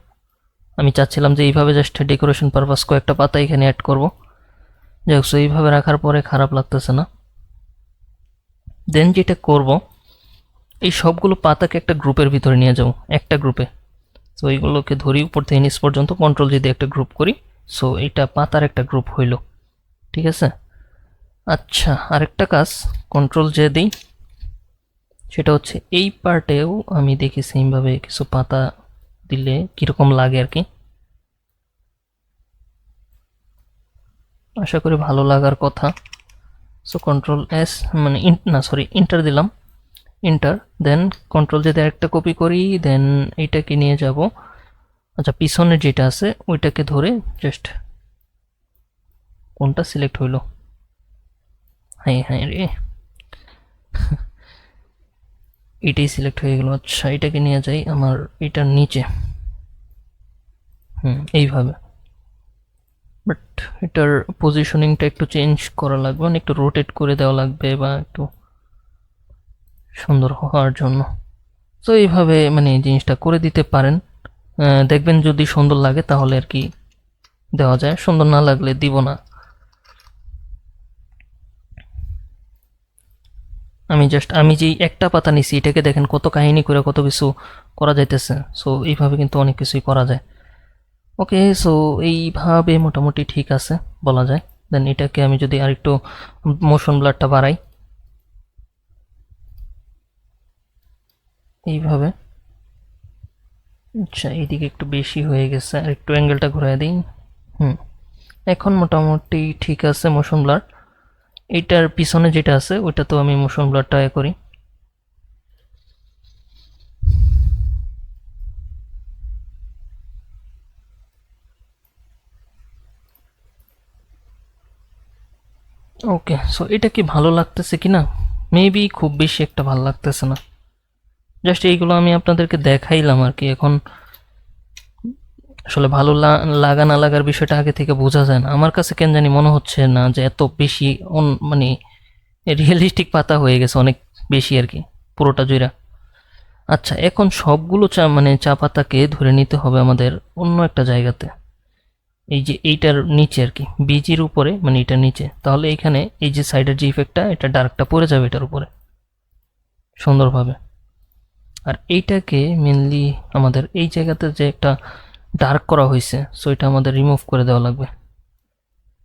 A: আমি চাচ্ছিলাম যে এইভাবে জাস্ট ডেকোরেশন পারপাস কয়েকটা পাতা এখানে অ্যাড করব। যাই হোক, এইভাবে রাখার পরে খারাপ লাগতেছে না। দেন যেটা করব, এই সবগুলো পাতাকে একটা গ্রুপের ভিতরে নিয়ে যাবো, একটা গ্রুপে। সো এইগুলোকে ধরি উপর থেকে নিচ পর্যন্ত, কন্ট্রোল যদি একটা গ্রুপ করি, সো এটা পাতার একটা গ্রুপ হইল, ঠিক আছে। আচ্ছা আরেকটা কাজ কন্ট্রোল যে দিই, সেটা হচ্ছে এই পার্টেও আমি দেখি সেমভাবে কিছু পাতা দিলে কীরকম লাগে আর কি, আশা করি ভালো লাগার কথা। সো কন্ট্রোল এস মানে না সরি ইন্টার দিলাম, ইন্টার। দেন কন্ট্রোল যদি একটা কপি করি, দেন এইটাকে নিয়ে যাব। আচ্ছা পিছনে যেটা আছে ওইটাকে ধরে জাস্ট, কোনটা সিলেক্ট হইল, হ্যাঁ হ্যাঁ রে, এটাই সিলেক্ট হয়ে গেল। আচ্ছা এটাকে নিয়ে যাই আমার এটার নিচে, এইভাবে। বাট এটার পজিশনিংটা একটু চেঞ্জ করা লাগবে, মানে একটু রোটেট করে দেওয়া লাগবে বা একটু সুন্দর হওয়ার জন্য। তো এইভাবে মানে জিনিসটা করে দিতে পারেন, দেখবেন যদি সুন্দর লাগে তাহলে আর কি দেওয়া যায়, সুন্দর না লাগলে দিব না। আমি যেই একটা পাতা নিছি এটাকে দেখেন কত কাহিনী করে কত কিছু করা যাইতেছে। সো এইভাবে কিন্তু অনেক কিছুই করা যায়। ওকে, সো এইভাবে মোটামুটি ঠিক আছে বলা যায়। দেন এটাকে আমি যদি আরেকটু মোশন ব্লারটা বাড়াই এইভাবে, আচ্ছা এইদিকে একটু বেশি হয়ে গেছে, আর একটু অ্যাঙ্গেলটা ঘুরাই দিই। এখন মোটামুটি ঠিক আছে মোশন ব্লার। এইটার পিছনে যেটা আছে ওইটা তো আমি মোশন ব্লারটা করি। ওকে, সো এটা কি ভালো লাগতেছে কি না, মেবি খুব বেশি একটা ভালো লাগতেছে না। জাস্ট এইগুলো আমি আপনাদেরকে দেখাইলাম আর কি। এখন আসলে ভালো লাগা না লাগার বিষয়টা আগে থেকে বোঝা যায় না। আমার কাছে কেন জানি মনে হচ্ছে না যে এত বেশি মানে রিয়েলিস্টিক পাতা হয়ে গেছে, অনেক বেশি আর কি পুরোটা জুড়া। আচ্ছা এখন সবগুলো মানে চা পাতাকে ধরে নিতে হবে আমাদের অন্য একটা জায়গাতে, এই যে এইটার নিচে আর কি, বিজির উপরে, মানে এটার নিচে। তাহলে এখানে এই যে সাইডের যে ইফেক্টটা, এটা ডার্কটা পড়ে যাবে এটার উপরে সুন্দরভাবে। আর এইটাকে মেনলি আমাদের এই জায়গাতে যে একটা ডার্ক করা হয়েছে, সো এটা আমাদের রিমুভ করে দেওয়া লাগবে,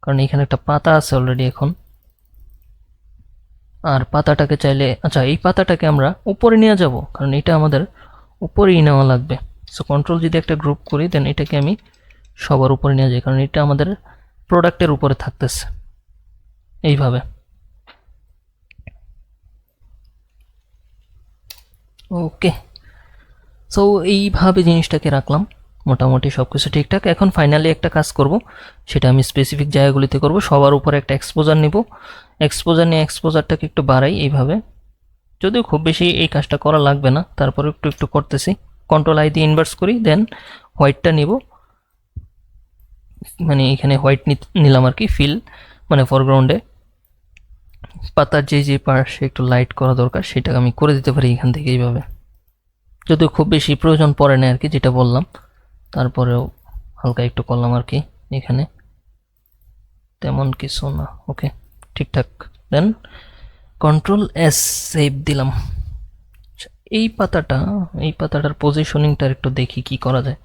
A: কারণ এখানে একটা পাতা আছে অলরেডি এখন। আর পাতাটাকে চাইলে, আচ্ছা এই পাতাটাকে আমরা উপরে নিয়ে যাব, কারণ এটা আমাদের উপরেই নেওয়া লাগবে। সো কন্ট্রোল যদি একটা গ্রুপ করি দেন এটাকে আমি সবার উপরে নিয়ে যাই, কারণ এটা আমাদের প্রোডাক্টের উপরে থাকতেছে এইভাবে। ওকে, সো এইভাবে জিনিসটাকে রাখলাম, মোটামুটি সব কিছু ঠিকঠাক। এখন ফাইনালি একটা কাজ করব, সেটা আমি স্পেসিফিক জায়গাগুলিতে করব। সবার উপরে একটা এক্সপোজার নিব, এক্সপোজার নিয়ে এক্সপোজারটাকে একটু বাড়াই এইভাবে। যদিও খুব বেশি এই কাজটা করা লাগবে না, তারপরে একটু একটু করতেছি। কন্ট্রোল আই দিয়ে ইনভার্স করি, দেন হোয়াইটটা নিব, মানে এখানে হোয়াইট নিলাম আর কি, ফিল মানে ফরগ্রাউন্ডে পাতার যে যে পাশে একটু লাইট করা দরকার সেটা আমি করে দিতে পারি এখান থেকে এইভাবে। যদিও খুব বেশি প্রয়োজন পড়ে না আর কি, যেটা বললাম, তারপরেও হালকা একটু করলাম আর কি এখানে, তেমন কিছু না। ওকে ঠিকঠাক, দেন কন্ট্রোল এস সেভ দিলাম। এই পাতাটার পজিশনিংটা একটু দেখি কি করা যায়।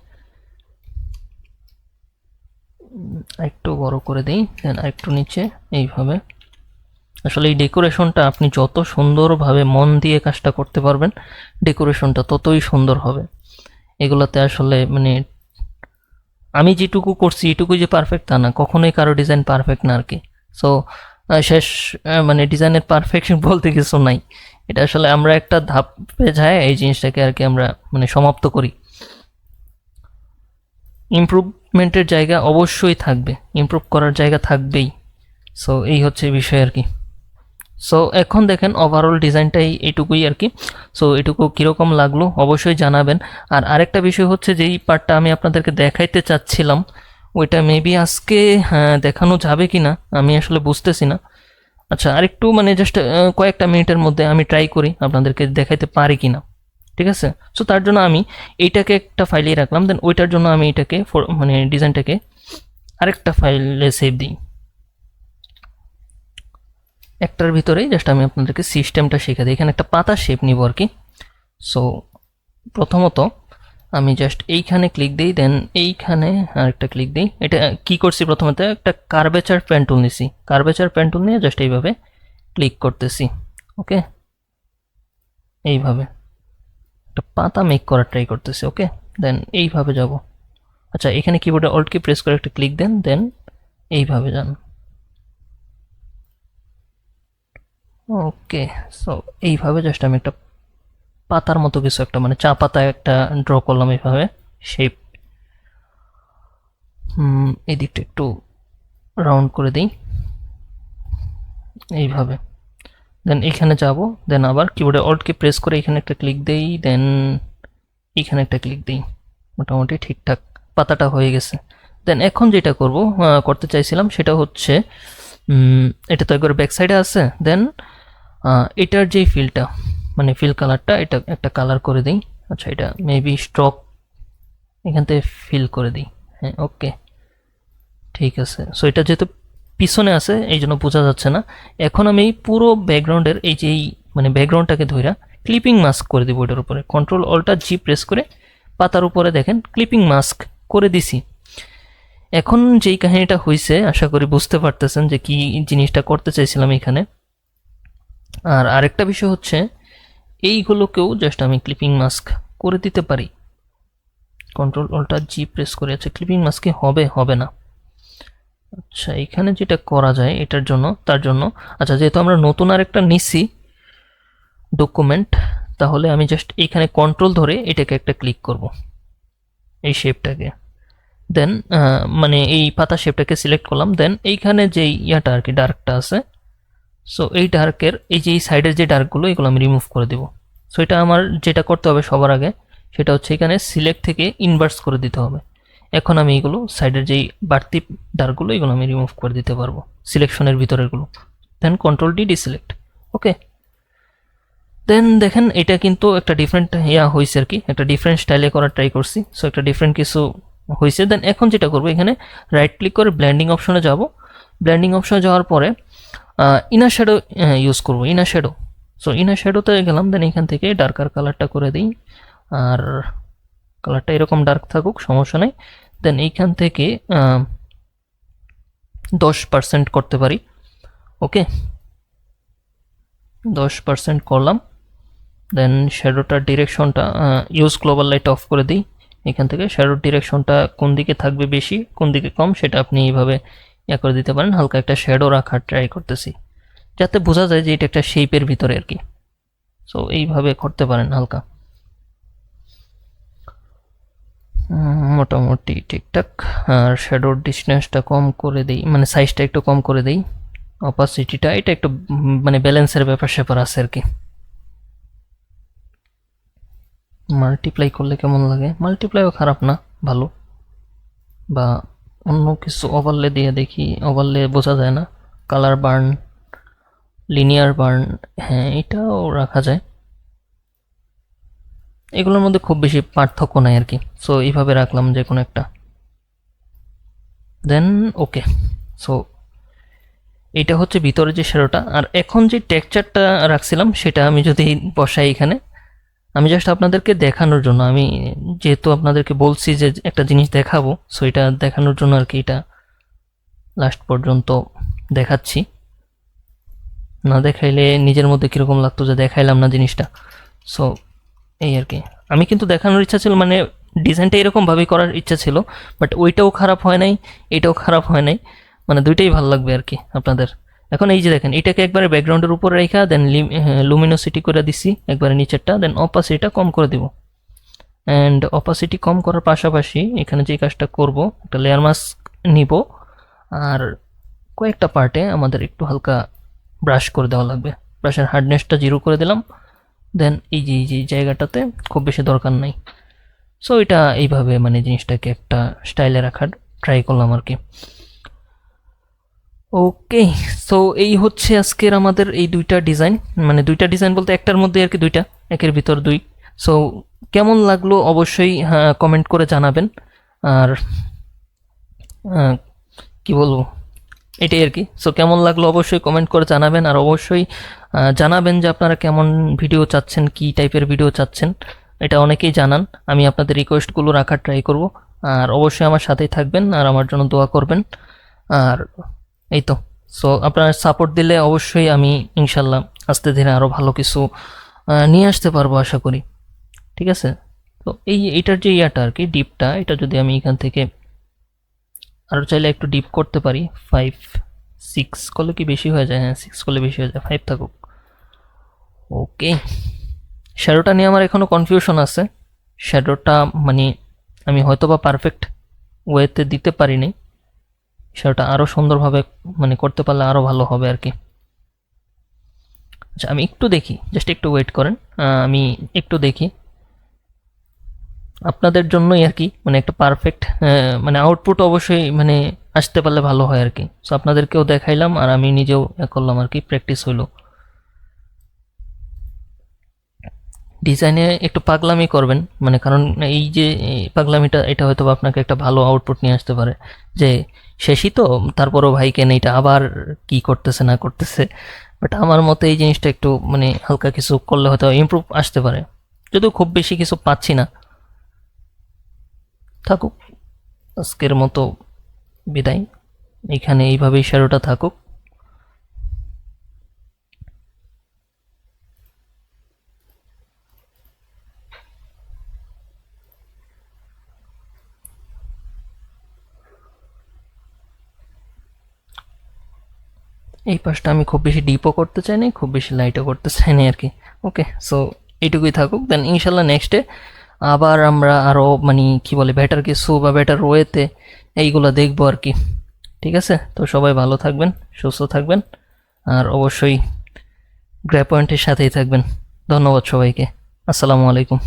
A: একটু বড় করে দিই, দেন একটু নিচে এইভাবে। আসলে এই ডেকোরেশনটা আপনি যত সুন্দরভাবে মন দিয়ে কাজটা করতে পারবেন, ডেকোরেশনটা ততই সুন্দর হবে। এগুলোতে আসলে মানে আমি যেটুকু করছি এটুকু যে পারফেক্ট তা না, কখনোই কারো ডিজাইন পারফেক্ট না আর কি। সো শেষ মানে ডিজাইনের পারফেকশন বলতে কিছু নাই। এটা আসলে আমরা একটা ধাপে যায় এই জিনিসটাকে আর কি আমরা মানে সমাপ্ত করি। ইমপ্রুভমেন্টের জায়গা অবশ্যই থাকবে, ইমপ্রুভ করার জায়গা থাকবেই। সো এই হচ্ছে বিষয় আর কি। সো এখন দেখেন ওভারঅল ডিজাইনটাই এইটুকুই আর কি। সো এটুকু কীরকম লাগলো অবশ্যই জানাবেন। আর আরেকটা বিষয় হচ্ছে যেই পার্টটা আমি আপনাদেরকে দেখাইতে চাচ্ছিলাম, ওইটা মেবি আজকে দেখানো যাবে কি না আমি আসলে বুঝতেছি না। আচ্ছা আরেকটু মানে জাস্ট কয়েকটা মিনিটের মধ্যে আমি ট্রাই করি আপনাদেরকে দেখাইতে পারি কি না, ঠিক আছে? সো তার জন্য আমি এইটাকে একটা ফাইলেই রাখলাম, দেন ওইটার জন্য আমি এটাকে মানে ডিজাইনটাকে আরেকটা ফাইলে সেভ দিই। একটার ভিতরেই জাস্ট আমি আপনাদেরকে সিস্টেমটা শেখা দিই। এখানে একটা পাতা শেপ নিব আর কি। সো প্রথমত আমি জাস্ট এইখানে ক্লিক দিই, দেন এইখানে আরেকটা ক্লিক দিই। এটা কি করছি, প্রথমত একটা কার্ভেচার পেন টুল নিছি, কার্ভেচার পেন টুল নিয়ে জাস্ট এইভাবে ক্লিক করতেছি। ওকে, এইভাবে একটা পাতা মেক করার ট্রাই করতেছি। ওকে, দেন এইভাবে যাব। আচ্ছা এখানে কিবোর্ডে অল্ট কি প্রেস করে একটা ক্লিক দেন, দেন এইভাবে যান। ওকে, সো এইভাবে জাস্ট আমি একটা পাতার মতো কিছু একটা মানে চা পাতা একটা ড্র করলাম এইভাবে শেপ। এই দিকটা একটু রাউন্ড করে দিই। এইভাবে। দেন এখানে যাব, দেন আবার কিবোর্ডে অল্টকে প্রেস করে এখানে একটা ক্লিক দেই, দেন এখানে একটা ক্লিক দিই। মোটামুটি ঠিকঠাক পাতাটা হয়ে গেছে। দেন এখন যেটা করব করতে চাইছিলাম সেটা হচ্ছে এটা তো একবার ব্যাক সাইডে আছে। দেন এটার যেই ফিলটা মানে ফিল কালারটা এটা একটা কালার করে দিই। আচ্ছা, এটা মেবি স্ট্রোক এখান থেকে ফিল করে দিই। হ্যাঁ, ওকে, ঠিক আছে। সো এটা যেহেতু পিছনে আছে এই জন্য বোঝা যাচ্ছে না। এখন আমি এই পুরো ব্যাকগ্রাউন্ডের এই যে মানে ব্যাকগ্রাউন্ডটাকে ধইরা ক্লিপিং মাস্ক করে দিব এটার উপরে। কন্ট্রোল অল্টার জি প্রেস করে পাতার উপরে দেখেন ক্লিপিং মাস্ক করে দিছি। এখন যেই কাহিনীটা হয়েছে আশা করি বুঝতে পারতেছেন যে কি জিনিসটা করতে চাইছিলাম এখানে। আর আরেকটা বিষয় হচ্ছে এইগুলোকেও জাস্ট আমি ক্লিপিং মাস্ক করে দিতে পারি। কন্ট্রোল অল্টার জি প্রেস করে। আছে ক্লিপিং মাস্কে হবে না। আচ্ছা, এখানে যেটা করা যায় এটার জন্য তার জন্য আচ্ছা, যেহেতু আমরা নতুন আরেকটা নিছি ডকুমেন্ট, তাহলে আমি জাস্ট এইখানে কন্ট্রোল ধরে এটাকে একটা ক্লিক করব, এই শেপটাকে। দেন মানে এই পাতা শেপটাকে সিলেক্ট করলাম। দেন এইখানে যে ইয়াটা আর কি ডার্কটা আছে, সো এই ডার্কের এই যে এই সাইডের যে ডার্কগুলো এগুলো আমি রিমুভ করে দেবো। সো এটা আমার যেটা করতে হবে সবার আগে সেটা হচ্ছে এখানে সিলেক্ট থেকে ইনভার্স করে দিতে হবে। এখন আমি এইগুলো সাইডের যেই বাড়তি ডার্কগুলো এগুলো আমি রিমুভ করে দিতে পারবো সিলেকশনের ভিতরেরগুলো। দেন কন্ট্রোল ডি ডিসিলেক্ট। ওকে, দেন দেখেন এটা কিন্তু একটা ডিফারেন্ট হয়েছে আর কি, একটা ডিফারেন্ট স্টাইলে করার ট্রাই করছি। সো একটা ডিফারেন্ট কিছু হয়েছে। দেন এখন যেটা করবো এখানে রাইট ক্লিক করে ব্লেন্ডিং অপশনে যাব। ব্লেন্ডিং অপশনে যাওয়ার পরে ইনার শ্যাডো ইউজ করবো, ইনার শ্যাডো। সো ইনার শ্যাডোতে গেলাম। দেন এখান থেকে ডার্কার কালারটা করে দিই, আর কালারটা এরকম ডার্ক থাকুক, সমস্যা নেই। দেন এইখান থেকে 10% করতে পারি। ওকে, 10% করলাম। দেন শ্যাডোটার ডিরেকশনটা ইউজ গ্লোবাল লাইট অফ করে দিই। এখান থেকে শ্যাডোর ডিরেকশনটা কোন দিকে থাকবে বেশি কোন দিকে কম সেটা আপনি এইভাবে করে দিতে পারেন। হালকা একটা শ্যাডো রাখার ট্রাই করতেছি যাতে বোঝা যায় যে এটা একটা শেপের ভিতরে আর কি। সো এইভাবে করতে পারেন হালকা, মোটামুটি ঠিকঠাক। আর শ্যাডোর ডিস্টেন্সটা কম করে দিই, মানে সাইজটা একটু কম করে দিই। অপাসিটিটা এটা একটু মানে ব্যালেন্সের ব্যাপার স্যাপার আছে আর কি। মাল্টিপ্লাই করলে কেমন লাগে? মাল্টিপ্লাইও খারাপ না, ভালো। বা অন্য কিছু ওভারলে দিয়ে দেখি, ওভারলে বোঝা যায় না। কালার বার্ন, লিনিয়ার বার্ন, হ্যাঁ এটাও রাখা যায়। এগুলোর মধ্যে খুব বেশি পার্থক্য নাই আর কি। সো এইভাবে রাখলাম যে কোনো একটা। দেন ওকে, সো এটা হচ্ছে ভিতরে যে শ্যাডোটা। আর এখন যে টেক্সচারটা রাখছিলাম সেটা আমি যদি বসাই এখানে, আমি জাস্ট আপনাদেরকে দেখানোর জন্য, আমি যেহেতু আপনাদেরকে বলছি যে একটা জিনিস দেখাবো, সো এটা দেখানোর জন্য আর কি এটা লাস্ট পর্যন্ত দেখাচ্ছি। না দেখাইলে নিজের মধ্যে কীরকম লাগতো যে দেখাইলাম না জিনিসটা। সো এই আর কি, আমি কিন্তু দেখানোর ইচ্ছা ছিল, মানে ডিজাইনটা এরকমভাবেই করার ইচ্ছা ছিল, বাট ওইটাও খারাপ হয় নাই, এটাও খারাপ হয় নাই, মানে দুইটাই ভালো লাগবে আর কি আপনাদের। এখন এই যে দেখেন এটাকে একবারে ব্যাকগ্রাউন্ডের উপরে রেখা, দেন লুমিনোসিটি করে দিছি একবারে নিচেরটা, দেন অপাসিটিটা কম করে দিব। অ্যান্ড অপাসিটি কম করার পাশাপাশি এখানে যে কাজটা করব, একটা লেয়ার মাস্ক নিব, আর কয়েকটা পার্টে আমাদের একটু হালকা ব্রাশ করে দেওয়া লাগবে। ব্রাশের হার্ডনেসটা 0 করে দিলাম। দেন এই যে জায়গাটাতে খুব বেশি দরকার নাই। সো এটা এইভাবে মানে জিনিসটাকে একটা স্টাইলে রাখার ট্রাই করলাম আর কি। ওকে, সো এই হচ্ছে আজকের আমাদের এই দুইটা ডিজাইন, মানে দুইটা ডিজাইন বলতে একটার মধ্যে আর কি দুইটা, একের ভিতর দুই। সো কেমন লাগলো অবশ্যই কমেন্ট করে জানাবেন। আর কি বলবো, এটাই আর কি। সো কেমন লাগলো অবশ্যই কমেন্ট করে জানাবেন। আর অবশ্যই জানাবেন যে আপনারা কেমন ভিডিও চাচ্ছেন, কি টাইপের ভিডিও চাচ্ছেন, এটা অনেকেই জানান। আমি আপনাদের রিকোয়েস্টগুলো রাখার ট্রাই করব। আর অবশ্যই আমার সাথেই থাকবেন আর আমার জন্য দোয়া করবেন। আর এই তো, সো আপনারা সাপোর্ট দিলে অবশ্যই আমি ইনশাল্লাহ আস্তে ধীরে আরও ভালো কিছু নিয়ে আসতে পারবো আশা করি। ঠিক আছে, তো এইটার যে ইয়াটা আর কি ডিপটা, এটা যদি আমি এখান থেকে আরও চাইলে একটু ডিপ করতে পারি। 5-6 করলে কি বেশি হয়ে যায়? হ্যাঁ 6 করলে বেশি হয়ে যায়, 5 থাকুক। ওকে, শ্যাডোটা নিয়ে আমার এখনও কনফিউশন আছে। শ্যাডোটা মানে আমি হয়তো বা পারফেক্ট ওয়েতে দিতে পারিনি। শ্যাডোটা আরও সুন্দরভাবে মানে করতে পারলে আরও ভালো হবে আর কি। আচ্ছা আমি একটু দেখি, জাস্ট একটু ওয়েট করেন, আমি একটু দেখি আপনাদের জন্যই আর কি, মানে একটা পারফেক্ট মানে আউটপুট অবশ্যই মানে আসতে পারলে ভালো হয় আর কি। সো আপনাদেরকেও দেখাইলাম আর আমি নিজেও করলাম আর কি, প্র্যাকটিস হইলো। ডিজাইনে একটু পাগলামি করবেন, মানে কারণ এই যে পাগলামিটা এটা হয়তো বা আপনাকে একটা ভালো আউটপুট নিয়ে আসতে পারে, যে শেষই তো, তারপরও ভাই কেন এটা আবার কি করতেছে না করতেছে। বাট আমার মতে এই জিনিসটা একটু মানে হালকা কিছু করলে হয়তো ইমপ্রুভ আসতে পারে, যদিও খুব বেশি কিছু পাচ্ছি না। থাকুক, আজকের মতো বিদায়, এখানে এইভাবেই শ্যাডোটা থাকুক। এই পাশটা আমি খুব বেশি ডিপও করতে চাই না, খুব বেশি লাইটও করতে চাই না আর কি। ওকে, সো এইটুকুই থাকুক। দেন ইনশাল্লাহ নেক্সটে আবার আমরা আরও মানে কি বলে বেটার কিছু বা বেটার ওয়েতে এইগুলো দেখবো আর কি। ঠিক আছে, তো সবাই ভালো থাকবেন, সুস্থ থাকবেন, আর অবশ্যই গ্র্যাপ পয়েন্টের সাথেই থাকবেন। ধন্যবাদ সবাইকে। আসসালামু আলাইকুম।